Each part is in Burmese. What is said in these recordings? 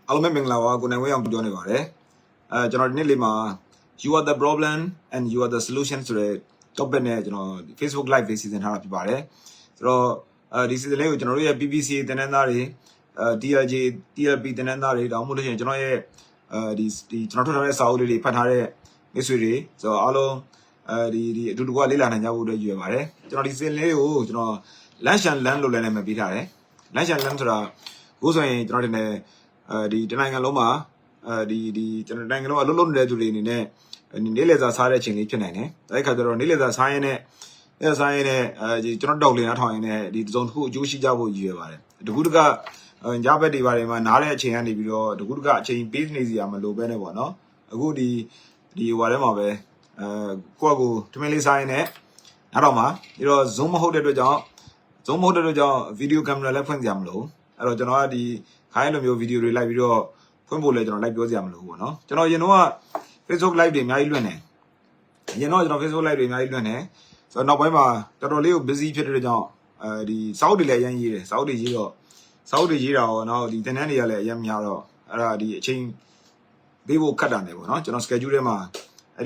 အားလုံးပဲမင်္ဂလာပါကိုနိုင်ဝဲအောင်ပြောနေပါတယ်ကျွန်တော်ဒီနေ့လေးမှာ you are the problem and you are the solution ဆိုတဲ့ topic နဲ့ကျွန်တော် Facebook live လေးစီစဉ်ထားတာဖြစ်ပါတယ်ဆိုတော့ဒီ season လေးကိုကျွန်တော်တို့ရဲ့ PPC တင်နန်းသားတွေTLJ TLP တင်နန်းသားတွေတောင်းမို့လို့ရှိရင်ကျွန်တော်ရဲ့ဒီကျွန်တော်ထွက်ထားတဲ့စာအုပ်လေးတွေဖတ်ထားတဲ့မိတ်ဆွေတွေဆိုတော့အားလုံးဒီအတူတူကလေ့လာနိုင်ကြဖို့အတွက်ရည်ရွယ်ပါတယ်ကျွန်တော်ဒီ season လေးကိုကျွန်တော် lunch and learn လို့လည်းနာမည်ပေးထားတယ် lunch and learn ဆိုတာကိုဆိုရင်ကျွန်တော်တင်ဒီတနိုင်ငံလုံးမှာဒီကျွန်တော်နိုင်ငံလုံးအလုံးလုံးနေတဲ့သူတွေအနေနဲ့နေ့လည်စာစားတဲ့အချိန်လေးဖြစ်နိုင်တယ်။အဲဒီခါကျတော့နေ့လည်စာစားရင်နဲ့ကျွန်တော်တောက်လင်းအားထောင်ရင်နဲ့ဒီတစုံတစ်ခုအကျိုးရှိကြဖို့ရည်ရွယ်ပါတယ်။တကူတကညဘက်တွေပါတယ်မှာနားတဲ့အချိန်ကနေပြီးတော့တကူတကအချိန်ပေးနေစီရမလို့ပဲနဲ့ပေါ့နော်။အခုဒီဟိုထဲမှာပဲကိုယ့်ကိုထမင်းလေးစားရင်နဲ့နောက်တော့မှပြီးတော့ zoom မဟုတ်တဲ့အတွက်ကြောင့်ဗီဒီယိုကင်မရာလည်းဖွင့်ကြမလို့အဲ့တော့ကျွန်တော်ကဒီခိုင်းလိုမျိုးဗီဒီယိုတွေလိုက်ပြီးတော့ဖွင့်ဖို့လဲကျွန်တော်လိုက်ပြောစရာမလိုဘူးပေါ့နော်ကျွန်တော်ရင်တော့ Facebook live တွေအများကြီးလွှင့်တယ်ရင်တော့ကျွန်တော် Facebook live တွေအများကြီးလွှင့်တယ်ဆိုတော့နောက်ပိုင်းမှာတော်တော်လေးကို busy ဖြစ်တဲ့ကြောင့်ဒီစာအုပ်တွေလည်းအရင်ရေးတယ်စာအုပ်တွေရေးတာရောနောက်ဒီတင်နန်းတွေကလည်းအရင်များတော့အဲ့ဒါဒီအချိန်ပေးဖို့ခက်တာနေပေါ့နော်ကျွန်တော် schedule ထဲမှာအဲ့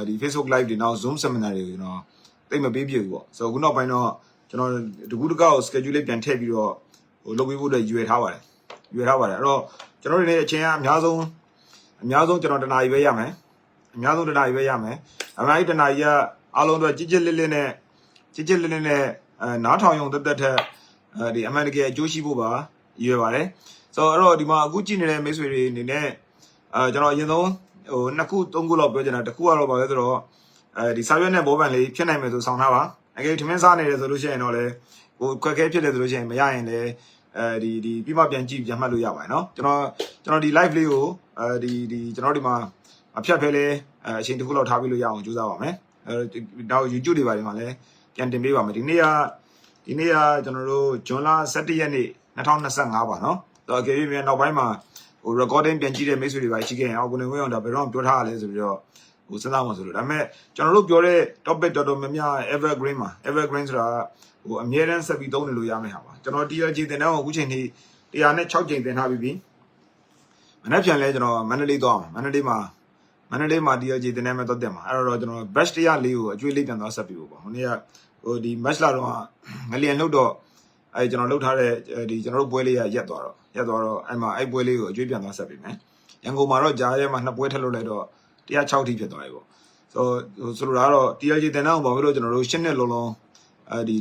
ဒီ Facebook live တွေနောက် Zoom seminar တွေကိုကျွန်တော်သိမပေးပြဘူးပေါ့ဆိုတော့ခုနောက်ပိုင်းတော့ကျွန်တော်တကူတကောက် schedule လေးပြန်ထည့်ပြီးတော့လုပ်ပေးဖို့အတွက်ရွေထားပါတယ်အဲ့တော့ကျွန်တော်တို့နေအချိန်ကအများဆုံးကျွန်တော်တနာရီပဲရမယ်အများဆုံးတနာရီပဲရမယ်အများကြီးတနာရီကအားလုံးအတွက်ကြစ်လစ်နဲ့နားထောင်ရုံတက်ထက်ဒီအမှန်တကယ်အကျိုးရှိဖို့ပါရွေပါတယ်ဆိုတော့အဲ့တော့ဒီမှာအခုကြည့်နေတဲ့မိတ်ဆွေတွေအနေနဲ့ကျွန်တော်အရင်ဆုံး2ခု3ခုလောက်ပြောချင်တာတစ်ခုကတော့ဘာလဲဆိုတော့ဒီစာရွက်နဲ့ဘောပန်လေးဖြစ်နိုင်မယ်ဆိုဆောင်ထားပါအကယ်ထမင်းစားနေတယ်ဆိုလို့ရှိရင်တော့လေကိုခွက်ခဲဖြစ်တယ်ဆိုလို့ရှိရင်မရရင်လည်းဒီပြီးမှပြန်ကြည့်ပြန်မှတ်လို့ရပါတယ်เนาะကျွန်တော်ဒီ live လေးကိုဒီကျွန်တော်ဒီမှာအဖြတ်ဖဲလဲအချိန်တစ်ခုလောက်ထားပြီးလို့ရအောင်ကြိုးစားပါမယ်နောက် YouTube တွေပါတယ်မှာလည်းပြန်တင်ပေးပါမယ်ဒီနေ့ကကျွန်တော်တို့ဇွန်လ17ရက်နေ့2025ပါเนาะဆိုတော့အကယ်၍ပြန်နောက်ပိုင်းမှာဟို recording ပြန်ကြည့်တဲ့မိတ်ဆွေတွေပါရှိခဲ့ရင်အောက်ကနေဝင်အောင်ဒါဘယ်တော့ပြောထားရလဲဆိုပြီးတော့ဟိုစဉ်းစားမှဆိုလို့ဒါပေမဲ့ကျွန်တော်တို့ပြောတဲ့ topic တော်တော်များများ evergreen မှာ evergreen ဆိုတာဟိုအမြဲတမ်းဆက်ပြီးသုံးနေလို့ရမယ့်ဟာပါကျွန်တော် TLG တင်တဲ့အခုချိန်ထိ106ချိန်တင်ထားပြီးပြီမနေ့ပြန်လဲကျွန်တော်မန္တလေးသွားမှာမန္တလေးမှာ TLG တင်တဲ့မဲ့တော့တက်မှာအဲ့တော့ကျွန်တော် batch 104ကိုအကျွေးလေးပြန်သွားဆက်ပြီးပေါ့ဟိုနေ့ကဟိုဒီ match လာတော့ငလျင်လှုပ်တော့အဲ့ကျွန်တော်လှုပ်ထားတဲ့ဒီကျွန်တော်တို့ပွဲလေးရက်သွားတော့အဲ့မှာအဲ့ပွဲလေးကိုအကျွေးပြန်သွားဆက်ပြီးမယ်ရန်ကုန်မှာတော့ကြားရဲမှာ2ပွဲထက်လို့လိုက်တော့106ထိဖြစ်သွားပြီပေါ့ဆိုလိုတာကတော့ TLG တင်တဲ့အောင်ပါဘယ်လိုကျွန်တော်တို့10နှစ်လုံးဒီ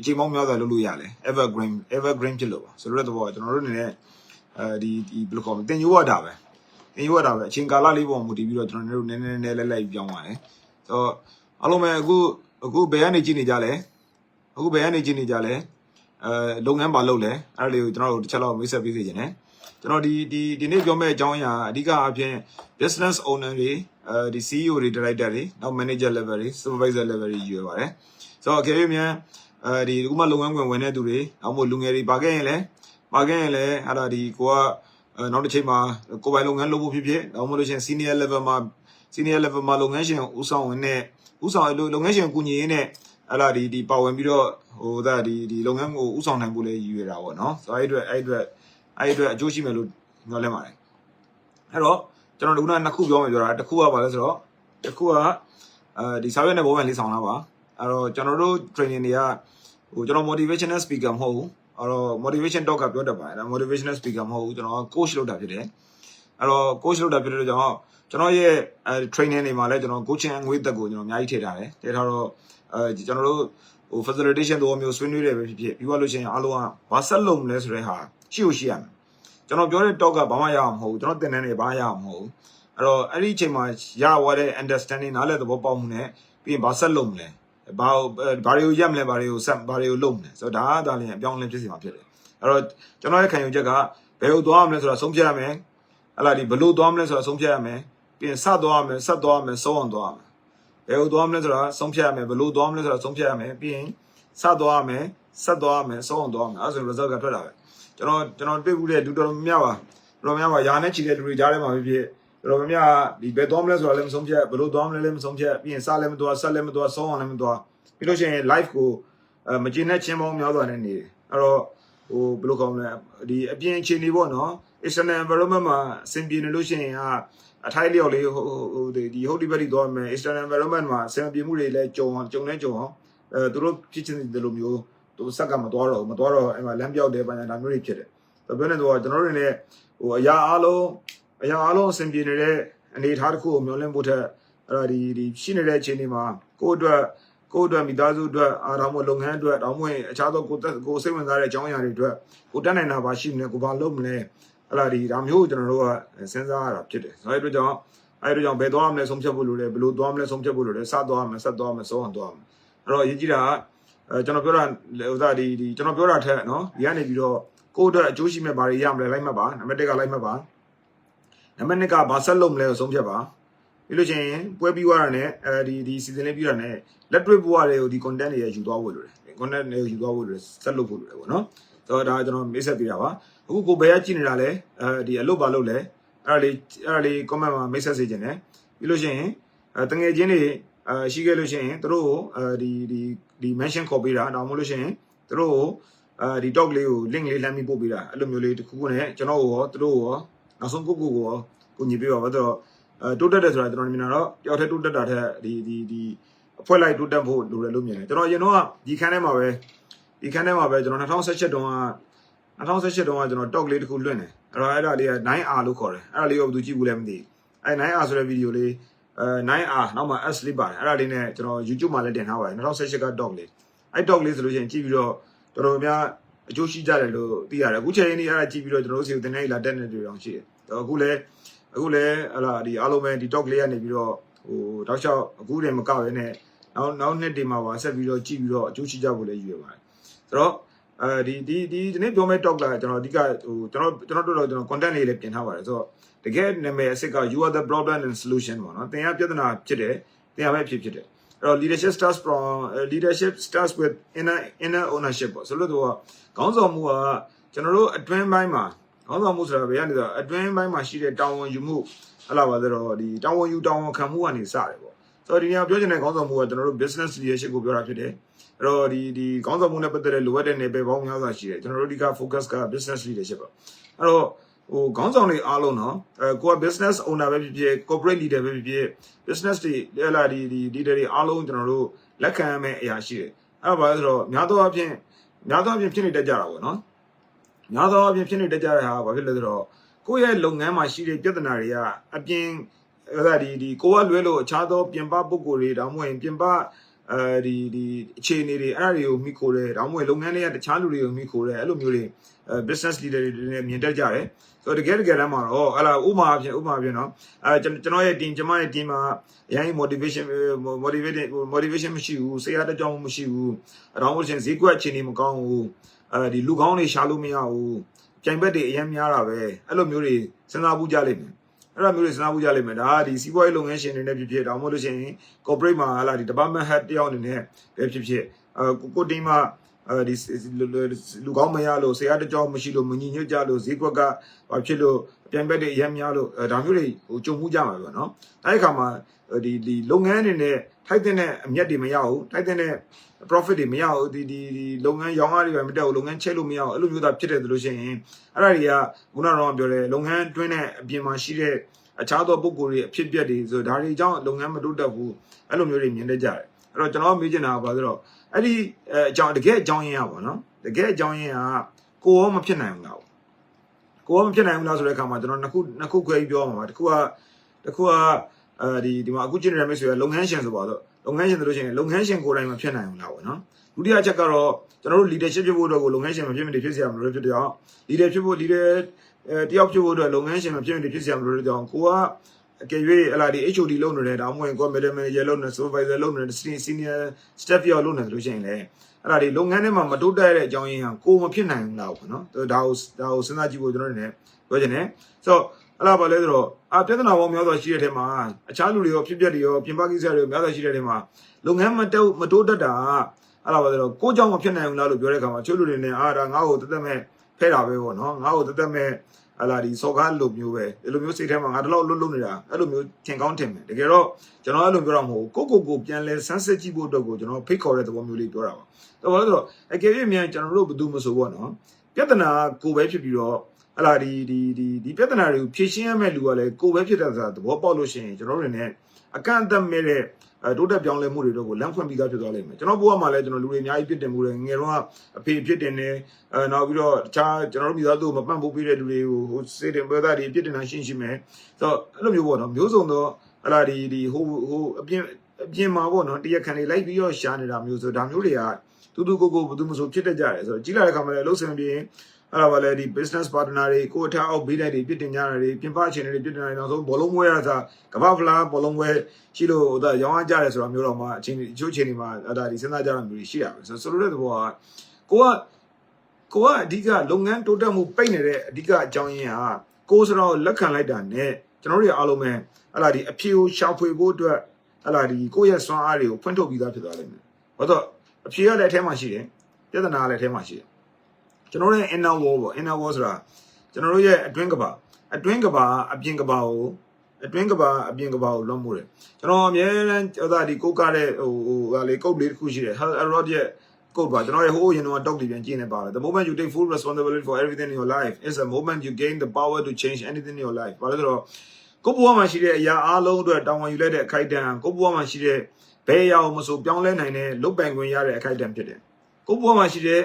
အချိန်ပေါင်းများစွာလုပ်လို့ရတယ် evergreen ဖြစ်လို့ပါဆိုတော့တော့ကျွန်တော်တို့အနေနဲ့ဒီဘယ်လိုခေါ်မလဲတင်ယူရတာပဲအချိန်ကာလလေးပေါ်မူတည်ပြီးတော့ကျွန်တော်တို့နည်းနည်းလိုက်ပြောင်းပါတယ်ဆိုတော့အားလုံးပဲအခုဘယ်ကနေကြည့်နေကြလဲလုပ်ငန်းပါလုပ်လဲအဲ့ဒါလေးကိုကျွန်တော်တို့တစ်ချက်လောက်မိတ်ဆက်ပေးစေချင်တယ်ကျွန်တော်ဒီနေ့ပြောမယ့်အကြောင်းအရာအဓိကအဖြစ် business owner တွေဒီ CEO တွေ director တွေနောက် manager level တွေ supervisor level တွေယူရပါတယ်ဆိုတော့အကယ်၍မြန်ဒီအခုမှလုပ်ငန်းခွင်ဝင်တဲ့သူတွေနောက်မို့လူငယ်တွေပါခဲ့ရင်လည်းဟာလာဒီကိုကနောက်တစ်ချိန်မှာကိုယ်ပိုင်လုပ်ငန်းလုပ်ဖို့ဖြစ်နောက်မို့လို့ရှင် senior level မှာလုပ်ငန်းရှင်ဦးဆောင်ဝင်တဲ့လုပ်ငန်းရှင်ကူညီရင်းနဲ့ဟာလာဒီပါဝင်ပြီးတော့ဟိုဒါဒီလုပ်ငန်းကိုဦးဆောင်နိုင်ဖို့လည်းရည်ရွယ်တာပေါ့နော်ဆိုတော့အဲ့အတွက်အကျိုးရှိမယ်လို့ညွှန်လဲပါတယ်အဲ့တော့ကျွန်တော်တို့ကနှစ်ခုပြောမယ်ပြောတာတစ်ခုကဘာလဲဆိုတော့တစ်ခုကဒီစာရွက်နဲ့ဘောပန်လေးဆောင်လာပါအဲ့တော့ကျွန်တော်တို့ training တွေကဟိုကျွန်တော် motivational speaker မဟုတ်ဘူးအဲ့တော့ motivation talk ကပြောတတ်ပါတယ်ဒါ motivational speaker မဟုတ်ဘူးကျွန်တော် coach လုပ်တာဖြစ်တယ်အဲ့တော့ coach လုပ်တာဖြစ်တဲ့ကြောင့်ကျွန်တော်ရဲ့ training တွေမှာလည်းကျွန်တော် coaching ငွေသက်ကိုကျွန်တော်အများကြီးထည့်ထားတယ်ထည့်ထားတော့ကျွန်တော်တို့ဟို facilitation တို့မျိုးဆွေးနွေးတယ်ပဲဖြစ်ပြီးသွားလို့ရှိရင်အားလုံးကဘာဆက်လုပ်မလဲဆိုတဲ့ဟာရှိရမယ်ကျွန်တော်ပြောတဲ့ talk ကဘာမှရအောင်မဟုတ်ဘူးကျွန်တော်သင်တန်းတွေဘာမှရအောင်မဟုတ်ဘူးအဲ့တော့အဲ့ဒီအချိန်မှာရသွားတဲ့ understanding နားလည်သဘောပေါက်မှုနဲ့ပြီးရင်ဘာဆက်လုပ်မလဲဘာတွေကိုရက်မလဲဘာတွေကိုလုပ်မလဲဆိုတော့ဒါလည်းအပြောင်းအလဲဖြစ်စီမှာဖြစ်တယ်အဲ့တော့ကျွန်တော်ရဲ့ခံယူချက်ကဘယ်လိုသွားမလဲဆိုတာဆုံးဖြတ်ရမယ်အဲ့လားဒီဘယ်လိုသွားမလဲဆိုတာဆုံးဖြတ်ရမယ်ပြီးရင်ဆက်သွားမယ်ဆုံးအောင်သွားမယ်ဘယ်လိုသွားမလဲဆိုတာဆုံးဖြတ်ရမယ်ဘယ်လိုသွားမလဲဆိုတာဆုံးဖြတ်ရမယ်ပြီးရင်ဆက်သွားမယ်ဆုံးအောင်သွားမယ်အဲ့ဆို result ကထွက်လာပဲကျွန်တော်တွေ့ဘူးတဲ့လူတော်များပါရာနဲ့ချီတဲ့လူတွေကြားထဲမှာဖြစ်တော်တော်များဒီဘယ်သွားမလဲဆိုတာလည်းမဆုံးဖြတ်ဘယ်လိုသွားမလဲလည်းမဆုံးဖြတ်ပြီးရင်စားလည်းမသွားဆက်လည်းမသွားဆုံးအောင်လည်းမသွားပြီးလို့ရှိရင် live ကိုမကျင်းတဲ့ချင်းပေါင်းများစွာနဲ့နေတယ်အဲ့တော့ဟိုဘယ်လိုကောင်းလဲဒီအပြင်အခြေအနေပေါ့နော် external environment မှာအဆင်ပြေနေလို့ရှိရင်အထိုက်လျောက်လေးဒီဟုတ်ဒီဘက်ဒီသွားမယ် external environment မှာအဆင်ပြေမှုတွေလည်းကြုံအောင်သူတို့ဖြစ်ချင်တယ်လို့မျိုးသူစက်ကမသွားတော့အဲ့မှာလမ်းပြောက်တယ်ပိုင်းဒါမျိုးတွေဖြစ်တယ်ဒါပြောနေတော့ကျွန်တော်တို့တွေလည်းအရာအားလုံးအဆင်ပြေနေတဲ့အနေအထားတစ်ခုကိုမျှော်လင့်ဖို့ထက်အဲ့ဒီရှိနေတဲ့အခြေအနေမှာကိုယ့်အတွက်မိသားစုအတွက်ဒါမှမဟုတ်လုပ်ငန်းအတွက်ဒါမှမဟုတ်အခြားသောကိုစိတ်ဝင်စားတဲ့အကြောင်းအရာတွေအတွက်ကိုတက်နိုင်တာပါရှိမလဲကိုဘာလုပ်မလဲဒါမျိုးကျွန်တော်တို့ကစဉ်းစားရတာဖြစ်တယ်ဆိုတော့အဲ့တို့ကြောင့်ဘယ်သွားမလဲဆုံးဖြတ်ဖို့လိုတယ်ဘယ်လိုသွားမလဲဆုံးဖြတ်ဖို့လိုတယ်စသွားမယ်ဆက်သွားမယ်စောအောင်သွားမယ်အဲ့တော့အရေးကြီးတာကျွန်တော်ပြောတာကျွန်တော်ပြောတာထက်နော်ဒီကနေပြီးတော့ကိုယ့်အတွက်အကျိုးရှိမဲ့ဘာတွေရမလဲလိုက်မှတ်ပါနံပါတ်1ကလိုက်မှတ်ပါနံပါတ်2ကဘာဆက်လုပ်မလဲဆုံးဖြတ်ပါပြီးလို့ချင်းပွဲပြီးသွားတာနဲ့ဒီ season လေးပြီးတာနဲ့လက်တွေ့ဘဝတွေကိုဒီ content တွေယူသွားဖို့လိုတယ် content တွေယူသွားဖို့လိုတယ်ဆက်လုပ်ဖို့လိုတယ်ပေါ့နော်ဆိုတော့ဒါကျွန်တော်မိတ်ဆက်ပေးတာပါအခုကိုဘယ်ကကြည့်နေတာလဲဒီအလုပ်ပါလုပ်လဲအဲ့ဒါလေး comment မှာမိတ်ဆက်စေချင်တယ်ပြီးလို့ချင်းတငယ်ချင်းတွေရှိခဲ့လို့ချင်းတို့ဒီ mention ခေါ်ပေးတာဒါမှမဟုတ်လို့ချင်းတို့ဒီ talk လေးကို link လေးလှမ်းပြီးပို့ပေးတာအဲ့လိုမျိုးလေးတစ်ခုခုနဲ့ကျွန်တော်ရောတို့ရောနောက်ဆုံးကိုညီပေးပါဘာလို့တိုးတက်တယ်ဆိုတာကျွန်တော်မြင်တာတော့တယောက်တည်းတိုးတက်တာထက်ဒီအဖွဲ့လိုက်တိုးတက်ဖို့လိုတယ်လို့မြင်တယ်ကျွန်တော်အရင်တော့ဒီခန်းထဲမှာပဲကျွန်တော်2018တုန်းကကျွန်တော် talk လေးတစ်ခုလွှင့်တယ်အဲ့ဒါလေးက 9R လို့ခေါ်တယ်အဲ့ဒါလေးကိုဘယ်သူကြည့်ဘူးလဲမသိအဲ့ 9R ဆိုတဲ့ဗီဒီယိုလေး9R နောက်မှာ S လေးပါတယ်အဲ့ဒါလေးနဲ့ကျွန်တော် YouTube မှာလည်းတင်ထားပါတယ်2018က talk လေးအဲ့ talk လေးဆိုလို့ရှိရင်ကြည့်ပြီးတော့တော်တော်များအကျိုးရှိကြတယ်လို့သိရတယ်အခုချိန်นี้အဲ့ဒါကြည့်ပြီးတော့ကျွန်တော်တို့စီကိုတင်နေလာတက်နေတယ်အောင်ရှိတယ်အခုလည်းဒီအားလုံးပဲဒီ talk လေးကနေပြီးတော့တောက်လျှောက်အခုတည်းမကောက်ရနဲ့နောက်နှစ်ဒီမှာပါဆက်ပြီးတော့ကြည့်ပြီးတော့အကျိုးရှိကြဖို့လည်းယူရပါတယ်ဆိုတော့ဒီနေ့ပြောမယ့် talk လာကျွန်တော်အဓိကကျွန်တော် content လေးလည်းပြင်ထားပါတယ်ဆိုတော့တကယ်နာမည်အစ်က you are the problem and solution ပေါ့နော်သင်ကပြဿနာဖြစ်တယ်သင်ကပဲဖြစ်တယ်အဲ့တော့ leadership starts with inner ownership ပေါ့ဆိုလို့တော့ခေါင်းဆောင်မှုကကျွန်တော်တို့အတွင်းပိုင်းမှာခေါင်းဆောင်မှုဆိုတာဘယ်ကနေဆိုအတွင်းပိုင်းမှာရှိတဲ့တာဝန်ယူမှုဟလာပါဆိုတော့ဒီတာဝန်ယူတာဝန်ခံမှုကနေစတယ်ပေါ့ဆိုတော့ဒီနေရာပြောချင်တဲ့ခေါင်းဆောင်မှုကကျွန်တော်တို့ business leadership ကိုပြောတာဖြစ်တယ်အဲ့တော့ဒီခေါင်းဆောင်မှုနဲ့ပတ်သက်တဲ့လိုအပ်တဲ့နယ်ပယ်ပေါင်းများစွာရှိတယ်ကျွန်တော်တို့ဒီက focus က business leadership ပေါ့အဲ့တော့ခေါင်းဆောင်တွေအားလုံးနော်ကိုက business owner ပဲဖြစ်ဖြစ် corporate leader ပဲဖြစ်ဖြစ် business တွေဟလာဒီ leader တွေအားလုံးကျွန်တော်တို့လက်ခံရမယ့်အရာရှိတယ်အဲ့တော့ဘာလဲဆိုတော့များသောအားဖြင့်ဖြစ်နေတတ်ကြတာပေါ့နော်များသောအားဖြင့်ဖြစ်နေတတ်ကြတဲ့ဟာဘာဖြစ်လဲဆိုတော့ကိုယ့်ရဲ့လုပ်ငန်းမှာရှိတဲ့ပြဿနာတွေကအပြင်ဒီကိုကလွဲလို့အခြားသောပြင်ပပုဂ္ဂိုလ်တွေဒါမှမဟုတ်ပြင်ပဒီအခြေအနေတွေအဲ့ဒါတွေကိုမိခိုတယ်ဒါမှမဟုတ်လုပ်ငန်းတွေကတခြားလူတွေကိုမိခိုတယ်အဲ့လိုမျိုးတွေ business leader တွေနဲ့မြင်တတ်ကြတယ်ဆိုတော့တကယ်တမ်းမှာတော့ဟလာဥပမာအဖြစ်နော်ကျွန်တော်ရဲ့ team ကျမရဲ့ team မှာအရင် motivation မရှိဘူးဆရာတကြောင်မရှိဘူးအတော့လို့ရှင်ဈေးကွက်အခြေအနေမကောင်းဘူးဒီလူကောင်းတွေရှာလို့မရဘူးပြိုင်ဘက်တွေအရင်များတာပဲအဲ့လိုမျိုးတွေစဉ်းစားဖို့ကြလိမ့်မယ်အဲ့လိုမျိုးတွေစဉ်းစားဖို့ကြလိမ့်မယ်ဒါကဒီစီးပွားရေးလုပ်ငန်းရှင်တွေနဲ့ဖြစ်ဒါမှမဟုတ်လို့ရှိရင် corporate မှာဟလာဒီ department head တယောက်အနေနဲ့ပဲဖြစ်ကို team မှာဒီလူကောင်းမရလို့ဆရာတကြောင်မရှိလို့မညီညွတ်ကြလို့ဈေးကွက်ကဘာဖြစ်လို့ပြိုင်ဘက်တွေအရင်များလို့ဒါမျိုးတွေကြုံမှုကြမှာပဲเนาะအဲ့ဒီခါမှာဒီလုပ်ငန်းတွေနဲ့ထိုက်တဲ့အမြတ်တွေမရဘူးထိုက်တဲ့ profit တွေမရဘူးဒီလုပ်ငန်းရောင်းအားတွေပဲမတက်ဘူးလုပ်ငန်းချဲ့လို့မရဘူးအဲ့လိုမျိုးသာဖြစ်တယ်ဆိုလို့ရှိရင်အဲ့ဒါတွေကခုနကတော့ပြောတယ်လုပ်ငန်းတွင်းနဲ့အပြင်မှာရှိတဲ့အခြားသောပုဂ္ဂိုလ်တွေအဖြစ်အပျက်တွေဆိုဒါတွေကြောင့်လုပ်ငန်းမတိုးတက်ဘူးအဲ့လိုမျိုးတွေမြင်တတ်ကြတယ်အဲ့တော့ကျွန်တော်မေးချင်တာကဘာဆိုတော့အဲ့ဒီအကြောင်းတကယ်အကြောင်းရင်းอ่ะပေါ့နော်တကယ်အကြောင်းရင်းอ่ะကိုရောမဖြစ်နိုင်ဘူးလားကိုရောမဖြစ်နိုင်ဘူးလားဆိုတဲ့အခါမှာကျွန်တော်နှစ်ခုခွဲပြီးပြောမှာပါတစ်ခုကဒီမှာအခုကျင်းနေတဲ့မိတ်ဆွေကလုပ်ငန်းရှင်ဆိုပါတော့လုပ်ငန်းရှင်ဆိုလို့ရှိရင်လုပ်ငန်းရှင်ကိုယ်တိုင်မဖြစ်နိုင်ဘူးလားပေါ့နော်ဒုတိယချက်ကတော့ကျွန်တော်တို့ leadership ဖြစ်ဖို့အတွက်ကိုလုပ်ငန်းရှင်မဖြစ်မနေဖြစ်เสียမလို့ဖြစ်တဲ့အောင် leader တယောက်ဖြစ်ဖို့အတွက်လုပ်ငန်းရှင်မဖြစ်မနေဖြစ်เสียမလို့တဲ့အောင်ကိုကအကယ်၍ဟလာဒီ HOD လုပ်နေတယ်ဒါမှမဟုတ်ကို middle manager လုပ်နေ supervisor လုပ်နေ senior staff ရောက်လုပ်နေဆိုလို့ရှိရင်လေအဲ့ဒါဒီလုပ်ငန်းထဲမှာမတိုးတက်တဲ့အကြောင်းရင်းဟာကိုမဖြစ်နိုင်ဘူးလားပေါ့နော်ဒါကိုစဉ်းစားကြည့်ဖို့ကျွန်တော်နေပြောချင်တယ်ဆိုတော့အဲ့လားပါလဲဆိုတော့ပြဿနာပေါင်းများစွာရှိတဲ့ထဲမှာအခြားလူတွေရောဖြစ်ပျက်တွေရောပြင်ပကိစ္စတွေရောများစွာရှိတဲ့ထဲမှာလုပ်ငန်းမတိုးတက်တာအဲ့လားပါဆိုတော့ကိုကြောင့်မဖြစ်နိုင်ဘူးလားလို့ပြောတဲ့အခါမှာချို့လူတွေနဲ့ဒါငါ့ကိုတက်မဲ့ဖဲတာပဲပေါ့နော်ငါ့ကိုတက်မဲ့ဟလာဒီစော်ကားလိုမျိုးပဲဒီလိုမျိုးစိတ်ထဲမှာငါတလောက်လွတ်နေတာအဲ့လိုမျိုးထင်ကောင်းထင်မယ်တကယ်တော့ကျွန်တော်အဲ့လိုပြောတာမဟုတ်ဘူးကိုပြန်လဲဆန်းစစ်ကြည့်ဖို့အတွက်ကိုကျွန်တော်ဖိတ်ခေါ်တဲ့သဘောမျိုးလေးပြောတာပါတော့ဘာလို့ဆိုတော့အကယ်၍မြန်ကျွန်တော်တို့ဘယ်သူမဆိုပေါ့နော်ပြဿနာကိုပဲဖြစ်ပြီးတော့ ဟလာဒီပြဿနာတွေကိုဖြေရှင်းရမယ့်လူကလည်းကိုယ်ပဲဖြစ်တဲ့ဆိုတာသဘောပေါက်လို့ရှိရင်ကျွန်တော်တို့နေအကန့်အသတ်မဲ့တဲ့တိုးတက်ပြောင်းလဲမှုတွေတော့ကိုလမ်းဖွင့်ပြီးသားဖြစ်သွားလိမ့်မယ်ကျွန်တော်ဘဝမှာလည်းကျွန်တော်လူတွေအများကြီးပြစ်တင်မှုတွေငယ်တော့အဖေဖြစ်တင်နေနောက်ပြီးတော့တခြားကျွန်တော်တို့မိသားစုမပန့်ဖို့ပေးတဲ့လူတွေကိုဟိုစေတင်ပွဲသားတွေပြစ်တင်တာရှင်းရှင်းမယ်ဆိုတော့အဲ့လိုမျိုးပေါ့နော်မျိုးစုံတော့ဟလာဒီဟိုအပြင်မှာပေါ့နော်တရက်ခံလေးလိုက်ပြီးတော့ရှာနေတာမျိုးဆိုဒါမျိုးတွေကတူတူကိုဘယ်သူမှဆိုဖြစ်တတ်ကြတယ်ဆိုတော့ကြီးလာတဲ့ခါမှာလည်းလှုပ်ဆင်ပြင်းအဲ့ဒါပါလေဒီ business partner တွေကိုအထားအောက်ဘေးလိုက်တွေပြစ်တင်ကြတာတွေပြင်ပအခြေအနေတွေပြစ်တင်နေတော့ဆိုဘောလုံးပွဲရတာကမ္ဘာဖလားဘောလုံးပွဲရှိလို့ဟိုဒါရောင်းရကြတယ်ဆိုတာမျိုးတော့မှအချိန်အချို့အချိန်တွေမှာအဲ့ဒါဒီစဉ်းစားကြတာမျိုးတွေရှိရပဲဆိုလိုတဲ့သဘောကကိုကအဓိကလုပ်ငန်းတိုးတက်မှုပိတ်နေတဲ့အဓိကအကြောင်းရင်းဟာကိုယ်စတော့လက်ခံလိုက်တာနဲ့ကျွန်တော်တို့အားလုံးပဲအဲ့ဒါဒီအဖြေကိုရှာဖွေဖို့အတွက်အဲ့ဒါဒီကိုယ့်ရဲ့စွမ်းအားတွေကိုဖွင့်ထုတ်ပြီးသားဖြစ်သွားလိမ့်မယ်ဘာလို့အဖြေရတဲ့အထဲမှာရှိတယ်ပြဿနာလည်းအထဲမှာရှိတယ်ကျွန်တော်ရဲ့ inner wall ပေါ့ inner wall ဆိုတာကျွန်တော်တို့ရဲ့အတွင်းကဘာအပြင်ကဘာကိုအတွင်းကဘာအပြင်ကဘာကိုလွှမ်းမိုးတယ်ကျွန်တော်အများအားဟိုဒါဒီကိုကတဲ့ဟိုဟာလေကုတ်လေးတစ်ခုရှိတယ် Harold ရဲ့ကုတ်ပါကျွန်တော်ရဲ့ဟိုးရင်တော့တောက်တည်ပြန်ကျင်းနေပါပဲ The moment you take full responsibility for everything in your life is the moment you gain the power to change anything in your life ဘာလို့လဲဆိုတော့ကိုဘဝမှာရှိတဲ့အရာအားလုံးအတွက်တာဝန်ယူလိုက်တဲ့အခိုက်အတန့်ကိုဘဝမှာရှိတဲ့ဘယ်အရာကိုမဆိုပြောင်းလဲနိုင်တဲ့လုတ်ပိုင်ခွင့်ရတဲ့အခိုက်အတန့်ဖြစ်တယ်ကိုဘဝမှာရှိတဲ့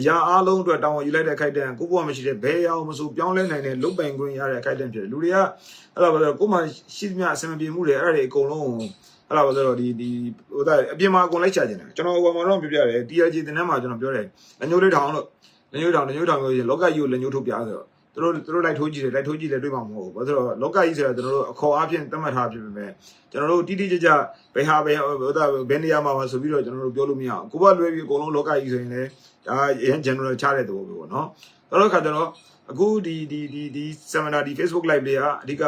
အရာအားလုံးအတွက်တာဝန်ယူလိုက်တဲ့အခိုက်အတန့်ကိုဘဝမှာရှိတဲ့ဘယ်အရာကိုမဆိုပြောင်းလဲနိုင်တဲ့လုတ်ပိုင်ခွင့်ရတဲ့အခိုက်အတန့်ဖြစ်တယ်လူတွေကအဲ့ဒါပါဆိုကိုမှရှိသမျှအစမပြေမှုတွေအဲ့ဒါတွေအကုန်လုံးအဲ့ဒါပါဆိုတော့ဒီဟိုဒါအပြင်မှာအကုန်လိုက်ချခြင်းတယ်ကျွန်တော်ဟိုမှာတော့ပြပြတယ် TRG တင်ထဲမှာကျွန်တော်ပြောတယ်လက်ညှိုးလေးထောင်လို့လက်ညှိုးထောင်လို့လောကကြီးကိုလက်ညှိုးထုတ်ပြဆိုတော့သူတို့လိုက်ထိုးကြည့်တယ်လည်းတွေ့မှာမဟုတ်ဘူးဘာလို့ဆိုတော့လောကကြီးဆိုတာကျွန်တော်တို့အခေါ်အားဖြင့်သတ်မှတ်ထားဖြစ်ပေမဲ့ကျွန်တော်တို့တိတိကျကျဘယ်ဟာဘယ်နေရာမှာပါဆိုပြီးတော့ကျွန်တော်တို့ပြောလို့မရအောင်ကိုဘလွယ်ပြီးအကုန်လုံးလောကကြီးဆိုရင်လည်းဒါအရင် general ချတဲ့သဘောပဲပေါ့နော်တော့ခါကျတော့အခုဒီ seminar ဒီ Facebook live လေးကအဓိက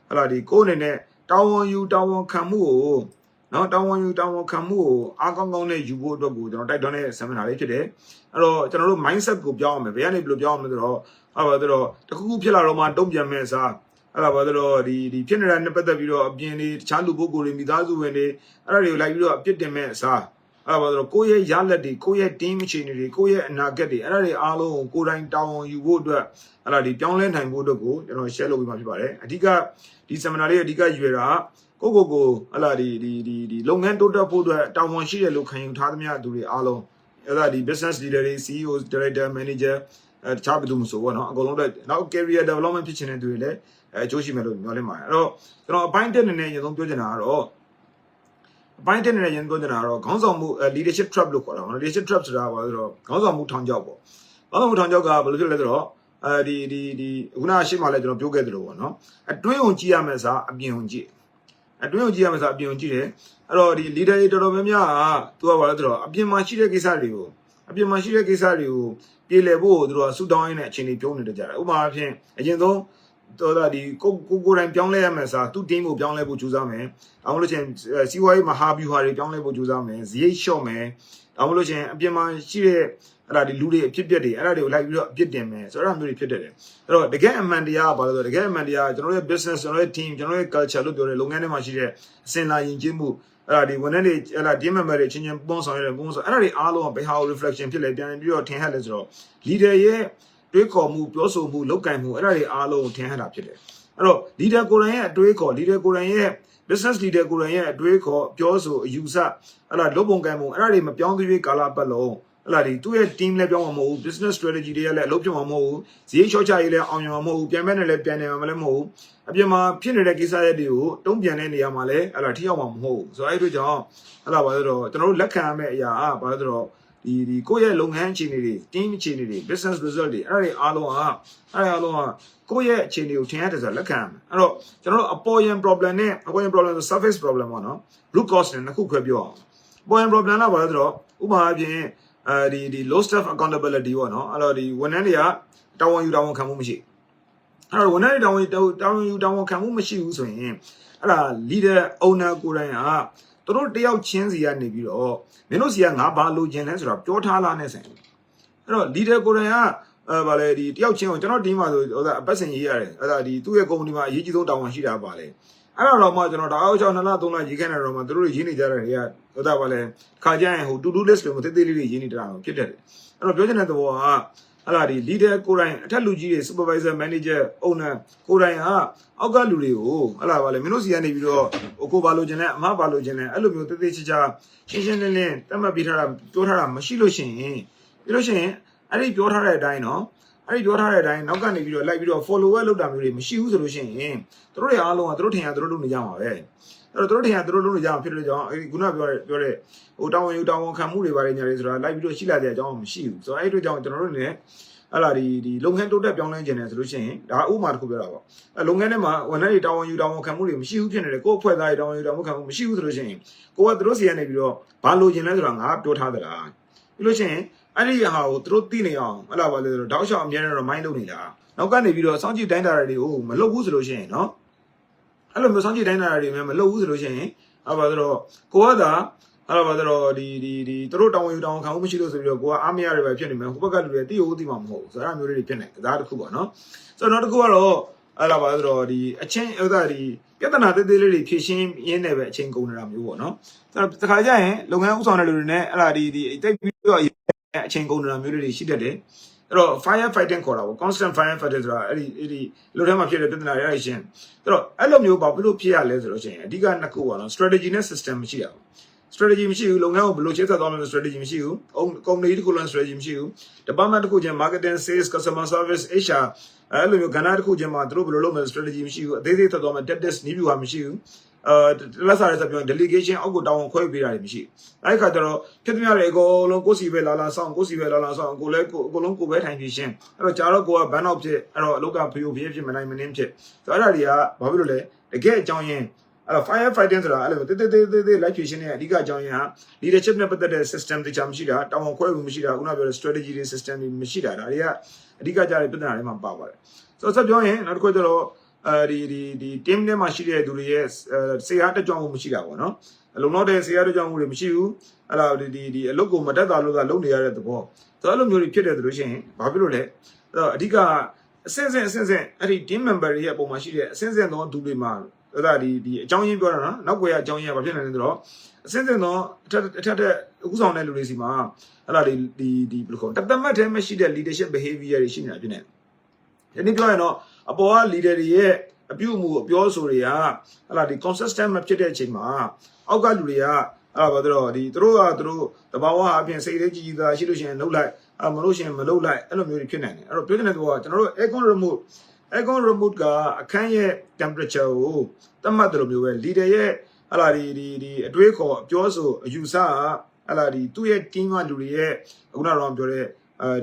ဟလာဒီကိုယ်အနေနဲ့တာဝန်ယူတာဝန်ခံမှုကိုနော်တာဝန်ယူတာဝန်ခံမှုကိုအားကောင်းကောင်းနဲ့ယူဖို့အတွက်ကိုကျွန်တော်တိုက်တွန်းတဲ့ seminar လေးဖြစ်တယ်အဲ့တော့ကျွန်တော်တို့ mindset ကိုပြောင်းအောင်မယ်ဘယ်ကနေဘယ်လိုပြောင်းအောင်လဲဆိုတော့အဲ့ပါတော့တခုခုဖြစ်လာတော့မှတုံ့ပြန်မဲ့အစားအဲ့ဒါပါတော့ဒီဖြစ်နေတာနဲ့ပတ်သက်ပြီးတော့အပြင်တွေတခြားလူပုဂ္ဂိုလ်တွေမိသားစုဝင်တွေအဲ့ဒါတွေကိုလိုက်ပြီးတော့အပြစ်တင်မဲ့အစားအဲ့ပါတော့ကိုယ့်ရဲ့ရလက်တွေကိုယ့်ရဲ့ team အခြေအနေတွေကိုယ့်ရဲ့အနာဂတ်တွေအဲ့ဒါတွေအားလုံးကိုယ်တိုင်တာဝန်ယူဖို့အတွက်အဲ့ဒါဒီပြောင်းလဲနိုင်ဖို့အတွက်ကိုကျွန်တော် share လုပ်ပေးမှာဖြစ်ပါတယ်အဓိကဒီ seminar လေးအဓိကရွယ်တာကိုဟလာဒီလုပ်ငန်းတိုးတက်ဖို့အတွက်တာဝန်ရှိတဲ့လူခံယူထားသမျှသူတွေအားလုံးအဲ့ဒါဒီ business leader တွေ CEO director manager တခြားဘယ်သူမှမဆိုဘောနော်အကုန်လုံးတော့နောက် career development ဖြစ်ချင်တဲ့သူတွေလည်းအကျိုးရှိမယ်လို့ပြောလင်းပါတယ်အဲ့တော့ကျွန်တော်အပိုင်းတက်နေအရင်ဆုံးပြောချင်တာကတော့အပိုင်းတက်နေအရင်ပြောချင်တာကတော့ခေါင်းဆောင်မှု leadership trap လို့ခေါ်တာပေါ့နော် leadership trap ဆိုတာဘာလဲဆိုတော့ခေါင်းဆောင်မှုထောင်ချောက်ပေါ့ခေါင်းဆောင်မှုထောင်ချောက်ကဘယ်လိုဖြစ်လဲဆိုတော့ဒီခုနရှေ့မှာလည်းကျွန်တော်ပြောခဲ့သလိုပေါ့နော်အတွင်းုံကြည့်ရမယ်စားအပြင်ုံကြည့်အတွင်းုံကြည့်ရမယ်စားအပြင်ုံကြည့်တယ်အဲ့တော့ဒီ leader တွေတော်တော်များများကသူကဘာလဲဆိုတော့အပြင်မှာရှိတဲ့ကိစ္စတွေကိုပြေလည်ဖို့သူတို့ကဆူတောင်းရင်းနဲ့အချိန်တွေပြုံးနေကြတယ်ဥပမာအဖြစ်အရင်ဆုံးတော်တာဒီကိုတိုင်ပြောင်းလဲရမယ်စားသူ့ team ကိုပြောင်းလဲဖို့ကြိုးစားမယ်ဒါမှမဟုတ်လို့ချင်းစီးပွားရေးမဟာဗျူဟာတွေပြောင်းလဲဖို့ကြိုးစားမယ်ဈေးလျှော့မယ်ဒါမှမဟုတ်လို့ချင်းအပြင်မှာရှိတဲ့အဲ့ဒါဒီလူတွေအဖြစ်ပြက်တွေအဲ့ဒါတွေကိုလိုက်ပြီးတော့အပြစ်တင်မယ်ဆိုတော့အဲ့လိုမျိုးတွေဖြစ်တတ်တယ်အဲ့တော့တကယ်အမှန်တရားကဘာလို့လဲဆိုတော့တကယ်အမှန်တရားကျွန်တော်ရဲ့ business ကျွန်တော်ရဲ့ team ကျွန်တော်ရဲ့ culture လို့ပြောတဲ့လုပ်ငန်းထဲမှာရှိတဲ့အစဉ်လာယဉ်ကျေးမှုအဲ့ဒါဒီဝန်ထမ်းတွေအဲ့ဒါ team member တွေချင်းချင်းပုံဆောင်ရတဲ့ပုံဆောင်အဲ့ဒါတွေအားလုံးကဘယ်ဟာကို reflection ဖြစ်လဲပြန်ပြီးတော့ထင်ဟပ်လဲဆိုတော့ leader ရဲ့တွေးခေါ်မှုပြောဆိုမှုလုပ်ကင်မှုအဲ့ဒါတွေအားလုံးကိုထင်ဟပ်တာဖြစ်တယ်အဲ့တော့ leader ကိုယ်တိုင်ရဲ့အတွေးခေါ် leader ကိုယ်တိုင်ရဲ့ business leader ကိုယ်တိုင်ရဲ့အတွေးခေါ်ပြောဆိုအယူဆအဲ့ဒါလုပ်ပုံကံပုံအဲ့ဒါတွေမပြောင်းသေးသေးကာလပတ်လုံးအဲ့ဒါဒီသူ့ရဲ့ team လည်းပြောင်းမှာမဟုတ်ဘူး business strategy တွေကလည်းအလုပ်ဖြစ်မှာမဟုတ်ဘူးဈေးလျှော့ချရေးလည်းအောင်မြင်မှာမဟုတ်ဘူးပြန်မဲ့နဲ့လည်းပြန်နေမှာလည်းမဟုတ်ဘူးအပြင်မှာဖြစ်နေတဲ့ကိစ္စရပ်တွေကိုတုံ့ပြန်တဲ့နေရာမှာလည်းအဲ့ဒါထိရောက်မှာမဟုတ်ဘူးဆိုတော့အဲ့ဒီကြောင့်အဲ့ဒါပါဆိုတော့ကျွန်တော်တို့လက်ခံရမယ့်အရာကဘာလဲဆိုတော့ဒီကိုယ့်ရဲ့လုပ်ငန်းအခြေအနေတွေ team အခြေအနေတွေ business result တွေအဲ့ဒါတွေအားလုံးကကိုယ့်ရဲ့အခြေအနေကိုထင်ရတယ်ဆိုတာလက်ခံရမယ်အဲ့တော့ကျွန်တော်တို့အပေါ်ယံ problem နဲ့အပေါ်ယံ problem ဆို surface problem ပေါ့နော် root cause နဲ့နှစ်ခုခွဲပြောအောင်အပေါ်ယံ problem ကဘာလဲဆိုတော့ဥပမာအပြင်ဒီ low staff accountability ပေါ့နော်အဲ့တော့ဒီဝန်ထမ်းတွေကတာဝန်ယူတာဝန်ခံမှုမရှိအဲ့တော့ဝန်ထမ်းတွေတာဝန်ယူတာဝန်ခံမှုမရှိဘူးဆိုရင်အဲ့ဒါ leader owner ကိုယ်တိုင်ကသူတို့တယောက်ချင်းစီကနေပြီးတော့မင်းတို့စီကငါဘာလိုချင်လဲဆိုတော့ပြောထားလားနဲ့ဆိုင်အဲ့တော့ leader ကိုယ်တိုင်ကဗာလေဒီတယောက်ချင်းကိုကျွန်တော်ဒီမှာဆိုဟိုအပတ်စဉ်ရေးရတယ်အဲ့ဒါဒီသူ့ရဲ့ company မှာအရေးကြီးဆုံးတာဝန်ရှိတာပါလေအဲ့တော့မှကျွန်တော်ဒါအောက်ချောင်း2လ3လရေးခိုင်းတယ်တော့မှသူတို့ရေးနေကြတဲ့တွေကဟိုဒါပါလေခါကြရင်ဟို to do list တွေမသေးသေးလေးတွေရေးနေတာဖြစ်တတ်တယ်အဲ့တော့ပြောချင်တဲ့သဘောက ဟာဒီ leader ကိုယ်တိုင်အထက်လူကြီးတွေ supervisor manager owner ကိုယ်တိုင်ဟာအောက်ကလူတွေကိုဟာဗာလေမင်းတို့စီကနေပြီးတော့ကိုဘာလို့ခြင်းလဲအမဘာလို့ခြင်းလဲအဲ့လိုမျိုးတေးသေးချာချာရှင်းရှင်းလင်းလင်းတတ်မှတ်ပေးထားတာပြောထားတာမရှိလို့ရှိရင်ပြီးလို့ရှိရင်အဲ့ဒီပြောထားတဲ့အတိုင်းနော်အဲ့ဒီပြောထားတဲ့အတိုင်းနောက်ကနေပြီးတော့လိုက်ပြီးတော့ follower လုပ်တာမျိုးတွေမရှိဘူးဆိုလို့ရှိရင်တို့တွေအားလုံးကတို့ထင်ရတို့လုပ်နေကြမှာပဲအဲ့တော့တို့ထင်ရတို့လုပ်နေကြမှာဖြစ်လို့ကြောင့်အဲ့ဒီခုနပြောတဲ့ဟိုတောင်းဝန်ခံမှုတွေပါတယ်ညာလေးဆိုတာလိုက်ပြီးတော့ရှိလာတဲ့အကြောင်းမရှိဘူးဆိုတော့အဲ့ဒီအတွက်ကြောင့်ကျွန်တော်တို့လည်းအဲ့လာဒီလုပ်ငန်းတိုးတက်ပြောင်းလဲခြင်းတယ်ဆိုလို့ရှိရင်ဒါဥပမာတစ်ခုပြောတာပေါ့အဲ့လုပ်ငန်းထဲမှာဝန်ထမ်းတွေတောင်းဝန်ခံမှုတွေမရှိဘူးဖြစ်နေတယ်ကိုယ့်အဖွဲ့သားတွေတောင်းဝန်ခံမှုမရှိဘူးဆိုလို့ရှိရင်ကိုကတို့စီကနေပြီးတော့ဘာလိုချင်လဲဆိုတာငါပြောထားသလားပြီးလို့ရှိရင်အဲ့ဒီဟာကိုတို့သိနေအောင်ဟလာပါလေဆိုတော့တောက်လျှောက်အများနဲ့တော့မိုင်းလုပ်နေတာနောက်ကနေပြီးတော့စောင့်ကြည့်တိုင်းတာတွေကိုမလုပ်ဘူးဆိုလို့ရှိရင်နော်အဲ့လိုမျိုးစောင့်ကြည့်တိုင်းတာတွေမလုပ်ဘူးဆိုလို့ရှိရင်ဟာပါဆိုတော့ကိုကသာအဲ့တော့ဘာလို့ဒီတို့တောင်းဝန်ခံမှုမရှိလို့ဆိုပြီးတော့ကိုကအားမရရပဲဖြစ်နေမယ်ဟိုဘက်ကလူတွေတိဟုတ်တိမှာမဟုတ်ဘူးဆိုတော့မျိုးတွေဖြစ်နေကစားတစ်ခုပေါ့နော်ဆိုတော့နောက်တစ်ခုကတော့အဲ့ဒါဘာလို့ဒီအချင်းဥဒ္ဒါဒီပြဿနာသေးသေးလေးတွေဖြေရှင်းရင်းနဲ့ပဲအချင်းကုန်နေတာမျိုးပေါ့နော်ဆိုတော့တခါကျရင်လုပ်ငန်းဥဆောင်တဲ့လူတွေနဲ့အဲ့ဒါဒီတိတ်ပြီးတော့အချင်းကုန်နေတာမျိုးတွေရှိတတ်တယ်အဲ့တော့ fire fighting ခေါ်တာပေါ့ constant fire fighting ဆိုတာအဲ့ဒီလူထဲမှာဖြစ်တဲ့ပြဿနာတွေရရှင်အဲ့တော့အဲ့လိုမျိုးဘာလို့ဖြစ်ရလဲဆိုတော့ရှင်အဓိကနှစ်ခုပေါ့နော် strategy နဲ့ system မရှိရဘူး strategy မရှိဘူးလုပ်ငန်းကိုဘယ်လိုချဲ့ဆက်သွားမလဲ strategy မရှိဘူး company တစ်ခုလုံး strategy မရှိဘူး department တစ်ခုချင်း marketing sales customer service HR အဲ့လိုမျိုးကဏ္ဍတစ်ခုချင်းမှာသူတို့ဘယ်လိုလုပ်မလဲ strategy မရှိဘူးအသေးသေးသက်သွားမယ် tactics နည်းဗျူဟာမရှိဘူးလက်စားရဲဆိုပြော delegation အောက်ကိုတောင်းခွဲပေးတာတွေမရှိဘူးအဲ့ဒီခါကျတော့ဖြစ်သမျှတွေအကုန်လုံးကိုယ်စီပဲလာဆောင်ကိုယ်စီပဲလာဆောင်ကိုလည်းအကုန်လုံးကိုပဲထိုင်ပြရှင်းအဲ့တော့ကြာတော့ကိုကဘန်းတော့ဖြစ်အဲ့တော့အလုပ်ကဖီယိုဖြစ်မနိုင်မနှင်းဖြစ်ဆိုတော့အဲ့ဒါတွေကဘာဖြစ်လို့လဲတကယ်အကြောင်းရင်းအဲ့တော့ fire fighting ဆိုတာအဲ့လိုတေးလိုက်ဖြည့်ရှင်းတဲ့အဓိကအကြောင်းရင်းဟာ leadership နဲ့ပတ်သက်တဲ့ system တခြားမရှိတာတောင်းခွဲမှုမရှိတာခုနပြောတဲ့ strategy တွေ system တွေမရှိတာဒါတွေကအဓိကကြတဲ့ပြဿနာတွေမှာပါပါတယ်ဆိုတော့ဆက်ပြောရင်နောက်တစ်ခုကျတော့ဒီ team ထဲမှာရှိတဲ့သူတွေရဲ့စေအားတက်ကြွမှုမရှိတာပေါ့နော်လုံလောက်တဲ့စေအားတက်ကြွမှုတွေမရှိဘူးအဲ့ဒါဒီအလုပ်ကိုမတက်တာလို့ကလုပ်နေရတဲ့သဘောဆိုတော့အဲ့လိုမျိုးတွေဖြစ်တယ်ဆိုလို့ရှိရင်ဘာဖြစ်လို့လဲအဲ့တော့အဓိကအဆင့်အဲ့ဒီ team member တွေရဲ့အပေါ်မှာရှိတဲ့အဆင့်သောသူတွေမှာအဲ့ဒါဒီအကြောင်းရင်းပြောတာနော်နောက်ွယ်အကြောင်းရင်းကဘာဖြစ်နေလဲဆိုတော့အဆင့်သောအထက်ဥဆောင်တဲ့လူတွေစီမှာအဲ့ဒါဒီဘယ်လိုခေါ်တသက်မှတ်တည်းမရှိတဲ့ leadership behavior တွေရှိနေတာဖြစ်နေတယ်ဒီနေ့ပြောရင်တော့အပေါ်က leader တွေရဲ့အပြုအမူအပြောဆိုတွေကဟလာဒီ consistent မဖြစ်တဲ့အချိန်မှာအောက်ကလူတွေကအဲ့ဘာလို့ဒီသူတို့တဘာဝအပြင်စိတ်လေးကြီးသားရှိလို့ရှိရင်လှုပ်လိုက်မလို့ရှိရင်မလှုပ်လိုက်အဲ့လိုမျိုးတွေဖြစ်နိုင်တယ်အဲ့တော့ပြောတဲ့ကတော့ကျွန်တော်တို့ aircon remote ကအခန်းရဲ့ temperature ကိုသတ်မှတ်တယ်လို့မျိုးပဲ leader ရဲ့ဟလာဒီအတွေးခေါ်အပြောဆိုအယူဆဟလာဒီသူ့ရဲ့ team ကလူတွေရဲ့ခုနကတော့ပြောတဲ့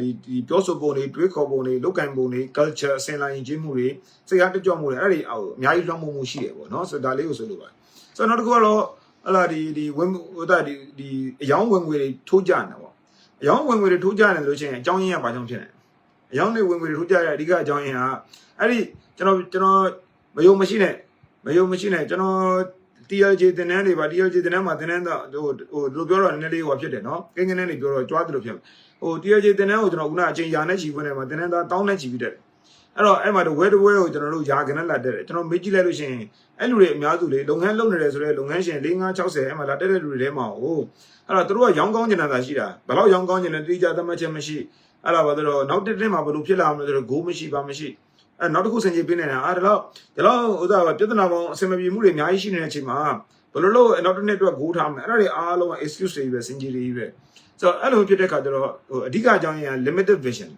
ဒီပြောဆိုပုံတွေတွေးခေါ်ပုံတွေလုပ်ကင်ပုံတွေ culture အစင်လာရင်ချင်းမှုတွေစိတ်အားတကြွမှုတွေအဲ့ဒီအများကြီးလွှမ်းမိုးမှုရှိတယ်ပေါ့နော်ဆိုတော့ဒါလေးကိုဆိုလို့ပါဆိုတော့နောက်တစ်ခုကတော့ဟလာဒီဝင်ဟိုတာဒီအယောင်းဝင်ငွေတွေထိုးကြနေတာပေါ့အယောင်းဝင်ငွေတွေထိုးကြနေလို့ရှိရင်အကြောင်းရင်းကဘာကြောင့်ဖြစ်နေအယောင်းတွေဝင်ငွေတွေထိုးကြရတဲ့အဓိကအကြောင်းရင်းကအဲ့ဒီကျွန်တော်မယုံမရှိနဲ့ကျွန်တော် TLJ တင်နန်းတွေပါ TLJ တင်နန်းမှာတင်နန်းတော့ဟိုလိုပြောတော့နည်းနည်းလေးဟိုဖြစ်တယ်နော်ကိန်းကနေပြောတော့ကြွားတယ်လို့ဖြစ်မယ်ဟို TLJ တင်နန်းကိုကျွန်တော်ခုနအချိန်ရာနဲ့ချီဖွင့်နေမှာတင်နန်းသားတောင်းနဲ့ချီပြီးတက်တယ်အဲ့တော့အဲ့မှာတဝဲကိုကျွန်တော်တို့ယာကနေလာတက်တယ်ကျွန်တော်မေးကြည့်လိုက်လို့ရှိရင်အဲ့လူတွေအများစုလေလုပ်ငန်းလုပ်နေတယ်ဆိုတော့လုပ်ငန်းရှင်4560အဲ့မှာလာတက်တဲ့လူတွေထဲမှာဟိုအဲ့တော့တို့ကရောင်းကောင်းကျင်တာသာရှိတာဘယ်တော့ရောင်းကောင်းကျင်လဲတိကျသတ်မှတ်ချက်မရှိအဲ့ဒါဘာလို့နောက်တစ်မှာဘယ်လိုဖြစ်လာမလဲဆိုတော့ဂိုးမရှိပါမရှိအဲ့နောက်တစ်ခုဆင်ခြင်ပေးနေတာဒါတော့ဥစ္စာပြဿနာပေါင်းအဆင်မပြေမှုတွေအများကြီးရှိနေတဲ့အချိန်မှာဘယ်လိုလုပ်နောက်တစ်နေ့အတွက်ဂိုးထားမလဲအဲ့ဒါတွေအားလုံး excuse တွေပဲဆင်ခြင်တွေပဲဆိုတော့အဲ့လိုဖြစ်တဲ့ခါကျတော့ဟိုအဓိကအကြောင်းရင်းက limited vision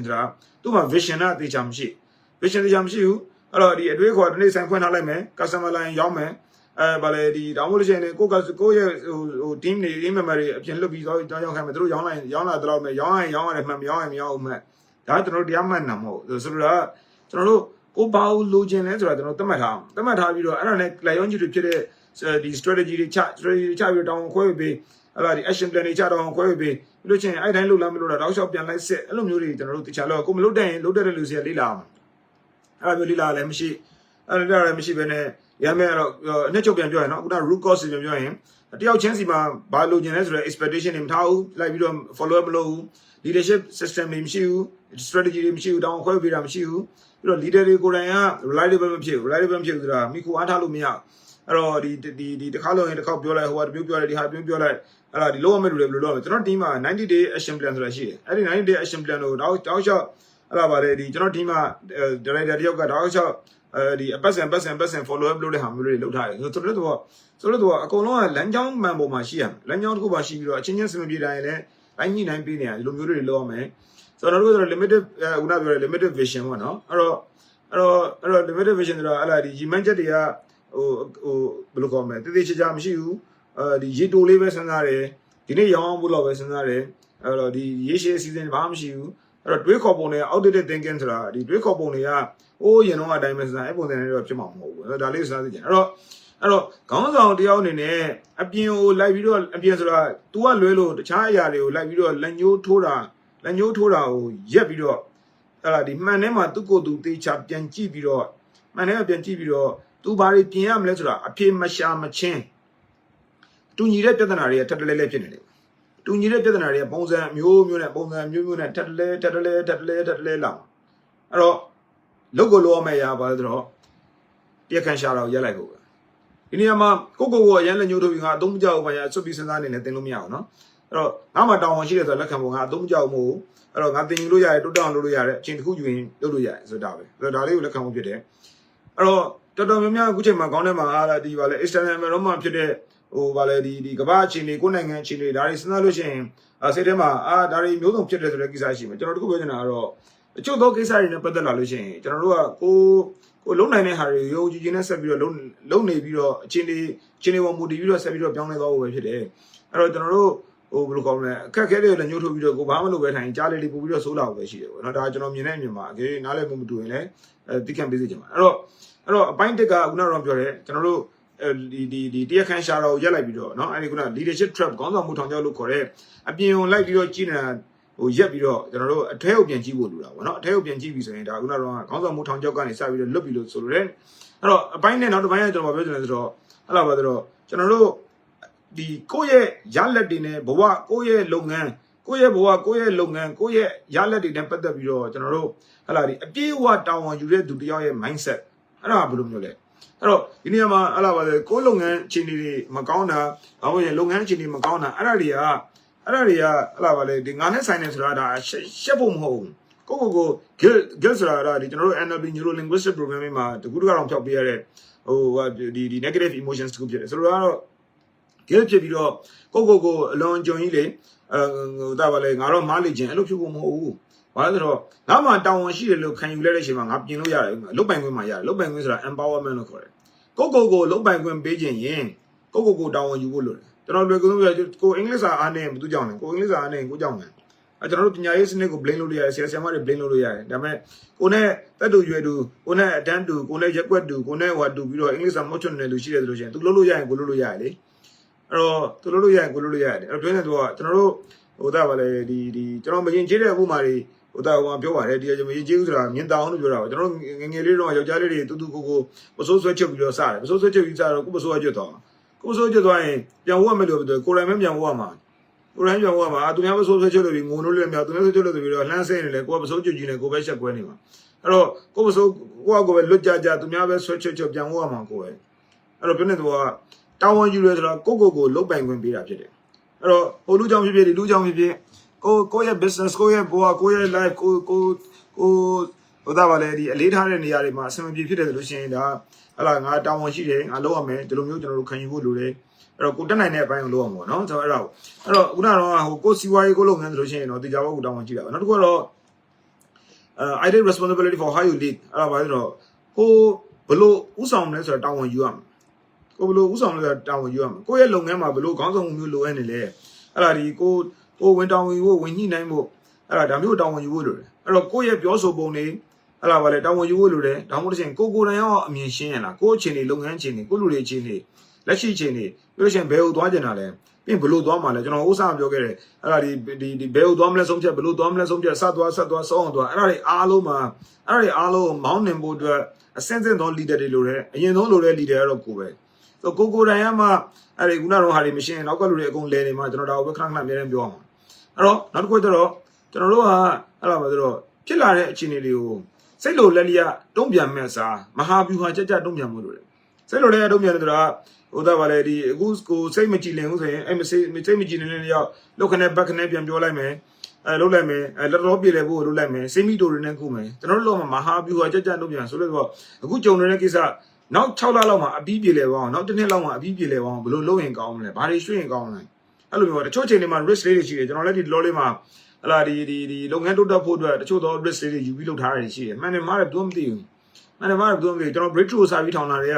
ဆိုတာသူ့မှာ vision ကတေချာမရှိဘူးအဲ့တော့ဒီအတွေးခေါ်ဒီနေ့ဆိုင်ဖွင့်ထားလိုက်မယ် customer line ရောင်းမယ်ဗာလေဒီတောင်းလို့ရှိရင်ကိုရဲ့ဟို team တွေ team member တွေအပြင်လွတ်ပြီးတော့တောင်းရောက်ခိုင်းမယ်သူတို့ရောင်းလာတော့မယ်ရောင်းရတယ်မှန်မရောင်းရင်မရောင်းဘူးမှဒါကျွန်တော်တို့တရားမှန်တာမဟုတ်ဆိုတော့ကျွန်တော်တို့ကိုဘာလို့လိုချင်လဲဆိုတာကျွန်တော်သတ်မှတ်ထားပြီးတော့အဲ့ဒါနဲ့ client ကြီးတွေဖြစ်တဲ့ဒီ strategy တွေချပြီးတောင်းခွဲပေးအဲ့ဒါဒီ action plan တွေချတောင်းခွဲပေးပြီးလို့ချင်းအဲ့တိုင်းလုပ်လားမလုပ်လားတောက်လျှောက်ပြန်လိုက်စစ်အဲ့လိုမျိုးတွေကျွန်တော်တို့တခြားလို့ကိုမလုပ်တဲ့ရင်လုပ်တဲ့လူစီကလေးလာအောင်အဲ့လိုမျိုးလေးလာလည်းမရှိအဲ့လိုလည်းမရှိဘဲနဲ့ရမ်းမဲ့တော့အနှစ်ချုပ်ပြန်ပြောရင်နော်အခုက root cause ပြန်ပြောရင်တယောက်ချင်းစီမှာဘာလိုချင်လဲဆိုတော့ expectation တွေမထားဘူးလိုက်ပြီးတော့ follow up မလုပ်ဘူး leadership system တွေမရှိဘူး strategy တွေမရှိဘူးတောင်းခွဲပေးတာမရှိဘူးပြီးတော့ leader တွေကိုယ်တိုင်က reliable မဖြစ်ဘူးဆိုတာမိခိုအားထားလို့မရ တော့ဒီတစ်ခါလုံးရင်တစ်ခါပြောလိုက်ဟိုကတမျိုးပြောလိုက်ဒီဟာတမျိုးပြောလိုက်အဲ့ဒါဒီလုံးဝမဲ့လူတွေဘယ်လိုလုပ်ရမလဲကျွန်တော် team မှာ90 day action plan ဆိုတာရှိတယ်အဲ့ဒီ90 day action plan ကိုတောက်လျှောက်အဲ့ဒါပါလေဒီကျွန်တော် team မှာ director တယောက်ကတောက်လျှောက်ဒီအပတ်စဉ် follow up လုပ်တဲ့ဟာမျိုးတွေလုပ်ထားတယ်ဆိုတော့အကုန်လုံးကလမ်းကြောင်းမှန်ပေါ်မှာရှိရမယ်လမ်းကြောင်းတစ်ခုမှာရှိပြီးတော့အချင်းချင်းစမပြေတိုင်းလည်းတိုင်းညှိနှိုင်းပေးနေရတယ်ဒီလိုမျိုးတွေလုပ်ရမယ်ဆိုတော့တို့ဆို limited ခုနပြောတဲ့ limited vision ပေါ့နော်အဲ့တော့ limited vision ဆိုတာအဲ့ဒါဒီရီမန်းချက်တွေကဟိုဘယ်လိုခေါ်မလဲတည်တည်ချာချာမရှိဘူးဒီရေတိုလေးပဲစဉ်းစားတယ်ဒီနေ့ရောင်းဖို့တော့ပဲစဉ်းစားတယ်အဲ့တော့ဒီရေရှည်အစီအစဉ်ဘာမှမရှိဘူးအဲ့တော့တွေးခေါ်ပုံတွေ outdated thinking ဆိုတာဒီတွေးခေါ်ပုံတွေကအိုးရင်တော့အတိုင်းပဲစဉ်းစားအဲ့ပုံစံတွေတော့ဖြစ်မှာမဟုတ်ဘူးဒါလေးစဉ်းစားသိချင်အဲ့တော့ခေါင်းဆောင်တယောက်အနေနဲ့အပြင်ကိုလိုက်ပြီးတော့အပြင်ဆိုတာ तू ကလွဲလို့တခြားအရာတွေကိုလိုက်ပြီးတော့လက်ညှိုးထိုးတာကိုရက်ပြီးတော့အဲ့ဒါဒီမှန်ထဲမှာသူ့ကိုယ်သူတေချာပြန်ကြည့်ပြီးတော့မှန်ထဲမှာပြန်ကြည့်ပြီးတော့ तू ဘာတွေပြင်ရမလဲဆိုတာအဖြေမရှာမချင်းတူညီတဲ့ပြဿနာတွေကထပ်တလဲလဲဖြစ်နေတယ်တူညီတဲ့ပြဿနာတွေကပုံစံမျိုးနဲ့ထပ်တလဲလာအဲ့တော့လုတ်ကိုလောရမယ့်ရာပါဆိုတော့တရားခံရှာတော့ရက်လိုက်ဖို့ပဲဒီနေရာမှာကိုအရန်လက်ညှိုးထိုးပြီးငါအသုံးမကျဘူးဗျာဆွတ်ပြီးစဉ်းစားနေလည်းတင်လို့မရဘူးနော်အဲ့တော့ငါမှတောင်းဝန်ရှိတယ်ဆိုတော့လက်ခံဖို့ငါအသုံးမကျဘူးမို့အဲ့တော့ငါတင်ယူလို့ရတယ်တိုးတောင်းလုပ်လို့ရတယ်အချိန်တစ်ခုယူရင်လုပ်လို့ရတယ်ဆိုတာပဲဆိုတော့ဒါလေးကိုလက်ခံဖို့ဖြစ်တယ်အဲ့တော့တော်တော်များများအခုချိန်မှာခေါင်းထဲမှာအားလာဒီပါလေ external environment ဖြစ်တဲ့ဟိုပါလေဒီကမ္ဘာအခြေအနေကိုနိုင်ငံအခြေအနေဒါတွေစဉ်းစားလို့ရှိရင်စိတ်ထဲမှာဒါတွေမျိုးစုံဖြစ်တယ်ဆိုတဲ့ကိစ္စရှိမယ်ကျွန်တော်တို့ခုပြောချင်တာကတော့အချို့သောကိစ္စတွေနဲ့ပတ်သက်လာလို့ရှိရင်ကျွန်တော်တို့ကကိုလုံးနိုင်တဲ့ဟာတွေရုံကြည်ကြည်နဲ့ဆက်ပြီးတော့လုံးနေပြီးတော့အခြေအနေပေါ်မူတည်ပြီးတော့ဆက်ပြီးတော့ပြောင်းလဲသွားဖို့ပဲဖြစ်တယ်အဲ့တော့ကျွန်တော်တို့ဟိုဘယ်လိုကောင်းလဲအခက်အခဲတွေလည်းညှို့ထုတ်ပြီးတော့ကိုဘာမှမလုပ်ပဲထိုင်ကြားလေးပို့ပြီးတော့ဆိုးလာဖို့ပဲရှိတယ်ပေါ့နော်ဒါကျွန်တော်မြင်တဲ့အမြင်မှာအကေနားလည်းမတူရင်လည်းသိခံပေးစေချင်ပါအဲ့တော့အပိုင်းတစ်ကခုနကတော့ပြောတယ်ကျွန်တော်တို့ဒီတရားခံရှာတော့ရက်လိုက်ပြီးတော့เนาะအဲ့ဒီခုန leadership trap ခေါင်းဆောင်မှုထောင်ချောက်လို့ခေါ်တဲ့အပြင်ုံလိုက်ပြီးတော့ကြီးနေတာဟိုရက်ပြီးတော့ကျွန်တော်တို့အထဲကိုပြန်ကြည့်ဖို့လိုတာပေါ့เนาะအထဲကိုပြန်ကြည့်ပြီဆိုရင်ဒါခုနကတော့ခေါင်းဆောင်မှုထောင်ချောက်ကနေစပြီးတော့လွတ်ပြီးလို့ဆိုလိုတယ်အဲ့တော့အပိုင်းနဲ့နောက်တစ်ပိုင်းကကျွန်တော်ပြောချင်တယ်ဆိုတော့အဲ့လိုပါဆိုတော့ကျွန်တော်တို့ဒီကိုယ့်ရဲ့ရလက်တွေနဲ့ဘဝကိုယ့်ရဲ့လုပ်ငန်းကိုယ့်ရဲ့ရလက်တွေနဲ့ပတ်သက်ပြီးတော့ကျွန်တော်တို့ဟလာဒီအပြည့်အဝတာဝန်ယူတဲ့သူတယောက်ရဲ့ mindset အဲ့ဒါဘယ်လိုမျိုးလဲအဲ့တော့ဒီနေရာမှာဟလာပါလေကိုယ်လုပ်ငန်းအခြေအနေတွေမကောင်းတာဘာလို့လဲလုပ်ငန်းအခြေအနေမကောင်းတာအဲ့ဒါတွေကဟလာပါလေဒီငါနဲ့ဆိုင်နေဆိုတာဒါရှက်ဖို့မဟုတ်ဘူးကို guilt ဆိုတာဒီကျွန်တော်တို့ NLP Neuro Linguistic Programming မှာတကူတကောင်ဖြောက်ပေးရတဲ့ဟိုဒီ negative emotions ကိုဖြစ်တယ်ဆိုတော့ guilt ဖြစ်ပြီးတော့ကိုအလွန်ကြုံကြီးလေဟိုဒါပါလေငါတော့မားလေခြင်းအဲ့လိုဖြစ်ဖို့မဟုတ်ဘူးဘာလို့လဲဆိုတော့ငါမှတောင်းဝန်ရှိတယ်လို့ခံယူလိုက်တဲ့အချိန်မှာငါပြင်လို့ရတယ်လုတ်ပိုင်ခွင့်မှာရတယ်လုတ်ပိုင်ခွင့်ဆိုတာ empowerment လို့ခေါ်တယ်ကိုလုတ်ပိုင်ခွင့်ပေးခြင်းရင်ကိုတောင်းဝန်ယူဖို့လိုတယ်ကျွန်တော်လွယ်ကူလို့ကိုအင်္ဂလိပ်စာအားနဲ့ဘာသူကြောင့်လဲကိုအင်္ဂလိပ်စာအားနဲ့ကိုကြောင့်လဲကျွန်တော်တို့ပညာရေးစနစ်ကို blame လုပ်လို့ရတယ်ဆရာမတွေ blame လုပ်လို့ရတယ်ဒါပေမဲ့ကိုနဲ့တက်တူရွယ်တူကိုနဲ့အတန်းတူကိုနဲ့ရက်ွက်တူကိုနဲ့ဟိုတူပြီးတော့အင်္ဂလိပ်စာမဟုတ်ချွတ်နေလို့ရှိတယ်ဆိုလို့ရှိရင်သူလုပ်လို့ရရင်ကိုလုပ်လို့ရတယ်လေအဲ့တော့သူလုပ်လို့ရရင်ကိုလုပ်လို့ရတယ်အဲ့တော့တွင်းနေသူကကျွန်တော်တို့ဟိုဒါပါလေဒီကျွန်တော်မရင်ကျေးတဲ့ဥပမာတွေဟိုဒါဟိုပြောပါတယ်ဒီမရင်ကျေးဘူးဆိုတာမြင်တောင်းလို့ပြောတာပါကျွန်တော်ငငယ်လေးတော့ယောက်ျားလေးတွေတူကိုပစိုးဆွဲချုပ်ပြီးတော့စတယ်ပစိုးဆွဲချုပ်ပြီးစတော့ကိုပစိုးကျွတ်သွားရင်ပြန်ဝတ်မယ်လို့ပြောကိုယ်တိုင်မပြန်ဝတ်မှာသူများပစိုးဆွဲချုပ်လို့ပြီးငုံလို့လည်းမရသူများဆွဲချုပ်လို့ဆိုပြီးတော့လှမ်းဆဲနေတယ်ကိုကပစိုးကျွတ်ကြီးနေကိုပဲချက်ကွဲနေမှာအဲ့တော့ကိုပစိုးကိုပဲလွတ်ကြသူများပဲဆွဲချုပ်ပြန်ဝတ်မှာကိုပဲအဲ့တော့ပြောနေသူကတာဝန်ယူရဲဆိုတော့ကိုလုတ်ပိုင်ခွင့်ပေးတာဖြစ်တယ်အဲ့တော့ဟိုလူကြောင့်ဖြစ်ဖြစ်ဒီလူကြောင့်ဖြစ်ဖြစ်ကိုရဲ့ business ကိုရဲ့ဘဝကိုရဲ့ life ကိုဟိုဒါပါလေဒီအလေးထားတဲ့နေရာတွေမှာအဆင်မပြေဖြစ်တယ်ဆိုလို့ရှိရင်ဒါဟလာငါတာဝန်ရှိတယ်ငါလုပ်ရမယ်ဒီလိုမျိုးကျွန်တော်တို့ခံယူဖို့လိုတယ်အဲ့တော့ကိုတက်နိုင်တဲ့အပိုင်းကိုလုပ်အောင်ပေါ့နော်ဆိုတော့အဲ့တော့ခုနကတော့ဟိုကိုစီဝါရေးကိုလုပ်ငန်းဆိုလို့ရှိရင်တော့တရားဘောကိုတာဝန်ရှိတာပဲနောက်တစ်ခုကတော့I take responsibility for how you lead အဲ့ဒါပါဆိုတော့ကိုဘလို့ဥဆောင်မလဲဆိုတော့တာဝန်ယူရမယ်ကိုဘလို့ဥဆောင်လဲဆိုတာတာဝန်ယူရမယ်ကိုရဲ့လုပ်ငန်းမှာဘလို့ခေါင်းဆောင်မှုမျိုးလိုအပ်နေလဲအဲ့ဒါဒီကိုဝင်တာဝန်ယူဖို့ဝင်ညှိနှိုင်းဖို့အဲ့ဒါမျိုးတာဝန်ယူဖို့လိုတယ်အဲ့တော့ကိုရဲ့ပြောဆိုပုံတွေအဲ့ဒါပါလေတာဝန်ယူဖို့လိုတယ်ဒါမှမဟုတ်ရှင်ကိုယ်တိုင်ရောအမြင်ရှင်းရလားကိုအခြေအနေလုပ်ငန်းအခြေအနေကိုလူတွေအခြေအနေလက်ရှိအခြေအနေပြောလို့ရှင်ဘယ်ကိုသွားကြတာလဲပြင်ဘလို့သွားမှာလဲကျွန်တော်ဥစားပြောခဲ့တယ်အဲ့ဒါဒီဘယ်ကိုသွားမလဲဆုံးဖြတ်ဘလို့သွားမလဲဆုံးဖြတ်ဆက်သွားစောင်းသွားအဲ့ဒါတွေအားလုံးမှာမောင်းနှင်ဖို့အတွက်အစင်းစင်းသော leader တွေလိုတယ်အရင်ဆုံးလိုတဲ့ leader ကတော့ကိုပဲဆိုကိုယ်တိုင်ကမှအဲ့ဒီခုနကတော့ဟာတွေမရှင်းနောက်ကလူတွေအကုန်လဲနေမှာကျွန်တော်ဒါကိုပဲခဏအများနဲ့ပြောအောင်အဲ့တော့နောက်တစ်ခုကျတော့ကျွန်တော်တို့ကအဲ့လိုပါဆိုတော့ဖြစ်လာတဲ့အခြေအနေတွေကိုစိတ်လိုလက်လျက်တုံ့ပြန်မဲ့စားမဟာဗျူဟာကြကြတုံ့ပြန်မှုလိုတယ် စိတ်လိုတဲ့တော့မြန်နေတာဟိုသားပါလေဒီအခုကိုစိတ်မကြည်လင်ဘူးဆိုရင်အဲ့မစိတ်မကြည်လင်တဲ့ရောက်လောက်ခနဲ့ဘက်ခနဲ့ပြန်ပြောလိုက်မယ်လုပ်လိုက်မယ်တော်တော်ပြေလည်ဖို့လုပ်လိုက်မယ်စိမိတိုတွေနဲ့ခုမယ်ကျွန်တော်တို့လောမှာမဟာဗျူဟာကြကြလုပ်ပြန်ဆိုလို့အခုကြုံနေတဲ့ကိစ္စနောက်6လလောက်မှာအပြီးပြေလည်ပါအောင်နောက်တစ်နှစ်လောက်မှာအပြီးပြေလည်ပါအောင်ဘယ်လိုလုပ်ရင်ကောင်းမလဲဘာတွေရွှေ့ရင်ကောင်းမလဲအဲ့လိုမျိုးတချို့ချိန်တွေမှာ risk လေးတွေရှိတယ်ကျွန်တော်လည်းဒီလောလေးမှာဟလာဒီလုပ်ငန်းတိုးတက်ဖို့အတွက်တချို့သော risk လေးတွေယူပြီးလုပ်ထားရရှိတယ်မှန်တယ်မှားတယ်ဘယ်သူမှမသိဘူးမှန်တယ်မှားတယ်ဘယ်သူမှမသိကျွန်တော် breakthrough စာပြီးထောင်လာတဲ့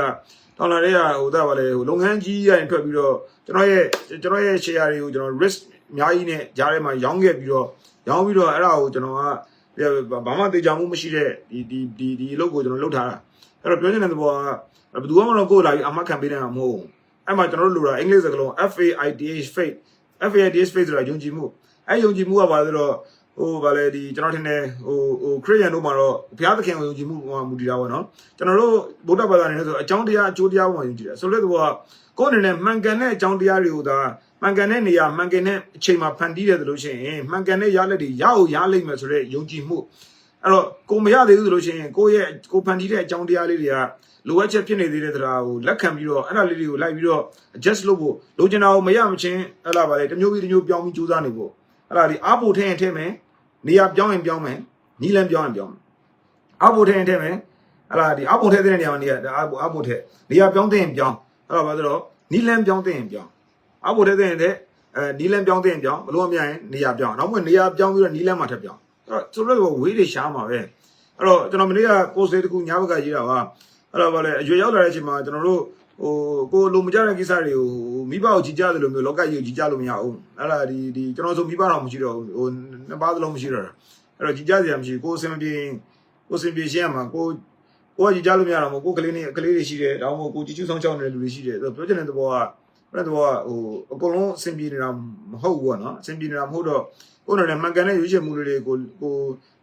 ဟိုသားပါလေဟိုလုပ်ငန်းကြီးရင်ထွက်ပြီးတော့ကျွန်တော်ရဲ့ share တွေကိုကျွန်တော် risk အများကြီးနဲ့ကြားထဲမှာရောင်းခဲ့ပြီးတော့အဲ့ဒါကိုကျွန်တော်ကဘာမှတေချာမှုမရှိတဲ့ဒီအလုပ်ကိုကျွန်တော်လုပ်ထားတာအဲ့တော့ပြောချင်တဲ့သဘောကဘယ်သူမှမတော့ကိုယ်လာပြီးအမှတ်ခံပေးနေတာမဟုတ်ဘူးအဲ့မှာကျွန်တော်တို့လိုတာအင်္ဂလိပ်စကားလုံး FAIDH faith ဆိုတာယုံကြည်မှုအဲ့ယုံကြည်မှုကဘာလဲဆိုတော့ဟိုဗာလေဒီကျွန်တော်ထင်တယ်ဟိုခရစ်ယာန်တို့မှာတော့ဘုရားသခင်ကိုယုံကြည်မှုမူတည်တာပေါ့နော်ကျွန်တော်တို့ဗုဒ္ဓဘာသာနေလဲဆိုအကြောင်းတရားအကျိုးတရားကိုယုံကြည်တယ်ဆိုတဲ့သဘောကကိုယ်အနေနဲ့မှန်ကန်တဲ့အကြောင်းတရားတွေကိုသာမှန်ကန်တဲ့နေရာမှန်ကန်တဲ့အချိန်မှာဖန်တီးတယ်ဆိုလို့ရှိရင်မှန်ကန်တဲ့ရလက်တွေရအောင်ရလိမ့်မယ်ဆိုတဲ့ယုံကြည်မှုအဲ့တော့ကိုမရသေးဘူးဆိုလို့ရှိရင်ကိုဖန်တီးတဲ့အကြောင်းတရားလေးတွေကလိုအပ်ချက်ဖြစ်နေသေးတဲ့တရားကိုလက်ခံပြီးတော့အဲ့ဒါလေးတွေကိုလိုက်ပြီးတော့ adjust လုပ်ဖို့လိုချင်တာကိုမရမချင်းအဲ့လားပါလေတမျိုးပြီးတမျိုးပြောင်းပြီးကြိုးစားနေဖို့အဲ့ဒါဒီအားပို့ထည့်ရင်ထည့်မယ်နေရာပြောင်းရင်ပြောင်းမယ်နီးလန်းပြောင်းရင်ပြောင်းမယ်အားပို့ထည့်ရင်ထည့်မယ်အဲ့ဒါဒီအားပို့ထည့်တဲ့နေရာမှာနေရာအားပို့ထည့်နေရာပြောင်းတဲ့ရင်ပြောင်းအဲ့တော့ဘာလို့နီးလန်းပြောင်းတဲ့ရင်ပြောင်းအားပို့ထည့်တဲ့ရင်တဲ့နီးလန်းပြောင်းတဲ့ရင်ပြောင်းဘလို့မရရင်နေရာပြောင်းနောက်မှနေရာပြောင်းပြီးတော့နီးလန်းမှာထပ်ပြောင်းအဲ့တော့ဆိုတော့ဝေးတွေရှားမှာပဲအဲ့တော့ကျွန်တော်မနေ့က post လေးတစ်ခုညဘက်ကရေးတာပါအဲ့တော့ဗာလေအရွယ်ရောက်လာတဲ့အချိန်မှာကျွန်တော်တို့ဟိုကိုလိုမကြတဲ့ကိစ္စတွေကိုမိဘကိုကြီးကြတယ်လို့မျိုးလောကကြီးကိုကြီးကြလို့မရဘူးအဲ့ဒါဒီကျွန်တော်ဆိုမိဘတော်မရှိတော့ဘူးဟိုနှစ်ပါးသလုံးမရှိတော့တာအဲ့တော့ကြီးကြစရာမရှိဘူးကိုအစင်ပြေရှင်းရမှာကိုကကြီးကြလို့မရတော့ဘူးကိုကလေးတွေရှိတယ်ဒါမှမဟုတ်ကိုကြီးကျူးဆောင်ချောင်းနေတဲ့လူတွေရှိတယ်ဆိုတော့ပြောချင်တဲ့သဘောကဟိုအကုန်လုံးအစင်ပြေနေတာမဟုတ်ဘူးပေါ့နော်အစင်ပြေနေတာမဟုတ်တော့ကိုယ်နဲ့မှန်ကန်တဲ့ရွေးချယ်မှုတွေကို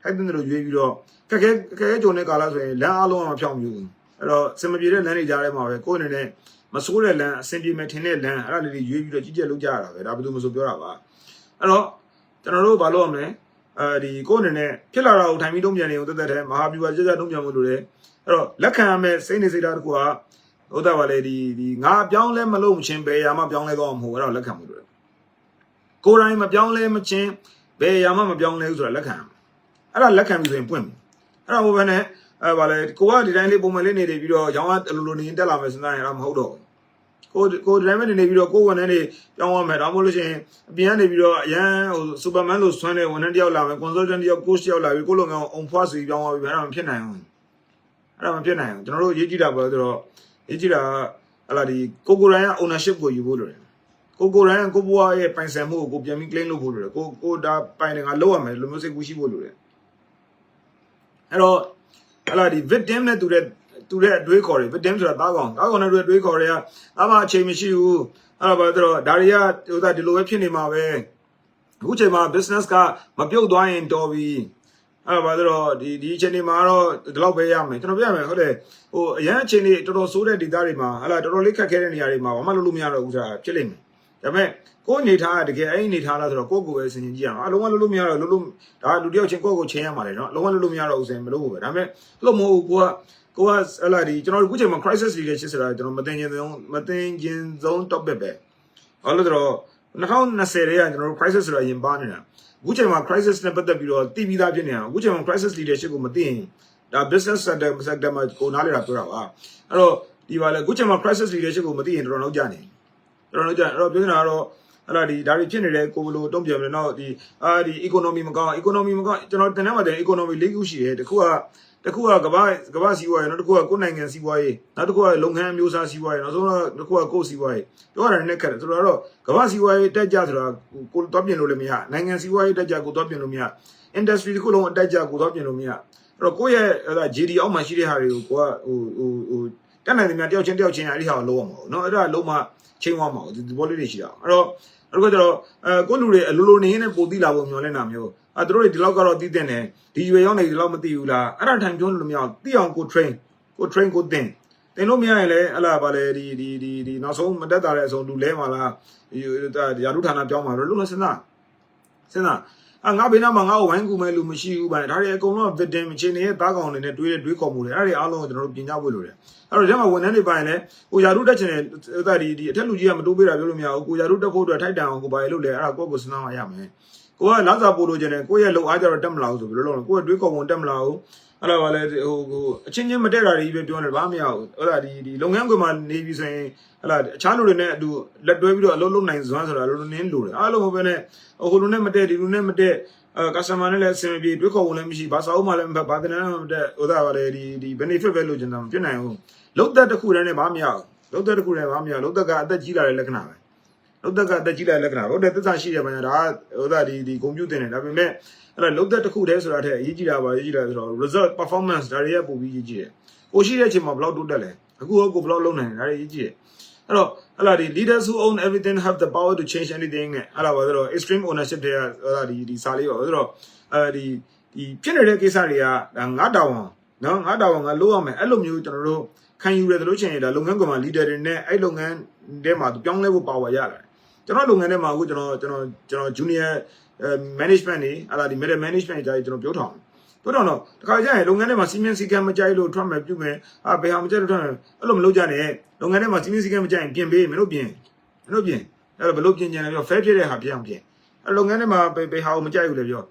ထိုက်တဲ့လိုရွေးပြီးတော့ခက်ခဲကြုံတဲ့ကာလဆိုရင်လမ်းအားလုံးကမဖြောင်းဘူးအဲ့တော့စင်မပြေတဲ့လမ်းတွေကြားထဲမှာပဲကိုယ်အနေနဲ့မဆိုးတဲ့လမ်းအဆင်ပြေမဲ့ထင်တဲ့လမ်းအဲ့ဒါလေးတွေရွေးပြီးတော့ကြီးကျယ်လုပ်ကြရတာပဲဒါဘယ်သူမှမဆိုပြောတာပါအဲ့တော့ကျွန်တော်တို့ဘာလို့ရမလဲဒီကိုယ်အနေနဲ့ဖြစ်လာတာကိုထိုင်ပြီးတုံးပြန်နေအောင်တက်တဲ့မဟာဗျူဟာကြကြတုံးပြန်မှုလို့လေအဲ့တော့လက်ခံရမယ့်စိတ်နေစိတ်ဓာတ်တကူကဟုတ်တယ်ပါလေဒီငါပြောင်းလဲမလို့မချင်းဘယ်ရာမှပြောင်းလဲတော့မဟုတ်အဲ့တော့လက်ခံမှုလို့ကိုယ်တိုင်မပြောင်းလဲမချင်းဘယ်ရာမှမပြောင်းလဲဘူးဆိုတာလက်ခံအဲ့ဒါလက်ခံပြီးဆိုရင်ပွင့်ပြီအဲ့ဒါဟိုဘက်နဲ့ဗာလေကိုကဒီတိုင်းလေးပုံမှန်လေးနေနေပြီးတော့ရောင်းရလိုနေတက်လာမယ်စဉ်းစားရင်တော့မဟုတ်တော့ကိုဒီတိုင်းနေပြီးတော့ကိုဝန်ထမ်းတွေပြောင်းရမယ်ဒါမှမဟုတ်လို့ရှိရင်အပြင်ကနေပြီးတော့အရန်ဟိုစူပါမန်လို့ဆွမ်းတဲ့ဝန်ထမ်းတယောက်လာမယ် consultant တယောက် coach တယောက်လာပြီးကိုလိုမျိုးအောင်ဖွားစီပြောင်းသွားပြီးအဲ့ဒါမဖြစ်နိုင်ဘူးအဲ့ဒါမဖြစ်နိုင်ဘူးကျွန်တော်တို့ရေးကြည့်တာပေါ့ဆိုတော့ရေးကြည့်တာဟလာဒီကိုရိုင်းက ownership ကိုယူဖို့လိုတယ်ကိုရိုင်းကကိုဘွားရဲ့ပိုင်ဆိုင်မှုကိုပြန်ပြီး claim လုပ်ဖို့လိုတယ်ကိုဒါပိုင်တယ်ငါလုပ်ရမယ်လူမျိုးစိတ်ကူးရှိဖို့လိုတယ်အဲ့တော့ဟလာဒီ victim နဲ့တူတဲ့အတွေးခေါ်တယ် victim ဆိုတာတားကောင်နဲ့တွေးခေါ်တယ်ကအမှအချိန်မရှိဘူးအဲ့တော့ဘာလို့ဒါတွေကဟိုဒီလိုပဲဖြစ်နေမှာပဲအခုချိန်မှာ business ကမပြုတ်သွားရင်တော်ပြီအဲ့ဘာလို့ဒီအချိန်တွေမှာတော့ဒီလောက်ပဲရမယ်ကျွန်တော်ပြရမယ်ဟုတ်တယ်ဟိုအရန်အချိန်တွေတော်တော်ဆိုးတဲ့ဒေသတွေမှာဟလာတော်တော်လေးခက်ခဲတဲ့နေရာတွေမှာဘာမှလုပ်လို့မရတော့ဘူးဆိုတာဖြစ်လိမ့်မယ်ဒါပေမဲ့ကိုယ်နေထားတကယ်အဲ့ဒီနေထားလားဆိုတော့ကိုယ့်ကိုယ်ပဲစဉ်းကျင်ကြည့်ရအောင်အလုံးဝလုပ်လို့မရတော့လုပ်လို့ဒါလူတယောက်ချင်းကိုယ့်ကိုချင်းရမှာလေနော်အလုံးဝလုပ်လို့မရတော့ဘူးဆိုရင်မလုပ်ဘူးပဲဒါပေမဲ့လို့မဟုတ်ကိုကဟလာဒီကျွန်တော်တို့အခုချိန်မှာ crisis leadership ဆိုတာကျွန်တော်မသိချင်းဆုံး topic ပဲဘာလို့လဲဆိုတော့2020ထဲကကျွန်တော်တို့ crisis ဆိုတာရင်ပါနေတာအခုချိန်မှာ crisis နဲ့ပတ်သက်ပြီးတော့တည်ပြီးသားဖြစ်နေတာအခုချိန်မှာ crisis leadership ကိုမသိရင်ဒါ business sector မှာကိုနားလေတာပြောတာပါအဲ့တော့ဒီပါလေအခုချိန်မှာ crisis leadership ကိုမသိရင်တော်တော်နောက်ကျနေတော်တော်ကြာအဲ့တော့ပြောနေတာတော့အဲ့ဒါဒါတွေဖြစ်နေတဲ့ကိုဘလိုတုံ့ပြန်မလဲတော့ဒီeconomy မကောင်း ကျွန်တော်တင်ထဲမှာတင် economy ၄ခုရှိတယ်တခုကကမ္ဘာစီးပွားရေးနောက်တစ်ခုကကိုယ်နိုင်ငံစီးပွားရေးနောက်တစ်ခုကလုပ်ငန်းမျိုးစားစီးပွားရေးနောက်ဆုံးတော့တစ်ခုကကိုယ်စီးပွားရေးပြောရတာနဲ့ခက်တယ်ဆိုတော့ကမ္ဘာစီးပွားရေးတက်ကြဆိုတာကိုတော့ပြင်လို့လည်းမရနိုင်ငံစီးပွားရေးတက်ကြကိုတော့ပြင်လို့မရ industry တစ်ခုလုံးအတက်ကြကိုတော့ပြင်လို့မရအဲ့တော့ကိုယ့်ရဲ့ GD အောက်မှာရှိတဲ့ဟာတွေကိုကိုကတက်နိုင်တယ်များတယောက်ချင်းအဲ့ဒီဟာကိုလုံးဝမဟုတ်နော်အဲ့ဒါလုံးဝချိန်ဝါမှာဒီဘောလေးတွေရှိတာအဲ့တော့အခုကျတော့ကိုလူတွေအလိုနေနေပို့တိလာဖို့မျှော်လင့်တာမျိုးသူတို့တွေဒီလောက်ကတော့သိတဲ့နဲ့ဒီရွယ်ရောက်နေဒီလောက်မသိဘူးလားအဲ့ဒါထိုင်ပြောလို့မရအောင်သိအောင်ကို train ကိုသင်လို့မရရင်လည်းဟလာပါလေဒီနောက်ဆုံးမတက်တာတဲ့အဆုံးလူလဲမှာလားရာထူးဌာနပြောင်းမှာလို့လုံးဝစဉ်းစား ငါဘေးနားမှာငါ့ကိုဝိုင်းကူမဲ့လူမရှိဘူးဗျာဒါတွေအကုန်လုံး victim ချင်းတွေရဲ့သားကောင်တွေနဲ့တွေးခေါ်မှုတွေအဲ့ဒီအားလုံးကိုကျွန်တော်တို့ပြင်ကြဖို့လိုတယ်အဲ့တော့ဒီမှာဝန်ထမ်းတွေပိုင်းလည်းကိုယာရုတက်ချင်တဲ့ဥသာဒီအထက်လူကြီးကမတိုးပေးတာပြောလို့မရဘူးကိုယာရုတက်ဖို့အတွက်ထိုက်တန်အောင်ကိုပါရလို့လေအဲ့ဒါကိုစဉ်းစားမှရမယ်ကိုကလောက်စာပို့လို့ကျင်တယ်ကိုရဲ့လုံအားကြတော့တက်မလာဘူးဆိုဘယ်လိုလုပ်လဲကိုကတွေးခေါ်ပုံတက်မလာဘူးအဲ့ဒါပါလေဟိုအချင်းချင်းမတက်တာတွေပဲပြောနေဘာမှမရဘူးဟုတ်လားဒီလုပ်ငန်းခွင်မှာနေပြီဆိုရင်ဟလာအခြားလူတွေနဲ့အတူလက်တွဲပြီးတော့အလုပ်လုပ်နိုင်စွမ်းဆိုတာလုံးနင်းလိုတယ်အားလုံးဟိုပဲနဲ့ဟိုလူနဲ့မတက်ဒီလူနဲ့မတက်customer နဲ့လည်းအဆင်ပြေတွေးခေါ်ဝင်လည်းမရှိဘာစာအုပ်မှလည်းမဖတ်ဘာတင်လည်းမတက်ဟိုဒါပါလေဒီ benefit ပဲလို့ကျင်တာမဖြစ်နိုင်ဘူးလုံးသက်တစ်ခုတည်းနဲ့ဘာမှမရဘူးလုံးသက်တစ်ခုတည်းဘာမှမရလုံးသက်ကအသက်ကြီးလာတဲ့လက္ခဏာပဲလုံးသက်ကအသက်ကြီးလာတဲ့လက္ခဏာဟုတ်တယ်သစ္စာရှိတယ်ဗျာဒါဟိုဒါဒီကွန်ပျူတာနဲ့ဒါပေမဲ့အဲ့ဒါလုံးသက်တစ်ခုတည်းဆိုတာထက်အရေးကြီးတာပါအရေးကြီးတာဆိုတော့ result performance ဒါတွေရဲ့ပုံပြီးရေးကြည့်တယ်ကိုရှိတဲ့အချိန်မှာဘယ်လောက်တိုးတက်လဲအခုကိုဘယ်လောက်လုံးနိုင်လဲဒါတွေရေးကြည့်တယ်အဲ့တော့ဟလာဒီ leaders who own everything have the power to change anything နဲ့ဟလာပါဆိုတော့ extreme ownership တွေကဟလာဒီစာလေးပါဆိုတော့ဒီဖြစ်နေတဲ့ကိစ္စတွေကဒါငါတောင်းအောင်နော်ငါတောင်းအောင်ငါလုပ်ရမယ်အဲ့လိုမျိုးကျွန်တော်တို့ခံယူရတယ်လို့ချင်းရတာလုပ်ငန်းကွန်မှာ leader တွေနဲ့အဲ့လုပ်ငန်းထဲမှာပြောင်းလဲဖို့ power ရတယ်ကျွန်တော်လုပ်ငန်းထဲမှာအခုကျွန်တော် junior management နေဟလာဒီ middle management ကြာကျွန်တော်ပြောထောင်တော့တခါကျရင်လုပ်ငန်းထဲမှာစီမင်းစည်းကမ်းမကြိုက်လို့ထွက်မယ်ပြုမယ်ဘယ်ဟာမကြိုက်လို့ထွက်မယ်အဲ့လိုမလုပ်ကြနဲ့လုပ်ငန်းထဲမှာစီမင်းစည်းကမ်းမကြိုက်ရင်ပြင်ပေးမင်းတို့ပြင်အဲ့လိုဘယ်လိုပြင်ကြလဲပြော fair ဖြစ်တဲ့ဟာပြင်အောင်ပြင်အဲ့လုပ်ငန်းထဲမှာဘယ်ဟာကိုမကြိုက်ဘူးလေပြော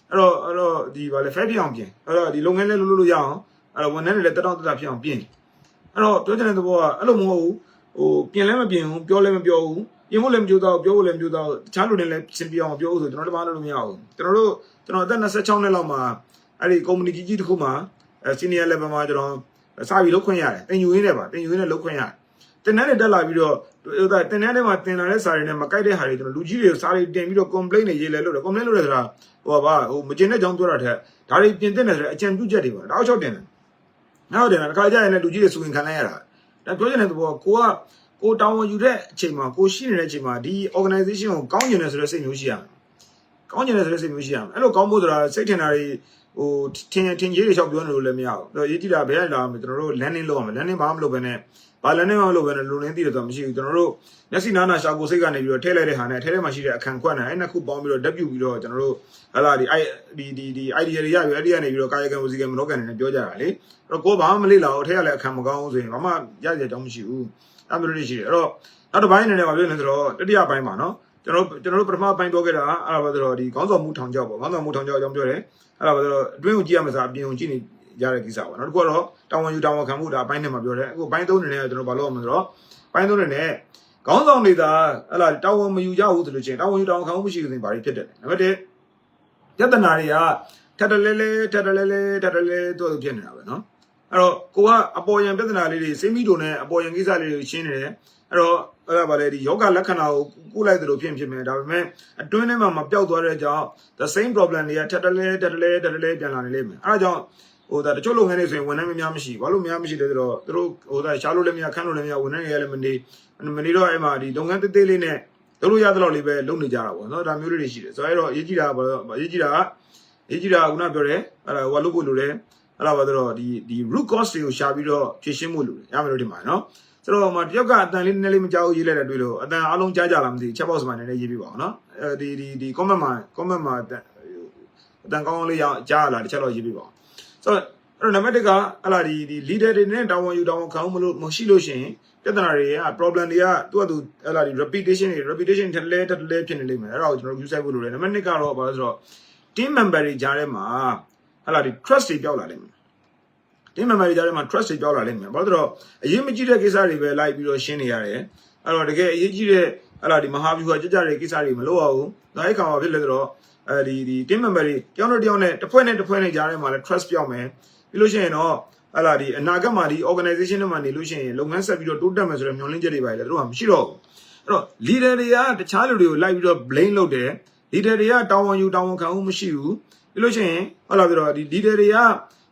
အဲ့တော့ဒီဗာလေ fair ဖြစ်အောင်ပြင်အဲ့တော့ဒီလုပ်ငန်းလေးလုပ်လို့ရအောင်အဲ့တော့ဝန်ထမ်းတွေလည်းတက်တော့တက်ဖြစ်အောင်ပြင်အဲ့တော့ပြောချင်တဲ့သဘောကအဲ့လိုမဟုတ်ဘူးဟိုပြင်လည်းမပြင်ဘူးပြောလည်းမပြောဘူးပြင်ဖို့လည်းမကြိုးစားဘူးပြောဖို့လည်းမကြိုးစားဘူးတခြားလူတွေလည်းရှင်းပြအောင်ပြောဖို့ဆိုကျွန်တော်တို့ဘာလို့မရဘူးကျွန်တော်အသက်26နှစ်လောက်မှာအဲ့ဒီ company ကြီးတစ်ခုမှာ senior level မှာကျွန်တော်စာပြီးလုပ်ခွင့်ရတယ်တင်ယူရင်းနဲ့ပါတင်ယူရင်းနဲ့လုပ်ခွင့်ရတယ်တင်တန်းတွေတက်လာပြီးတော့တင်တန်းထဲမှာတင်လာတဲ့စာတွေနဲ့မကိုက်တဲ့ဟာတွေကျွန်တော်လူကြီးတွေစာတွေတင်ပြီးတော့ complaint တွေရေးလဲလုပ်တယ် complaint လုပ်တယ်ဆိုတာဟိုမကျင်တဲ့ကြောင်းပြောတာထက်ဒါတွေပြင်တင်တယ်ဆိုတော့အကြံပြုချက်တွေပါတောက်ချောက်တင်တယ်နောက်တင်တယ်တစ်ခါကျရင်လည်းလူကြီးတွေစုဝင်ခံလိုက်ရတာဒါပြောချင်တဲ့သဘောကိုတောင်းဝန်ယူတဲ့အချိန်မှာကိုရှိနေတဲ့အချိန်မှာဒီ organization ကိုကောင်းကျင်တယ်ဆိုတဲ့စိတ်မျိုးရှိရမယ်ကောင်းကျင်တယ်ဆိုတဲ့စိတ်မျိုးရှိရမယ်အဲ့လိုကောင်းဖို့ဆိုတာစိတ်ထင်တာတွေဟိုထင်ကြီးတွေလျှောက်ပြောနေလို့လည်းမရဘူးတော့ရေးကြည့်တာဘယ်လာမလဲကျွန်တော်တို့ landing လုပ်ရမယ် landing ဘာမှမလုပ်ဘဲနဲ့ဘာ landing မှမလုပ်ဘဲနဲ့လူလင်းသိတယ်ဆိုတာမရှိဘူးကျွန်တော်တို့မျက်စိနားနာရှာကိုစိတ်ကနေပြီးတော့ထည့်လိုက်တဲ့ဟာနဲ့ထဲထဲမှာရှိတဲ့အခန်းခွက်နဲ့အဲ့နှစ်ခုပေါင်းပြီးတော့ဓာတ်ပြုပြီးတော့ကျွန်တော်တို့ဟလာဒီ idea တွေရပြီအဲ့ဒီကနေပြီးတော့ကာယကံဝစီကံမနောကံနဲ့ပြောကြတာလေအဲ့တော့ကိုဘာမှမလေ့လာဘူးထဲကလည်းအခန်းမကောင်းဘူးဆိုရင်ဘာမှရရကြောင်းမရှိဘူးအဲ့လိုတွေရှိတယ်အဲ့တော့နောက်တစ်ပိုင်းအနေနဲ့ပါပြောနေဆိုတော့တတိယပိုင်းပါနော်ကျွန်တော်တို့ပထမပိုင်းပြောခဲ့တာအဲ့ဒါပါဆိုတော့ဒီခေါင်းဆောင်မှုထောင်ချောက်ပေါ့ခေါင်းဆောင်မှုထောင်ချောက်အကြောင်းပြောတယ်အဲ့ဒါပါဆိုတော့အတွင်းကိုကြည့်ရမှာစားအပြင်ကိုကြည့်နေရတဲ့ကိစ္စပါနောက်တစ်ခုကတော့တာဝန်ယူတာဝန်ခံမှုဒါအပိုင်းနဲ့မှာပြောတယ်အခုပိုင်း3နေနဲ့ကျွန်တော်ဘာလုပ်ရမလဲဆိုတော့ပိုင်း3နေနဲ့ခေါင်းဆောင်တွေသာအဲ့လားတာဝန်မယူကြဘူးဆိုလို့ချင်းတာဝန်ယူတာဝန်ခံမှုမရှိဘူးဆိုရင်ဘာတွေဖြစ်တယ်နံပါတ်1ပြဿနာတွေကထပ်တလဲတို့ဖြစ်နေတာပဲနော်အဲ့တော့ကိုကအပေါ်ယံပြဿနာလေးတွေစိမိတို့နဲ့အပေါ်ယံကိစ္စလေးတွေရှင်းနေတယ်အဲ့တော့အဲ့ဒါပါလေဒီယောဂလက္ခဏာကိုကုလိုက်သလိုဖြစ်မယ်ဒါပေမဲ့အတွင်းထဲမှာမပျောက်သွားတဲ့ကြောင့် the same problem တွေကထပ်တလဲပြန်လာနေလိမ့်မယ်အဲ့ဒါကြောင့်ဟိုဒါတချို့လုပ်ငန်းတွေဆိုရင်ဝန်ထမ်းများမရှိဘာလို့များမရှိလဲဆိုတော့သူတို့ဟိုဒါရှားလို့လည်းမရခန်းလို့လည်းမရဝန်ထမ်းတွေလည်းမနေတော့အဲ့မှာဒီလုပ်ငန်းသေးလေးနဲ့လုပ်လို့ရတဲ့လောက်လေးပဲလုပ်နေကြတာပေါ့နော်ဒါမျိုးလေးတွေရှိတယ်ဆိုတော့အရေးကြီးတာကခုနပြောတယ်အဲ့ဒါဟိုလုပ်ဖို့လိုတယ်အဲ့ဒါပါတော့ဒီ root cause တွေကိုရှာပြီးတော့ဖြေရှင်းဖို့လိုတယ်ရမယ်လို့ထင်ပါတယ်နော်ဆိုတော့မှတယောက်ကအတန်လေးနည်းနည်းလေးမကြောက်ရေးလိုက်တာတွေ့လို့အတန်အားလုံးကြားကြလားမသိ chat box မှာနည်းနည်းရေးပြပါအောင်နော်ဒီ comment မှာအတန်ကောင်းလေးကြားလာတစ်ချက်တော့ရေးပြပါအောင်ဆိုတော့အဲ့တော့နံပါတ်1ကအဲ့လားဒီ leader တွေနဲ့တာဝန်ယူတာဝန်ခံမှုလို့မရှိလို့ရှိရင်ပြဿနာတွေက problem တွေကသူ့အဲ့လားဒီ repetition ထက်လဲဖြစ်နေလိမ့်မယ်အဲ့ဒါကိုကျွန်တော် use ဖို့လိုတယ်နံပါတ်2ကတော့ဘာလဲဆိုတော့ team member တွေကြားထဲမှာဟလာဒီ trust တွေပြောက်လာလိမ့်မယ် team member တွေကြားထဲမှာ trust တွေပြောက်လာလိမ့်မယ်ဘာလို့လဲဆိုတော့အရေးမကြီးတဲ့ကိစ္စတွေပဲလိုက်ပြီးတော့ရှင်းနေရတယ်အဲ့တော့တကယ်အရေးကြီးတဲ့ဟလာဒီမဟာဗျူဟာကြကြတဲ့ကိစ္စတွေမလုပ်ရဘူးဒါအဲ့ကောင်ဘာဖြစ်လဲဆိုတော့ဒီ team member တွေတယောက်နဲ့တစ်ဖွဲ့နဲ့ကြားထဲမှာလည်း trust ပြောက်မယ်ပြီးလို့ရှိရင်တော့ဟလာဒီအနာဂတ်မှာဒီ organization တွေမှာနေလို့ရှိရင်လုပ်ငန်းဆက်ပြီးတော့တိုးတက်မယ်ဆိုတဲ့မျှော်လင့်ချက်တွေပါလေသူတို့ကမရှိတော့ဘူးအဲ့တော့ leader တွေကတခြားလူတွေကိုလိုက်ပြီးတော့ blame လုပ်တယ် leader တွေကတာဝန်ယူတာဝန်ခံမှုမရှိဘူးပြီးလို့ရှိရင်ဟုတ်လားပြီးတော့ဒီ leader တွေက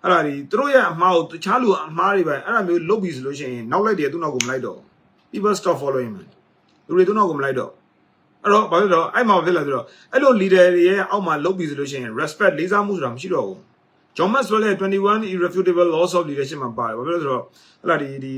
အဲ့ဒါဒီသူတို့ရဲ့အမှားကိုတခြားလူအမှားတွေပဲအဲ့ဒါမျိုးလုပ်ပြီးဆိုလို့ရှိရင်နောက်လိုက်တယ်သူ့နောက်ကိုမလိုက်တော့ people stop following man လူတွေသူ့နောက်ကိုမလိုက်တော့အဲ့တော့ဘာလို့လဲဆိုတော့အဲ့မှာဖြစ်လာဆိုတော့အဲ့လို leader တွေရဲ့အောက်မှာလုပ်ပြီးဆိုလို့ရှိရင် respect လေးစားမှုဆိုတာမရှိတော့ဘူး John Maxwell ရဲ့21 irrefutable laws of leadership မှာပါတယ်ဘာဖြစ်လို့လဲဆိုတော့ဟဲ့လားဒ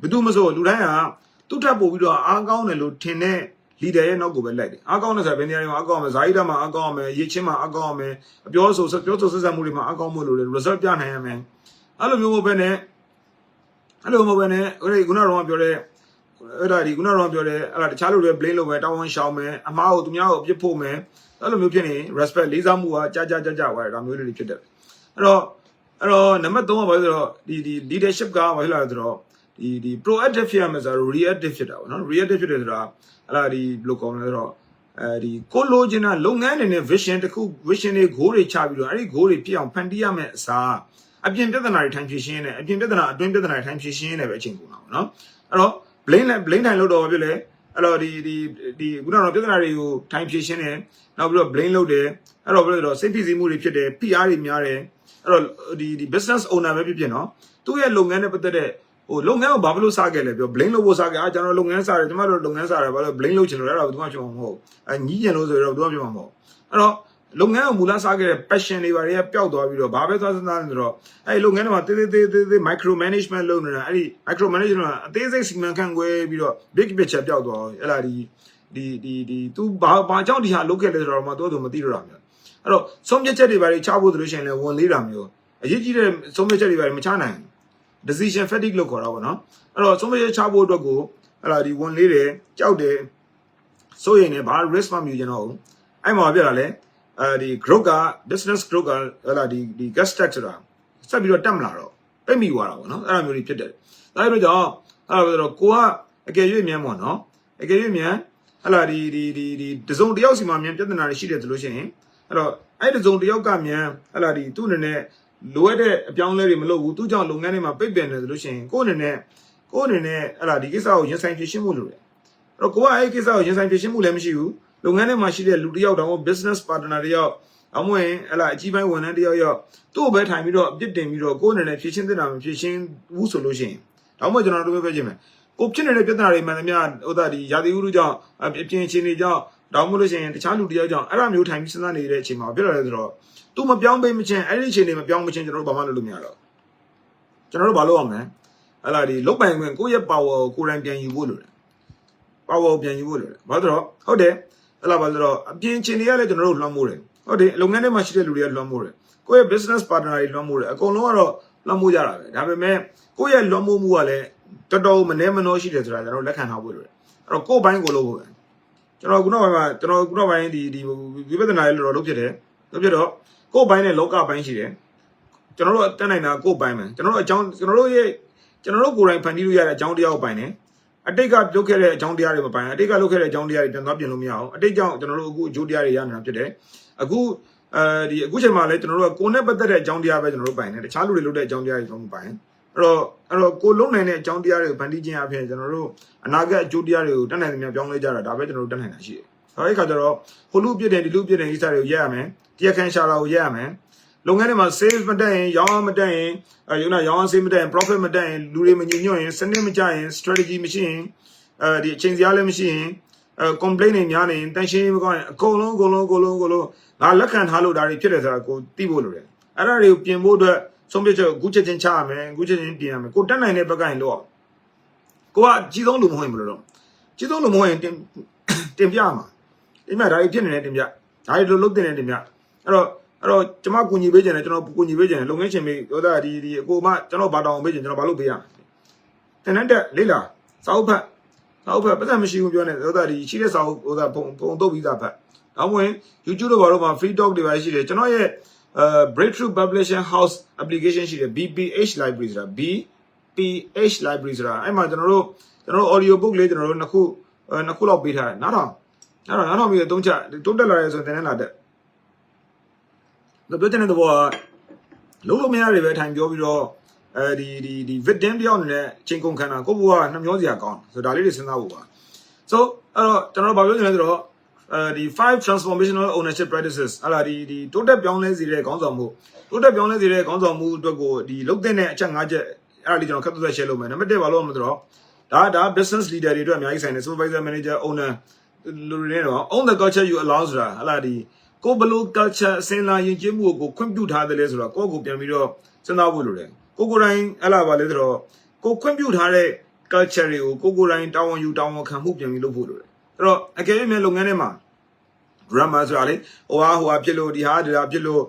ီဘယ်သူမှမဆိုလူတိုင်းကသူ့ထပ်ပို့ပြီးတော့အားကောင်းတယ်လို့ထင်တဲ့ leader ရဲ့နောက်ကိုပဲလိုက်တယ်အားကောင်းတဲ့ဆိုဘယ်နေရာတွေမှာအားကောင်းမယ်ဇာတိမှာအားကောင်းမယ်ရေချင်းမှာအားကောင်းမယ်ပြောဆိုဆက်စပ်မှုတွေမှာအားကောင်းမှုလို့ result ပြနိုင်ရမယ်အဲ့လိုမျိုးပဲနဲ့အဲ့လိုမျိုးပဲနဲ့ဟိုခုနကတော့ပြောတဲ့အဲ့ဒါဒီခုနကတော့ပြောတဲ့အဲ့ဒါတခြားလူတွေ blame လုပ်မယ်တောင်းဝန်ရှောင်မယ်အမားကိုသူများကိုအပြစ်ဖို့မယ်အဲ့လိုမျိုးဖြစ်နေ respect လေးစားမှုကကြာသွားတယ်ဒါမျိုးလေးတွေဖြစ်တယ်အဲ့တော့နံပါတ်3ကဘာလဲဆိုတော့ဒီ leadership ကဘာလဲဆိုတော့ဒီ proactive ဖြစ်ရမယ်ဆိုတော့ reactive ဖြစ်တာပေါ့နော် reactive ဖြစ်တယ်ဆိုတာအဲ့ဒါဒီဘယ်လိုကောင်းလဲဆိုတော့ဒီကိုလိုချင်တာလုပ်ငန်းတွေနဲ့ vision တခု vision တွေ goal တွေချပြီးတော့အဲ့ဒီ goal တွေဖြစ်အောင်ဖန်တီးရမယ်အစားအပြင်ပြဿနာတွေထိုင်ဖြေရှင်းနေအပြင်ပြဿနာအတွင်းပြဿနာတွေထိုင်ဖြေရှင်းနေပဲအချိန်ကုန်တာပေါ့နော်အဲ့တော့ blame ထိုင်လို့တော့ဖြစ်လေအဲ့တော့ဒီခုနကတော့ပြဿနာတွေကိုထိုင်ဖြေရှင်းနေနောက်ပြီးတော့ blame လုပ်တယ်အဲ့တော့ဘယ်လိုလဲဆိုတော့စိတ်ဖိစီးမှုတွေဖြစ်တယ် PR တွေများတယ်အဲ့တော့ဒီ business owner ပဲဖြစ်နော်သူ့ရဲ့လုပ်ငန်းနဲ့ပတ်သက်တဲ့ဟိုလုပ်ငန်းကိုဘာလို့စားခဲ့လဲပြော blame လုပ်ဖို့စားခဲ့ကျွန်တော်လုပ်ငန်းစားတယ်ကျမတို့လုပ်ငန်းစားတယ်ဘာလို့ blame လုပ်ချင်လို့အဲ့ဒါဘာမှဖြစ်မှာမဟုတ်ညီးကျင်လို့ဆိုတော့ဘာမှဖြစ်မှာမဟုတ်အဲ့တော့လုပ်ငန်းကိုမူလစားခဲ့တဲ့ passion တွေဘာတွေကပျောက်သွားပြီးတော့ဘာပဲသွားစဉ်းစားနေတော့အဲ့လုပ်ငန်းတွေမှာသေး micro management လုပ်နေတာအဲ့ဒီ micro management ကအသေးစိတ်စီမံခန့်ခွဲပြီးတော့ big picture ပျောက်သွားအဲ့ဒါဒီ तू ဘာကြောင့်ဒီဟာလုပ်ခဲ့လဲဆိုတော့မှသူမသိတော့တာမျိုးအဲ့တော့ဆုံးဖြတ်ချက်တွေဘာတွေချဖို့ဆိုလို့ရှိရင်လည်းဝန်လေးတာမျိုးအရေးကြီးတဲ့ဆုံးဖြတ်ချက်တွေဘာတွေမချနိုင် decision fatigue လို့ခေါ်တာပေါ့နော်အဲ့တော့ဆုံးဖြတ်ချက်ချဖို့အတွက်ကိုအဲ့ဒါဒီဝန်လေးတယ်ကြောက်တယ်စိုးရိမ်နေဘာ risk မှမယူချင်တော့ဘူးအဲ့မှာပြတာလဲဒီ growth က business growth ကအဲ့ဒါဒီ gas tax ဆိုတာဆက်ပြီးတော့တက်မလာတော့ပိတ်မိသွားတာပေါ့နော်အဲ့လိုမျိုးတွေဖြစ်တယ်ဒါကြောင့်အဲ့ဒါဆိုတော့ကိုကအကယ်၍မြန်ပေါ့နော်အကယ်၍မြန်ဟလာဒီတစုံတယောက်စီမှာမြန်ပြဿနာတွေရှိတယ်ဆိုလို့ရှိရင်အဲ့တော့အဲ့တစုံတယောက်ကမြန်ဟလာဒီသူ့အနေနဲ့လိုအပ်တဲ့အပြောင်းလဲတွေမလုပ်ဘူးသူ့ကြောင့်လုပ်ငန်းတွေမှာပိတ်ပင်နေတယ်ဆိုလို့ရှိရင်ကိုယ့်အနေနဲ့ဟလာဒီကိစ္စကိုရင်ဆိုင်ဖြေရှင်းမှုလုပ်တယ်အဲ့တော့ကိုကအဲ့ကိစ္စကိုရင်ဆိုင်ဖြေရှင်းမှုလည်းမရှိဘူးလုပ်ငန်းထဲမှာရှိတဲ့လူတယောက်တောင် business partner တယောက်အမွေဟလာအကြီးပိုင်းဝန်ထမ်းတယောက်သူ့ကိုပဲထိုင်ပြီးတော့အပြစ်တင်ပြီးတော့ကိုယ့်အနေနဲ့ဖြေရှင်းသင့်တာမဖြေရှင်းဘူးဆိုလို့ရှိရင်ဒါမှမဟုတ်ကျွန်တော်တို့ပြောပြခြင်းမယ်ကိုဖြစ်နေတဲ့ပြဿနာတွေမှန်သမျှဟိုဒါဒီရာသီဥတုကြောင့်အပြင်ချင်းတွေကြောင့်တောင်းမလို့ရှိရင်တခြားလူတယောက်ကြောင့်အဲ့ဒါမျိုးထိုင်ပြီးစဉ်းစားနေတဲ့အချိန်မှာဖြစ်လာတယ်ဆိုတော့ तू မပြောင်းပေးမချင်းအဲ့ဒီအချိန်တွေမပြောင်းမချင်းကျွန်တော်တို့ဘာမှလုပ်လို့မရတော့ကျွန်တော်တို့ဘာလုပ်အောင်လဲဟလာဒီလုတ်ပိုင်ခွင့်ကိုယ့်ရဲ့ power ကိုကိုယ်တိုင်ပြန်ယူဖို့လိုတယ် power ပြန်ယူဖို့လိုတယ်ဘာလို့တော့ဟုတ်တယ်ဟလာဘာလို့တော့အပြင်ချင်းတွေကလည်းကျွန်တော်တို့လွှမ်းမိုးတယ်ဟုတ်တယ်လုပ်ငန်းထဲမှာရှိတဲ့လူတွေကလွှမ်းမိုးတယ်ကိုယ့်ရဲ့ business partner တွေလွှမ်းမိုးတယ်အကုန်လုံးကတော့လွှမ်းမိုးကြတာပဲဒါပေမဲ့ကိုယ့်ရဲ့လွှမ်းမိုးမှုကလည်းတော်တော်မနှဲမနှောရှိတယ်ဆိုတာကျွန်တော်လက်ခံထားဖို့လိုတယ်အဲ့တော့ကိုယ့်ဘိုင်းကိုလုပ်ဖို့ပဲကျွန်တော်ခုနကဘိုင်းဒီဝိပဿနာရဲ့လို့လုပ်ဖြစ်တယ်လုပ်ဖြစ်တော့ကိုယ့်ဘိုင်းနဲ့လောကဘိုင်းရှိတယ်ကျွန်တော်တို့တက်နိုင်တာကိုယ့်ဘိုင်းပဲကျွန်တော်တို့အကြောင်းကျွန်တော်တို့ကိုယ်တိုင်ဖန်တီးလို့ရတဲ့အကြောင်းတရားကိုပိုင်တယ်အတိတ်ကလုပ်ခဲ့တဲ့အကြောင်းတရားတွေမပိုင်အတိတ်ကလုပ်ခဲ့တဲ့အကြောင်းတရားတွေပြန်သွားပြင်လို့မရအောင်အတိတ်ကြောင့်ကျွန်တော်တို့အခုအကျိုးတရားတွေရနေတာဖြစ်တယ်အခုအခုချိန်မှာလည်းကျွန်တော်တို့ကကိုယ်နဲ့ပတ်သက်တဲ့အကြောင်းတရားပဲကျွန်တော်တို့ပိုင်တယ်တခြားလူတွေလုပ်တဲ့အကြောင်းတရားတွေတော့မပိုင်အဲ့တော့ကိုလုံးနိုင်တဲ့အကြောင်းတရားတွေကိုဖန်တီးခြင်းအပြင်ကျွန်တော်တို့အနာဂတ်အကျိုးတရားတွေကိုတတ်နိုင်သမျှပြောင်းလဲကြတာဒါပဲကျွန်တော်တို့တတ်နိုင်တာရှိတယ်။အဲဒီခါကျတော့ဟိုလူပြည့်တယ်ဒီလူပြည့်တယ်ကိစ္စတွေကိုရက်ရမယ်။တရားခံရှာတာကိုရက်ရမယ်။လုပ်ငန်းတွေမှာ sales မတက်ရင်ရောင်းမတက်ရင်ရောင်း sales မတက်ရင် profit မတက်ရင်လူတွေမညီညွတ်ရင်စနစ်မကျရင် strategy မရှိရင်ဒီအချိန်စရာလည်းမရှိရင်complaint တွေများနေရင်တန်ရှင်းမကောင်းရင်အကုန်လုံးငါလက်ခံထားလို့ဒါတွေဖြစ်တယ်ဆိုတာကိုသိဖို့လိုတယ်။အဲ့ဒါတွေကိုပြင်ဖို့အတွက်ဆုံးဖြတ်ချက်ကိုအခုချက်ချင်းချရမယ်အခုချက်ချင်းပြင်ရမယ်ကိုတက်နိုင်တဲ့ဘက်ကရင်လို့ကိုကကြီးဆုံးလူမဟုတ်ရင်ဘယ်လိုလုပ်ကြီးဆုံးလူမဟုတ်ရင်တင်ပြမှာတင်ပြဒါတွေဖြစ်နေတယ်တင်ပြဒါတွေလုပ်တင်နေတင်ပြအဲ့တော့ကျွန်မကူညီပေးခြင်းနဲ့ကျွန်တော်ကူညီပေးခြင်းနဲ့လုပ်ငန်းရှင်မေဟိုဒါဒီအကိုမကျွန်တော်ဘာတောင်းပေးခြင်းကျွန်တော်ဘာလုပ်ပေးရတင်တဲ့လေးလာစာအုပ်ဖတ်ပတ်သက်မရှိဘူးပြောနေဟိုဒါဒီရှိတဲ့စာအုပ်ဟိုဒါပုံတုပ်ပြီးသားဖတ်နောက်ဝင် YouTube တို့ဘာလို့မှာ free talk တွေပါရှိတယ်ကျွန်တော်ရဲ့breakthrough publishing house application ရှိတယ် BPH library ဆိုတာ BPH library ဆိုတာအဲ့မှာကျွန်တော်တို့ audio book လေးကျွန်တော်တို့နှစ်ခုလောက်ပေးထားတယ်နားထောင်ပြီးတော့သုံးချက်တိုးတက်လာရဲဆိုရင်တင်လာတဲ့ပြောချင်တဲ့ဘောကလုံးမရတွေပဲထိုင်ပြောပြီးတော့ဒီ victim တယောက်နေတဲ့ချိန်ကုန်ခံတာကိုဘွားကနှမျောစရာကောင်းဆိုဒါလေးတွေစဉ်းစားဖို့ပါ so အဲ့တော့ကျွန်တော်ဘာပြောချင်လဲဆိုတော့ဒီ 5 transformational ownership practices အဲ့ဒါဒီတိုးတက်ပြောင်းလဲစေတဲ့ခေါင်းဆောင်မှုအတွက်ကိုဒီလုပ်တဲ့အချက်5ချက်အဲ့ဒါလေးကျွန်တော်ခက်သက် share လုပ်မယ်နံပါတ်1ဘာလို့မလို့တော့ဒါ business leader တွေအတွက်အများကြီးဆိုင်တယ် supervisor manager owner လူတွေနဲ့တော့ own the culture you allow ဆိုတာဟလာဒီကိုဘလို့ culture အစင်လာယဉ်ကျေးမှုကိုခွင့်ပြုထားတယ်လဲဆိုတော့ကိုပြန်ပြီးတော့စဉ်းစားဖို့လိုတယ်ကိုတိုင်းအဲ့လာပါလေဆိုတော့ကိုခွင့်ပြုထားတဲ့ culture တွေကိုကိုတိုင်းတာဝန်ယူတာဝန်ခံမှုပြန်ပြီးလုပ်ဖို့လိုတယ် တော့အကယ်၍မြန်လုပ်ငန်းထဲမှာ drama ဆိုတာလေဟိုဖြစ်လို့ဒီဟာဖြစ်လို့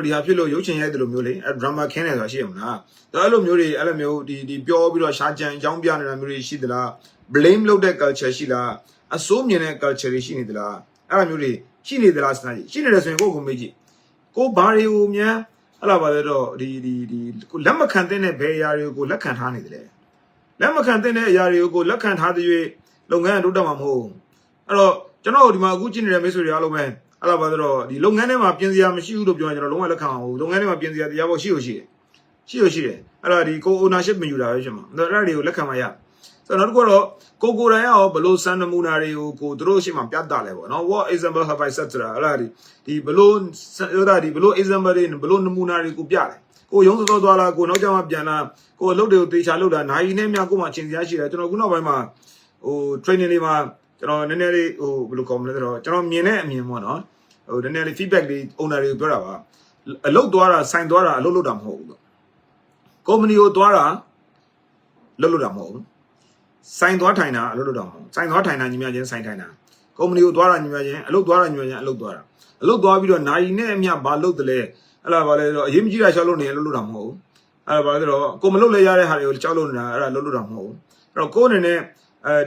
ဒီဟာဖြစ်လို့ရုပ်ရှင်ရိုက်တယ်လို့မျိုးလေအဲ drama ခင်းတယ်ဆိုတာရှိရမလားဒါအဲ့လိုမျိုးဒီပြောပြီးတော့ရှားကြံအကြောင်းပြနေတာမျိုးတွေရှိသလား blame လုပ်တဲ့ culture ရှိလားအစိုးမြင်တဲ့ culture တွေရှိနေသလားအဲ့လိုမျိုးတွေရှိနေသလားစသဖြင့်ရှိနေတယ်ဆိုရင်ကိုမေးကြည့်ကိုဘာတွေကိုမြန်အဲ့လိုပါလေတော့ဒီကိုလက်မခံတဲ့ဘယ်အရာတွေကိုလက်ခံထားနေတယ်လက်မခံတဲ့အရာတွေကိုလက်ခံထားတဲ့လုပ်ငန်းတိုးတက်မှာမဟုတ်အဲ့တော့ကျွန်တော်ဒီမှာအခုကြည့်နေတဲ့မိတ်ဆွေတွေအားလုံးပဲအဲ့လိုပါတော့ဒီလုပ်ငန်းထဲမှာပြင်စရာမရှိဘူးလို့ပြောရင်ကျွန်တော်လုံးဝလက်ခံအောင်လုပ်ငန်းထဲမှာပြင်စရာတရားပေါ့ရှိတယ်အဲ့တော့ဒီကို ownership မယူတာပဲဖြစ်မှာအဲ့ဒါတွေကိုလက်ခံမှရဆိုတော့နောက်တစ်ခုတော့ကိုတိုင်ရောဘလို့စံနမူနာတွေကိုသူတို့ရှေ့မှာပြသလဲပေါ့နော် what example have I set ဆိုတာအဲ့ဒါဒီဘလို့ဘလို့ example တွေဘလို့နမူနာတွေကိုပြတယ်ကိုရုံးစောသွားလာကိုနောက်ကျမှပြန်လာကိုအလုပ်တွေကိုတေချာလုပ်တာနိုင်နဲ့မြကိုမှချင်းစရာရှိတယ်ကျွန်တော်ခုနောက်ပိုင်းမှာtraining တွေမှာကျွန်တော်နည်းနည်းလေးဘယ်လိုကောင်းမလဲဆိုတော့ကျွန်တော်မြင်တဲ့အမြင်ပေါ့နော်နည်းနည်းလေး feedback တွေ owner တွေကိုပြောတာပါအလုပ်သွားတာဆိုင်သွားတာအလုပ်လုပ်တာမဟုတ်ဘူးလို့ company ကိုသွားတာလုပ်တာမဟုတ်ဘူးဆိုင်သွားထိုင်တာအလုပ်လုပ်တာမဟုတ်ဆိုင်သွားထိုင်တာညီမချင်းဆိုင်ထိုင်တာ company ကိုသွားတာညီမချင်းအလုပ်သွားတာညီမချင်းအလုပ်သွားတာအလုပ်သွားပြီးတော့နိုင်နဲ့အမျှဘာလုပ်တယ်လဲအဲ့ဒါဘာလဲဆိုတော့အရေးမကြီးတာရှောက်လို့နေအလုပ်လုပ်တာမဟုတ်ဘူးအဲ့ဒါဘာလဲဆိုတော့ကိုမလုပ်လဲရတဲ့ဟာတွေကိုရှောက်လို့နေတာအဲ့ဒါလုပ်တာမဟုတ်ဘူးအဲ့တော့ကိုယ်အနေနဲ့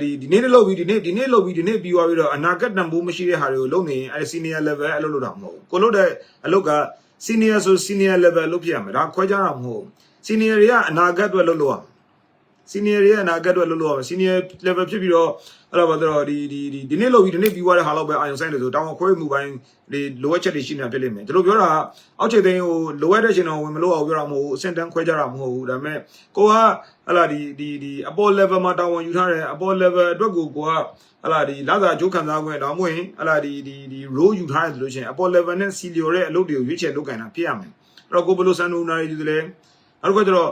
ဒီနေ့လုပ်ပြီးဒီနေ့လုပ်ပြီးဒီနေ့ပြီးသွားပြီးတော့အနာဂတ်တန်ဖိုးမရှိတဲ့ဟာတွေကိုလုပ်နေရင်အဲ senior level အလုပ်လုပ်တာမဟုတ်ဘူးကိုလုပ်တဲ့အလုပ်က senior ဆို senior level လုပ်ပြရမယ်ဒါခွဲခြားတာမဟုတ်ဘူး senior တွေကအနာဂတ်အတွက်လုပ်လို့ရမယ် senior တွေကအနာဂတ်အတွက်လုပ်လို့ရမယ် senior level ဖြစ်ပြီးတော့အဲ့တော့ဘာလို့ဒီနေ့လုပ်ပြီးဒီနေ့ပြီးသွားတဲ့ဟာလောက်ပဲအာရုံစိုက်တယ်ဆိုတောင်းခွဲမှုပိုင်းဒီလိုအပ်ချက်တွေရှိနေတာဖြစ်လိမ့်မယ်ဒီလိုပြောတာအောက်ခြေသိန်းလိုအပ်တဲ့ရှင်တော်ဝင်မလို့အောင်ပြောတာမဟုတ်ဘူးအဆင့်တန်းခွဲကြတာမဟုတ်ဘူးဒါပေမဲ့ကိုကဟလာဒီအပေါ် level မှာတာဝန်ယူထားတယ်အပေါ် level အတွက်ကိုကဟလာဒီလာစာအကျိုးခံစားခွင့်တော့မဟုတ်ရင်ဟလာဒီ role ယူထားတယ်ဆိုလို့ရှိရင်အပေါ် level နဲ့ senior ရဲ့အလုပ်တွေကိုရွေးချယ်လုပ်ကင်တာဖြစ်ရမယ်အဲ့တော့ကိုဘယ်လိုစံနှုန်းတွေယူသလဲအဲ့တော့ကျတော့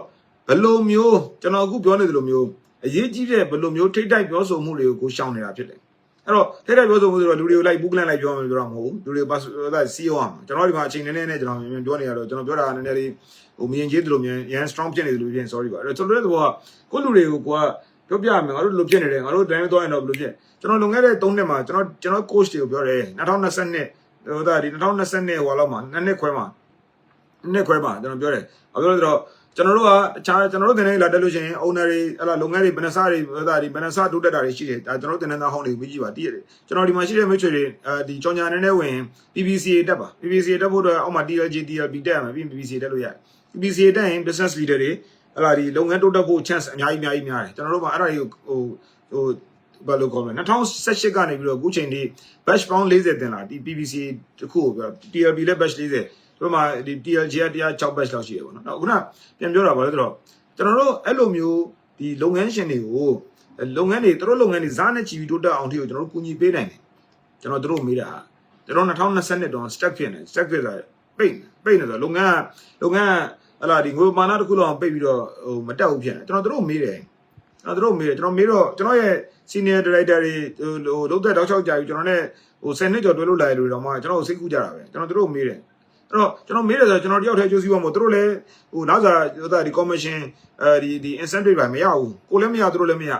ဘယ်လိုမျိုးကျွန်တော်အခုပြောနေသလိုမျိုးအရေးကြီးတဲ့ဘယ်လိုမျိုးထိတ်တိုက်ပြောဆိုမှုတွေကိုကိုရှောင်နေတာဖြစ်တယ်အဲ့တော့ထိတ်တိုက်ပြောဆိုမှုဆိုတော့လူတွေကိုလိုက်ဘူးကလန့်လိုက်ပြောမှပြောတာမဟုတ်ဘူးလူတွေပါစီးအောင်ကျွန်တော်ဒီမှာအချိန်နည်းနည်းနဲ့ကျွန်တော်ပြောနေရတော့ကျွန်တော်ပြောတာနည်းနည်းလေးမြင်ကြီးသလိုမြင်ရန် strong ဖြစ်နေသလိုဖြစ် sorry ပါအဲ့တော့ကျွန်တော်တို့ကကိုလူတွေကိုကိုကပြောပြမယ်ငါတို့လိုဖြစ်နေတယ်ငါတို့တိုင်းသွားရင်တော့ဘယ်လိုဖြစ်ကျွန်တော်လွန်ခဲ့တဲ့3နှစ်မှာကျွန်တော် coach တွေကိုပြောတယ်2022ဟိုဒါဒီ2022ဟိုလောက်မှာနှစ်ခွဲမှာကျွန်တော်ပြောတယ်ပြောလို့တော့ကျွန်တော်တို့ကအခြားကျွန်တော်တို့တင်နေလာတက်လို့ရှိရင် owner တွေအဲ့လိုလုပ်ငန်းတွေဘယ်နှစတွေဟိုဒါဒီဘယ်နှစတိုးတက်တာတွေရှိတယ်ဒါကျွန်တော်တို့တင်နေတာဟောင်းတွေကိုကြည့်ပါတည်ရတယ်ကျွန်တော်ဒီမှာရှိတဲ့မိတ်ဆွေတွေဒီကြောင်ညာနေနေဝင် PPCA တက်ပါ PPCA တက်ဖို့တော့အောက်မှာ TLG TLB တက်ရမှာပြီး PPCA တက်လို့ရတယ် PPCA တက်ရင် business leader တွေအဲ့ဒါဒီလုပ်ငန်းတိုးတက်ဖို့ chance အများကြီးများတယ်ကျွန်တော်တို့ကအဲ့ဒါတွေကိုဟိုဘာလို့ခေါ်မလဲ2018ကနေပြီးတော့အခုချိန်ထိ batch pound 40တင်လာဒီ PPCA တခုကိုပြော TLB လည်း batch 40ဒီမှာဒီ TLG က106 batch လောက်ရှိရပါတော့။ခုနပြန်ပြောတာပါလေဆိုတော့ကျွန်တော်တို့အဲ့လိုမျိုးဒီလုပ်ငန်းရှင်တွေကိုလုပ်ငန်းတွေသူတို့လုပ်ငန်းတွေဇာတ်နဲ့ချီပြီးတိုးတက်အောင်ထိကိုကျွန်တော်တို့ကူညီပေးနိုင်တယ်။ကျွန်တော်တို့မေးတာကျွန်တော်2020တော့ stack ဖြစ်နေ stack ဖြစ်တာပိတ်နေဆိုလုပ်ငန်းဟလာဒီငွေမာနတစ်ခုလောက်ပိတ်ပြီးတော့ဟိုမတက်ဘူးဖြစ်နေကျွန်တော်တို့မေးတယ်ကျွန်တော်မေးတော့ကျွန်တော်ရဲ့ senior director တွေဟိုလုပ်တဲ့တောက်ချောက်ကြာပြီးကျွန်တော်နဲ့ဟို10နှစ်ကျော်တွဲလို့လာရလို့တော့မှကျွန်တော်စိတ်ကူးကြတာပဲကျွန်တော်တို့မေးတယ်အဲ့တော့ကျွန်တော်မေးတယ်ဆိုတော့ကျွန်တော်တယောက်တည်းကြိုးစီးပါမို့သူတို့လည်းဟိုနောက်စားဟိုဒါဒီ commission ဒီ incentive ပဲမရဘူးကိုလည်းမရသူတို့လည်းမရ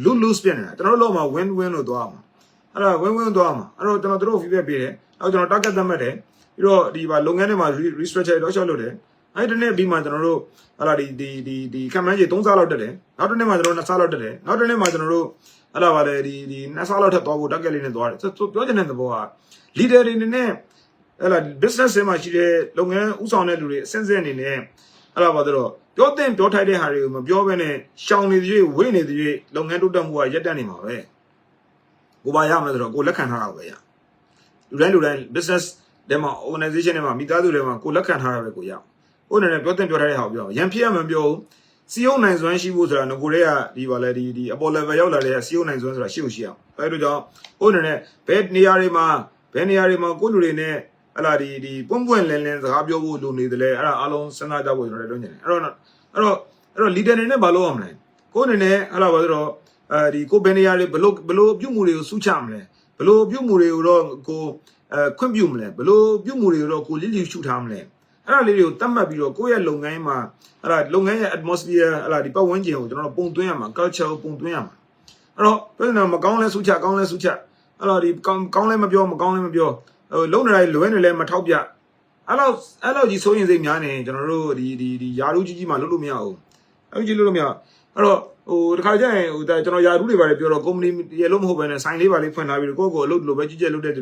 lose ပြနေတာကျွန်တော်တို့လောက်မှာ win လို့သွားမှာအဲ့ဒါ win သွားမှာအဲ့တော့ကျွန်တော်တို့ feedback ပေးတယ်အဲ့တော့ကျွန်တော် target သတ်မှတ်တယ်ပြီးတော့ဒီပါလုပ်ငန်းတွေမှာ restructure တော့ရှောက်လုပ်တယ်အဲ့ဒီနေ့ပြီးမှကျွန်တော်တို့ဟလာဒီခံမှန်းကြီး3စားလောက်တက်တယ်နောက်တစ်နေ့မှကျွန်တော်2စားလောက်တက်တယ်နောက်တစ်နေ့မှကျွန်တော်တို့ဟလာပါလေဒီ2စားလောက်ထပ်သွားဖို့ target လေးနဲ့သွားတယ်ပြောချင်တဲ့သဘောက leader တွေနဲ့အဲ့လာ business မှာရှိတဲ့လုပ်ငန်းဥဆောင်တဲ့လူတွေအစဉ်စဉ်အနေနဲ့အဲ့လာပါတော့ပြောတဲ့ပြောထိုက်တဲ့ဟာတွေကိုမပြောဘဲနဲ့ရှောင်နေသေးဝေ့နေသေးလုပ်ငန်းတိုးတက်မှုကရက်တက်နေမှာပဲကိုပါရမလဲဆိုတော့ကိုလက်ခံထားတာပဲရလူတိုင်း business တွေမှာ organization တွေမှာမိသားစုတွေမှာကိုလက်ခံထားတာပဲကိုရကိုအနေနဲ့ပြောတဲ့ပြောထိုက်တဲ့ဟာကိုပြောရန်ဖြစ်ရမှမပြောဘူးစီယုံနိုင်စွမ်းရှိဖို့ဆိုတာငကိုတွေကဒီပါလေဒီအပေါ် level ရောက်လာတဲ့စီယုံနိုင်စွမ်းဆိုတာရှိလို့ရှိအောင်အဲ့လိုကြောင့်ကိုအနေနဲ့ဘယ်နေရာတွေမှာကိုလူတွေနဲ့အဲ့လာဒီပွင့်လင်းစကားပြောဖို့လိုနေတယ်လေအဲ့ဒါအားလုံးစဉ်းစားကြဖို့ကျွန်တော်လည်းတွန်းနေတယ်အဲ့တော့ leader တွေနဲ့မလုပ်အောင်မလဲကိုအနေနဲ့အဲ့လာပါဆိုတော့ဒီကိုဘယ်နေရာတွေဘလို့ပြုမှုတွေကိုစုချမလဲဘလို့ပြုမှုတွေကိုတော့ကိုခွင့်ပြုမလဲဘလို့ပြုမှုတွေကိုတော့ကိုလစ်ရှုထားမလဲအဲ့ဒါလေးတွေကိုတတ်မှတ်ပြီးတော့ကိုယ့်ရဲ့လုပ်ငန်းမှာအဲ့ဒါလုပ်ငန်းရဲ့ atmosphere အဲ့ဒါဒီပတ်ဝန်းကျင်ကိုကျွန်တော်တို့ပုံသွင်းရမှာ culture ကိုပုံသွင်းရမှာ Alors, Macon Sucha, Gonle Sucha. Alors, the Gonle Mabio, Magonle Mabio, Lona Luenele Matopia. Allow the Soyan Zemiane, General, the Yaruji Malumia. Lumia. Alors, the Kaja, that General Yaru, Bureau, Company, Yellow Hope and Sign Liver, when I will go, load Lobaji, loaded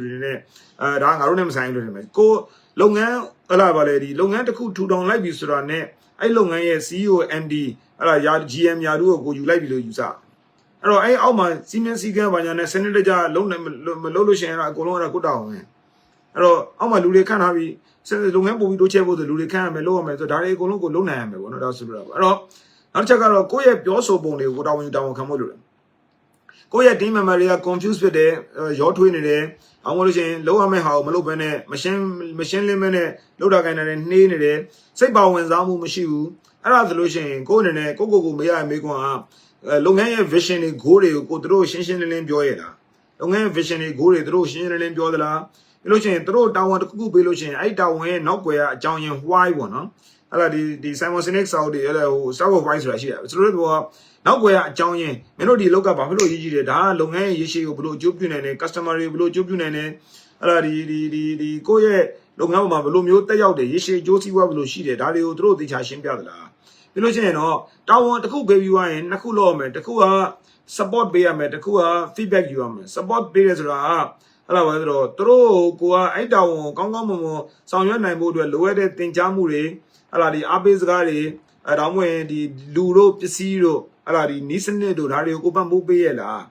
Rangarum sign him. Go Longa, Alava lady, Longa, the cool 2 don't like you, Surane. I long a CEO MD, GM Yaru, go you like you use up. Alors, I alma Siemens Sigan Vanya Senator Lolo Shana Colonna go down. Alors, Alma Lule can have it. Send the Lungambo we do check with the Lule can below me to Dare Colongo Lunam, one of those. Alors, Archagaro, Koya Pioso Bone, what are you down Camodu? Koya Dima Maria confused with the your twin day. I want to say Lower Mehow, Malobene, machine limene, Lodagan and Nene, say Bow and Zamu Mashu, Arab the Lucian, Golden, Coco Mea, make one. Longa vision e gore go through Shinshin and Joyla. Longa vision e gore through Shin and Joyla. Illusion throw down the cuckoo illusion. I down when not where John why one. The Simon Sinex out the South Vice Russia. It's really now where John Yen, Melody look up Buffalo Yiji, Longa Yishi, Blue Jupun and customary Blue Jupun and the Koye Longama Blumio Tayo, the Yishi, Josie Wablu, she did, Dario throw the Chashin Piadla. Illusion, down the cool baby you are in Nakulo, the Kua support beer, the Kua feedback you are, support beers are. Hello, throw Kua, I down, Congomo, Sound Namo, the lowered thing Jamuri, Ala the Abbas Gari, Adamwe, the Luro, the Zero, Ala the Nissan, do Dario Copambu Biela,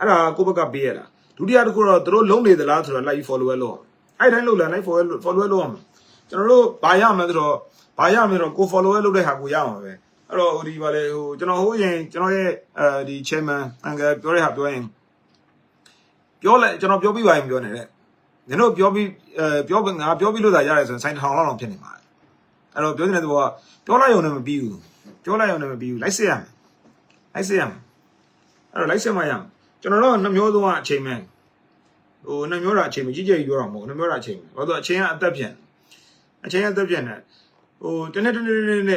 Ala Copaca Biela. To the Adakura, throw lonely the latter life follow alone. I don't know the life follow alone. General, Bayam, Bayam, go follow the Hakuyama. Hello, the General, the chairman, and very happy. You're General Bobby, I'm doing it. You know, Bobby Luda and signed how long penny. Hello, building the war. Jola on a view. Jola on a view. I see him. I see him. Hello, I see my young. General, no, you're the one, chairman. Oh, no, you're a chairman. GJ, you're a more, no, you're a chairman. Although a chain at the pian. A chain at the pian. Oh, the net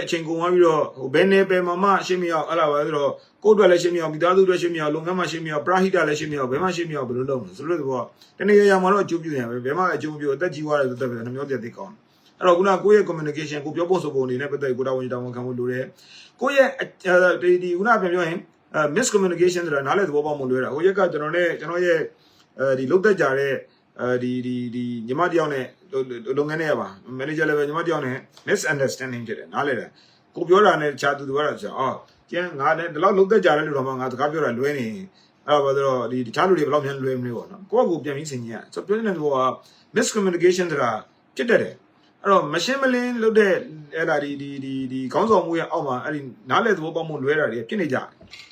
Chingo, Bene, Mamma, Shimia, Alava, Kodwa Shimia, Bidadu Shimia, Lungama Shimia, Brahida Shimia, Bema Shimia, Bulong, so the war. Then I am not Jubilee, Bema Jubio, that you are the devil, and you're the con. Araguna, Goya communication, could be possible in never go down Camudure. Goya, the Unapin, miscommunication, and Alet Boba Mundura, Oyaka, Genoye, the Luka Jare, the Yamadione. Longaneva, manager level Yamadione, misunderstanding it. Naleda. Copiora and chat to the world. Oh, Jan, the Lord looked at Jarrell among the Capura and Lueni. The child development Luemio. Go go missing here. So, President war miscommunication that are chitted. Machinelli looked at the council we are over, and Nalet Wobamu Luera, the Kinija.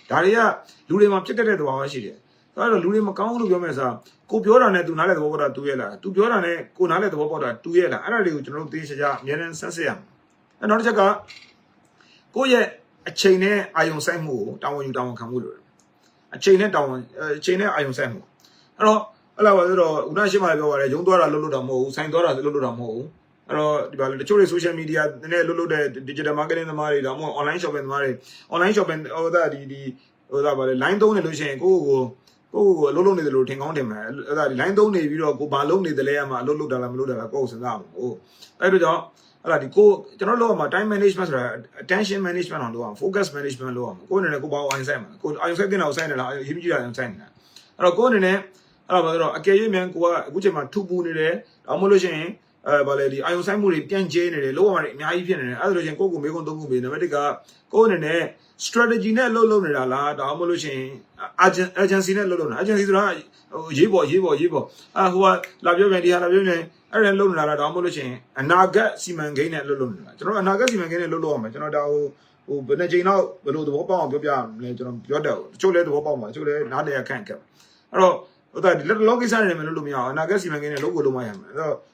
Daria, Ludim of chitted to our city. So, Ludim account of your mesa. Copiora ne do not let over to Yella. To Piorane, could not let over to Yella. I really to know this Yen Sansiam. And not Jaga. Go yet a chain iron Samu, down when you down Camudu. A chain down, chain iron Samu. Hello, hello, Unashima, Yondora Luludamo, Sandora Luludamo. Hello, the children social media, the Lulu, the digital marketing, the Mari, online shopping, Mari, online shopping, all that, the line don't illusion, go. Oh, Lolo the looting on him. Line don't need you go balloon the Lama, Lulu Dalamuda goes and down. Oh, I do not. The go, general time management, attention management on the one, focus management law. Go in a go about one Simon. Go, I'm second outside and you are saying that. I'll go in there. A gay man go, which am I 2 boon there, Amologene, Baladi, I was Simon, Pian Jane, lower Naivian, and other than Coco Megon Dogu in America. Go in there. Strategy net low la the homologation agency net low agency Yibo who are Lavio and Diana I don't know the homologation and Naga Simon gain at Lulun. Naga Simon gain at Lulum, General who Benajino below the Wopam, Yoda, Chole the Wopam, Chole, Nadia can't come. Oh, that little log is an Lumia, and Naga Simon gain a logo Lumayam.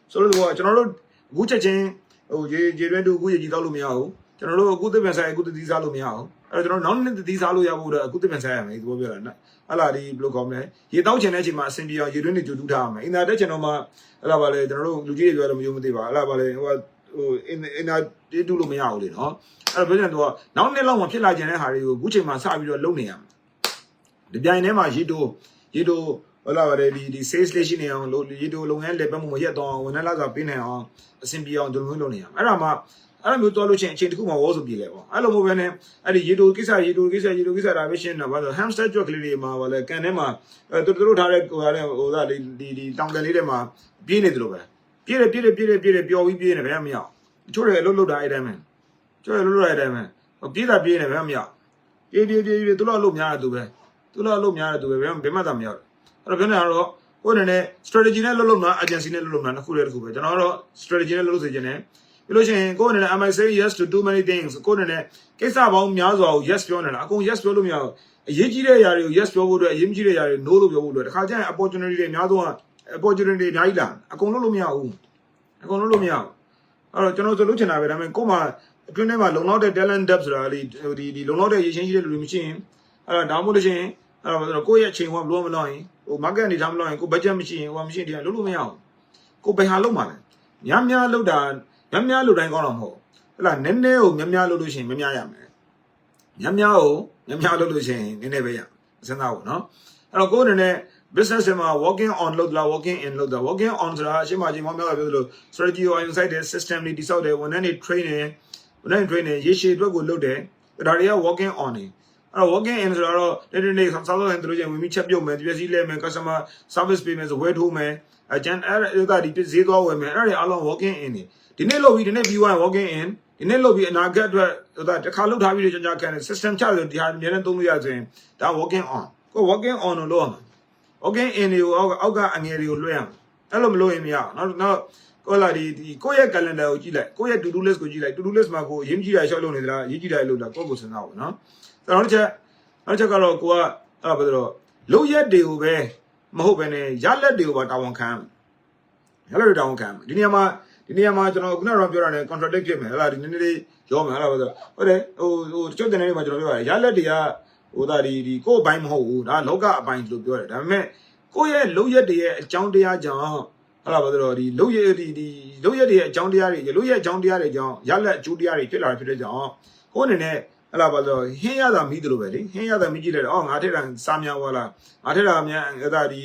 So the watch, General Gucha chain, oh, J. do Guya Lumia, General good events I go to these Alumia. I don't know, none of these Aluya would have good events I am. It will be a Aladi Blue Comne. You don't change my Cindy, you don't need to do time. In that Genoma, Alavale, the road, Lugia, Alavale, in a they do me out, you know. I president now, no longer feel like Harry, which is my side, you are lonely. ဒီပြိုင်ထဲမှာရေတိုဟုတ်လားပါတယ်ဒီ sales လေးရှိနေအောင်ရေတိုလုပ်ငန်းလက်ပတ်မှုမရက်တော့အောင်ဝန်ထမ်းလာဆိုပေးနိုင်အောင်အဆင်ပြေအောင်ဒီလိုမျိုးလုပ်နေရမယ်အဲ့ဒါမှအဲ့လိုမျိုးတွားလို့ချင်းအချိန်တစ်ခုမှဝေါ်ဆိုပြေလဲပေါ့အဲ့လိုမျိုးပဲနဲ့အဲ့ဒီရေတိုကိစ္စဒါပဲရှင်းတာပါဆို hamster ကြွက်ကလေးတွေမှာဗာလဲကန်ထဲမှာသူတို့ထားတဲ့ဟိုသားဒီတောင်ကန်လေးတွေမှာပြေးနေတယ်လို့ပဲပြေးတယ်ပျော်ပြီးပြေးနေပဲမရအောင်ချို့တယ်လှုပ်တာအဲ့တိုင်းပဲချို့တယ်လှုပ်အဲ့တိုင်းပဲပြေးတာပြေးနေပဲမရပြေးသူတို့အလုပ်များတယ်သူပဲဘယ်မှသာမရဘူးအဲ့တော့ပြောနေတာတော့ကိုယ်အနေနဲ့ strategy နဲ့လှုပ်မှာ agency နဲ့လှုပ်မှာနှစ်ခုတည်းတစ်ခုပဲကျွန်တော်တော့ strategy နဲ့လှုပ်စေချင်တယ်ပြီးလို့ရှိရင်ကိုယ်အနေနဲ့ am I saying yes to too many things ကိုယ်အနေနဲ့ကိစ္စပေါင်းများစွာကို yes ပြောနေတာအကုန် yes ပြောလို့မရဘူးအရေးကြီးတဲ့အရာတွေကို yes ပြောဖို့အတွက်အရေးမကြီးတဲ့အရာတွေ no လို့ပြောဖို့အတွက်တခါကျရင် opportunity တွေအများဆုံးက opportunity တွေအများကြီးလာအကုန်လုံးလို့မရဘူးအဲ့တော့ကျွန်တော်ဆိုလို့ချင်တာပဲဒါပေမဲ့ကိုယ်မှာအတွင်းထဲမှာလုံလောက်တဲ့ talent depth ဆိုတာလေဒီလုံလောက်တဲ့ရည်ချင်းရှိတဲ့လူတွေမရှိရင်အဲ့တော့ဒါမှမဟုတ်လို့ရှိရင်အဲ့တော့ကိုယ့်ရဲ့အချိန်ကဘယ်လိုမလုပ်ရင်ဟို market အနေထားမလုပ်ရင်ကို budget မရှိရင်ဟိုမရှိရင်လုပ်လို့မရအောင်ကိုဘယ်ဟာလုပ်မှာလဲများလုပ်တာများလုပ်တိုင်းကောင်းတော့မဟုတ်ဟဲ့လားနည်းနည်းကိုများလုပ်လို့ရှိရင်များရမယ်များလုပ်လို့ရှိရင်နည်းနည်းပဲရစဉ်းစားဖို့နော်အဲ့တော့ကိုယ်အနေနဲ့ business မှာ working on လုပ်လား working in လုပ်တာ working on ဆိုတာအရှင်းမကြီးမောင်းပြောပြောလို့ strategy ကို insight တဲ့ system တွေတိစောက်တယ်ဝန်ထမ်းတွေ training ရေရှည်အတွက်ကိုလုပ်တယ်ဒါတွေက working on နေအဲ့တော့ working in ဆိုတော့နေ့စောစောရင်တို့ချင်းဝင်ပြီးချက်ပြုတ်မယ်ပစ္စည်းလဲမယ် customer service ပေးမယ်ဆိုဝယ်ထိုးမယ်အကျန်အဲ့ဒါဒီဈေးသွားဝယ်မယ်အဲ့ဒါတွေအလုံး working in နေဒီနေ့လုပ်ပြီးဒီနေ့ပြီးသွားရင် working in ဒီနေ့လုပ်ပြီးအနာဂတ်အတွက်ဒါတစ်ခါလုပ်ထားပြီးကြာခံတယ် system ချလို့ဒီဟာအများနဲ့သုံးလို့ရဆိုရင်ဒါ working on ကို working on လို့လုပ်ရမှာ working in တွေကိုအောက်ကအငယ်တွေကိုလွှဲရမှာအဲ့လိုမလုပ်ရင်မရအောင်နောက်ကိုလာဒီကိုယ့်ရဲ့ calendar ကိုကြည့်လိုက်ကိုယ့်ရဲ့ to do list ကိုကြည့်လိုက် to do list မှာကိုအရင်ကြီးတာရှောက်လုပ်နေသလားရေးကြည့်တာလုပ်တာကိုယ့်ကိုစဉ်းစားပါနော်နောက်တစ်ချက်ကတော့ကိုကအဲ့ဘာပြောတော့လုပ်ရက်တွေကိုပဲမဟုတ်ဘဲနဲ့ရလက်တွေကိုပါတာဝန်ခံဒီနေရာမှာကျွန်တော်ခုနကပြောတာနဲ့ contradict ဖြစ်မယ်ဟဲ့လားဒီနည်းနည်းလေးရောမယ်ဟဲ့လားပြောဟုတ်တယ်ဟိုတချို့တင်နေတွေမှာကျွန်တော်ပြောပါတယ်ရလက်တွေကဟိုဒါဒီကိုယ့်အပိုင်းမဟုတ်ဘူးဒါလောကအပိုင်းလို့ပြောတယ်ဒါပေမဲ့ကိုယ့်ရဲ့လုပ်ရက်တွေရဲ့အကြောင်းတရားကြောင့်ဟဲ့လားပြောတော့ဒီလုပ်ရက်ဒီလုပ်ရက်တွေရဲ့အကြောင်းတရားတွေလုပ်ရက်အကြောင်းတရားတွေကြောင့်ရလက်အကျိုးတရားတွေဖြစ်လာဖြစ်တဲ့ကြောင့်ကိုယ်အနေနဲ့အဲ့လားပါဆိုဟင်းရတာမိတယ်လို့ပဲလေဟင်းရတာမိကြည့်လိုက်တော့ငါထက်တာစားများသွားလားငါထက်တာများအဲ့ဒါဒီ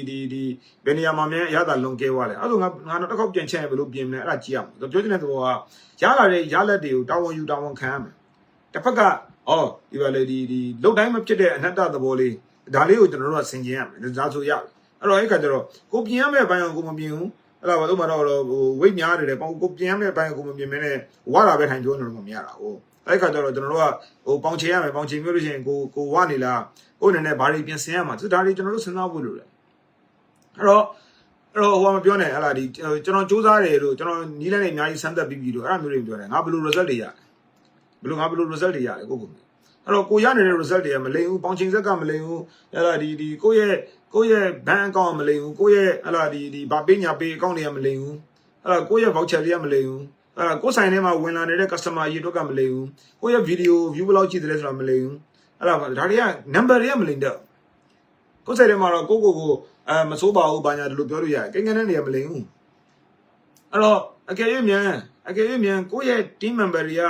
ဘယ်နေရာမှာများရတာလုံကဲသွားလဲအဲ့လိုငါတော့တစ်ခေါက်ပြန်ချက်ဘယ်လိုပြင်မလဲအဲ့ဒါကြည့်ရအောင်ပြောချင်တဲ့သဘောကရလာတဲ့ရလက်တွေကိုတာဝန်ယူတာဝန်ခံရမယ်တစ်ဖက်ကဒီပါလေဒီလုတ်တိုင်းမဖြစ်တဲ့အနတ္တသဘောလေးဒါလေးကိုကျွန်တော်တို့ကဆင်ခြင်ရမယ်ဒါဆိုရအဲ့တော့အဲ့ခါကျတော့ကိုပြင်ရမယ့်ဘိုင်းကိုမပြင်ဘူးအဲ့ဒါပါတော့မှတော့ဟိုဝိတ်များနေတယ်ကိုပြင်ရမယ့်ဘိုင်းကိုမပြင်မင်းနဲ့ဝါတာပဲထိုင်ပြောနေလို့မရတာဟုတ်အဲ့ခါကျတော့ကျွန်တော်တို့ကဟိုပေါင်ချေရမယ်ပေါင်ချေမျိုးလို့ရှိရင်ကိုဝနေလားကိုအနေနဲ့ဘာတွေပြင်ဆင်ရမှာသူဒါတွေကျွန်တော်တို့စဉ်းစားဖို့လိုတယ်အဲ့တော့ဟိုမပြောနဲ့ဟလာဒီကျွန်တော်စူးစမ်းတယ်လို့ကျွန်တော်နီးလန်းနေအများကြီးစမ်းသပ်ပြီးလို့အဲ့ဒါမျိုးတွေပြောတယ်ငါဘယ်လို result တွေရလဲငါဘယ်လို result တွေရလဲကိုအဲ့တော့ကိုရနေတဲ့ result တွေကမလိမ်ဘူးပေါင်ချိန်ဆက်ကမလိမ်ဘူးဟလာဒီကိုရဲ့ bank account မလိမ်ဘူးကိုရဲ့ဟလာဒီဘာပေးညာပေး account တွေကမလိမ်ဘူးဟလာကိုရဲ့ voucher တွေကမလိမ်ဘူးအဲ့ကိုဆိုင်ထဲမှာဝင်လာနေတဲ့ customer အရေးအတွက်ကမလိမ်ဘူးကိုရဲ့ video view ဘယ်လောက်ကြည့်တယ်လဲဆိုတာမလိမ်ဘူးအဲ့ဒါတွေက number တွေကမလိမ်တော့ကိုဆိုင်ထဲမှာတော့ကိုမစိုးပါဘူးဘာညာလို့ပြောလို့ရတယ်ကိန်းကနေနေရမလိမ်ဘူးအဲ့တော့အကယ်၍မြန်ကိုရဲ့ team member တွေက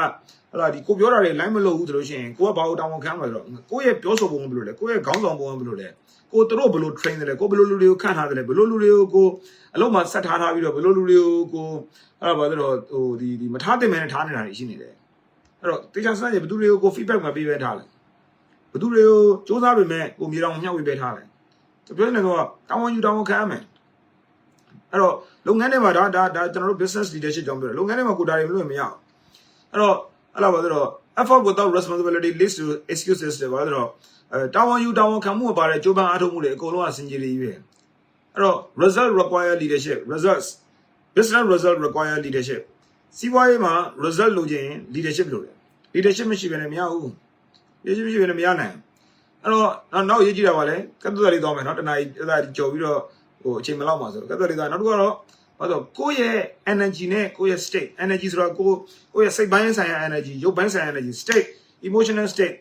ဟလာဒီကိုပြောတာတွေ line မလို့ဘူးဆိုလို့ရှိရင်ကိုကဘာလို့တောင်းဝန်ခံမှာဆိုတော့ကိုရဲ့ပြောဆိုပုံဘယ်လိုလဲကိုရဲ့ခေါင်းဆောင်ပုံဘယ်လိုလဲကိုတို့ဘယ်လို train တယ်လဲကိုဘယ်လိုလူတွေကိုခန့်ထားတယ်လဲဘယ်လိုလူတွေကိုကိုအလုံးမှာဆက်ထားပြီးတော့ဘယ်လိုလူတွေကိုကိုအဲ့ဒါဘာလို့ဟိုဒီမထားတင်မဲနဲ့ထားနေတာတွေရှိနေတယ်အဲ့တော့တေချာစမ်းရဘယ်သူတွေကိုကို feedback မပေးပဲထားလဲဘယ်သူတွေကိုစူးစမ်းပေမဲ့ကိုမြေတောင်မျှဝေပေးထားလဲပြောနေတော့တောင်းဝန်ယူတောင်းဝန်ခံရမယ်အဲ့တော့လုပ်ငန်းတွေမှာဒါကျွန်တော်တို့ business leadership ကြောင့်ပြောတယ်လုပ်ငန်းတွေမှာကိုဒါတွေမလုပ်ရင်မရအောင်အဲ့တော့အဲ့လိုပါဆိုတော့ effort without responsibility leads to excuses တွေပါဆိုတော့တောင်းဝန်ယူတောင်းဝန်ခံမှုပါတဲ့ကြိုးပမ်းအားထုတ်မှုတွေအကုန်လုံးကစင်ကြယ်လေးပဲအဲ့တော့ result require leadership business result require leadership စီးပွားရေးမှာ result လိုချင် leadership လိုတယ် leadership မရှိဘဲနဲ့မရဘူး leadership မရှိဘဲနဲ့မရနိုင်အဲ့တော့နောက်ရေးကြည့်တာပါလေကတ်သက်လေးသွားမယ်နော်တနားကြီးအဲ့ဒါကြော်ပြီးတော့ဟိုအချိန်မလောက်ပါဆိုတော့ကတ်သက်လေးသွားနောက်တစ်ခုကတော့ဘာလို့ကိုယ့်ရဲ့ energy နဲ့ကိုယ့်ရဲ့ state energy ဆိုတော့ကိုယ့်ရဲ့စိတ်ပိုင်းဆိုင်ရာ energy ရုပ်ပိုင်းဆိုင်ရာ energy state emotional state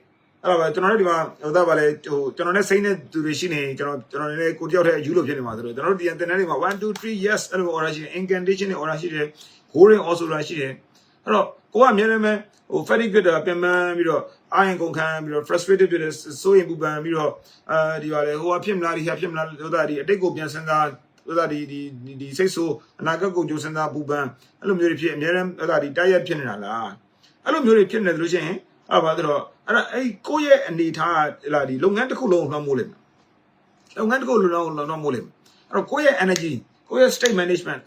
အဲ့တော့ကျွန်တော်တို့ဒီမှာဟိုသားပါလေဟိုကျွန်တော်နဲ့စိတ်နဲ့သူတွေရှိနေကျွန်တော်လည်းကိုတယောက်တည်းယူလို့ဖြစ်နေမှာဆိုတော့ကျွန်တော်တို့ဒီ internet တွေမှာ1 2 3 yes အဲ့လို order ရှိတယ် incantation တွေ order ရှိတယ် goring also လာရှိတယ်အဲ့တော့ကိုကအများနဲ့ဟို fatigue ဖြစ်တာပြန်မှန်းပြီးတော့ iron ကုန်ခံပြီးတော့ frustrated ဖြစ်တဲ့စိုးရင်ပူပန်ပြီးတော့ဒီပါလေဟိုကဖြစ်မလားဒီဟာဖြစ်မလားဟိုဒါဒီအတိတ်ကိုပြန်စဉ်းစားဟိုဒါဒီစိတ်ဆိုးအနာဂတ်ကိုကြိုးစဉ်းစားပူပန်အဲ့လိုမျိုးတွေဖြစ်အများအားဟိုဒါဒီတိုက်ရက်ဖြစ်နေတာလားအဲ့လိုမျိုးတွေဖြစ်နေတယ်လို့ရှိရင်အဲ့ပါတော့အဲ့ကိုယ့်ရဲ့အနေထားဟလာဒီလုပ်ငန်းတစ်ခုလုံးလွှမ်းမိုးလိမ့်မယ်လုပ်ငန်းတစ်ခုလုံးလွှမ်းမိုးလိမ့်မယ်အဲ့တော့ကိုယ့်ရဲ့ energy ကိုယ့်ရဲ့ state management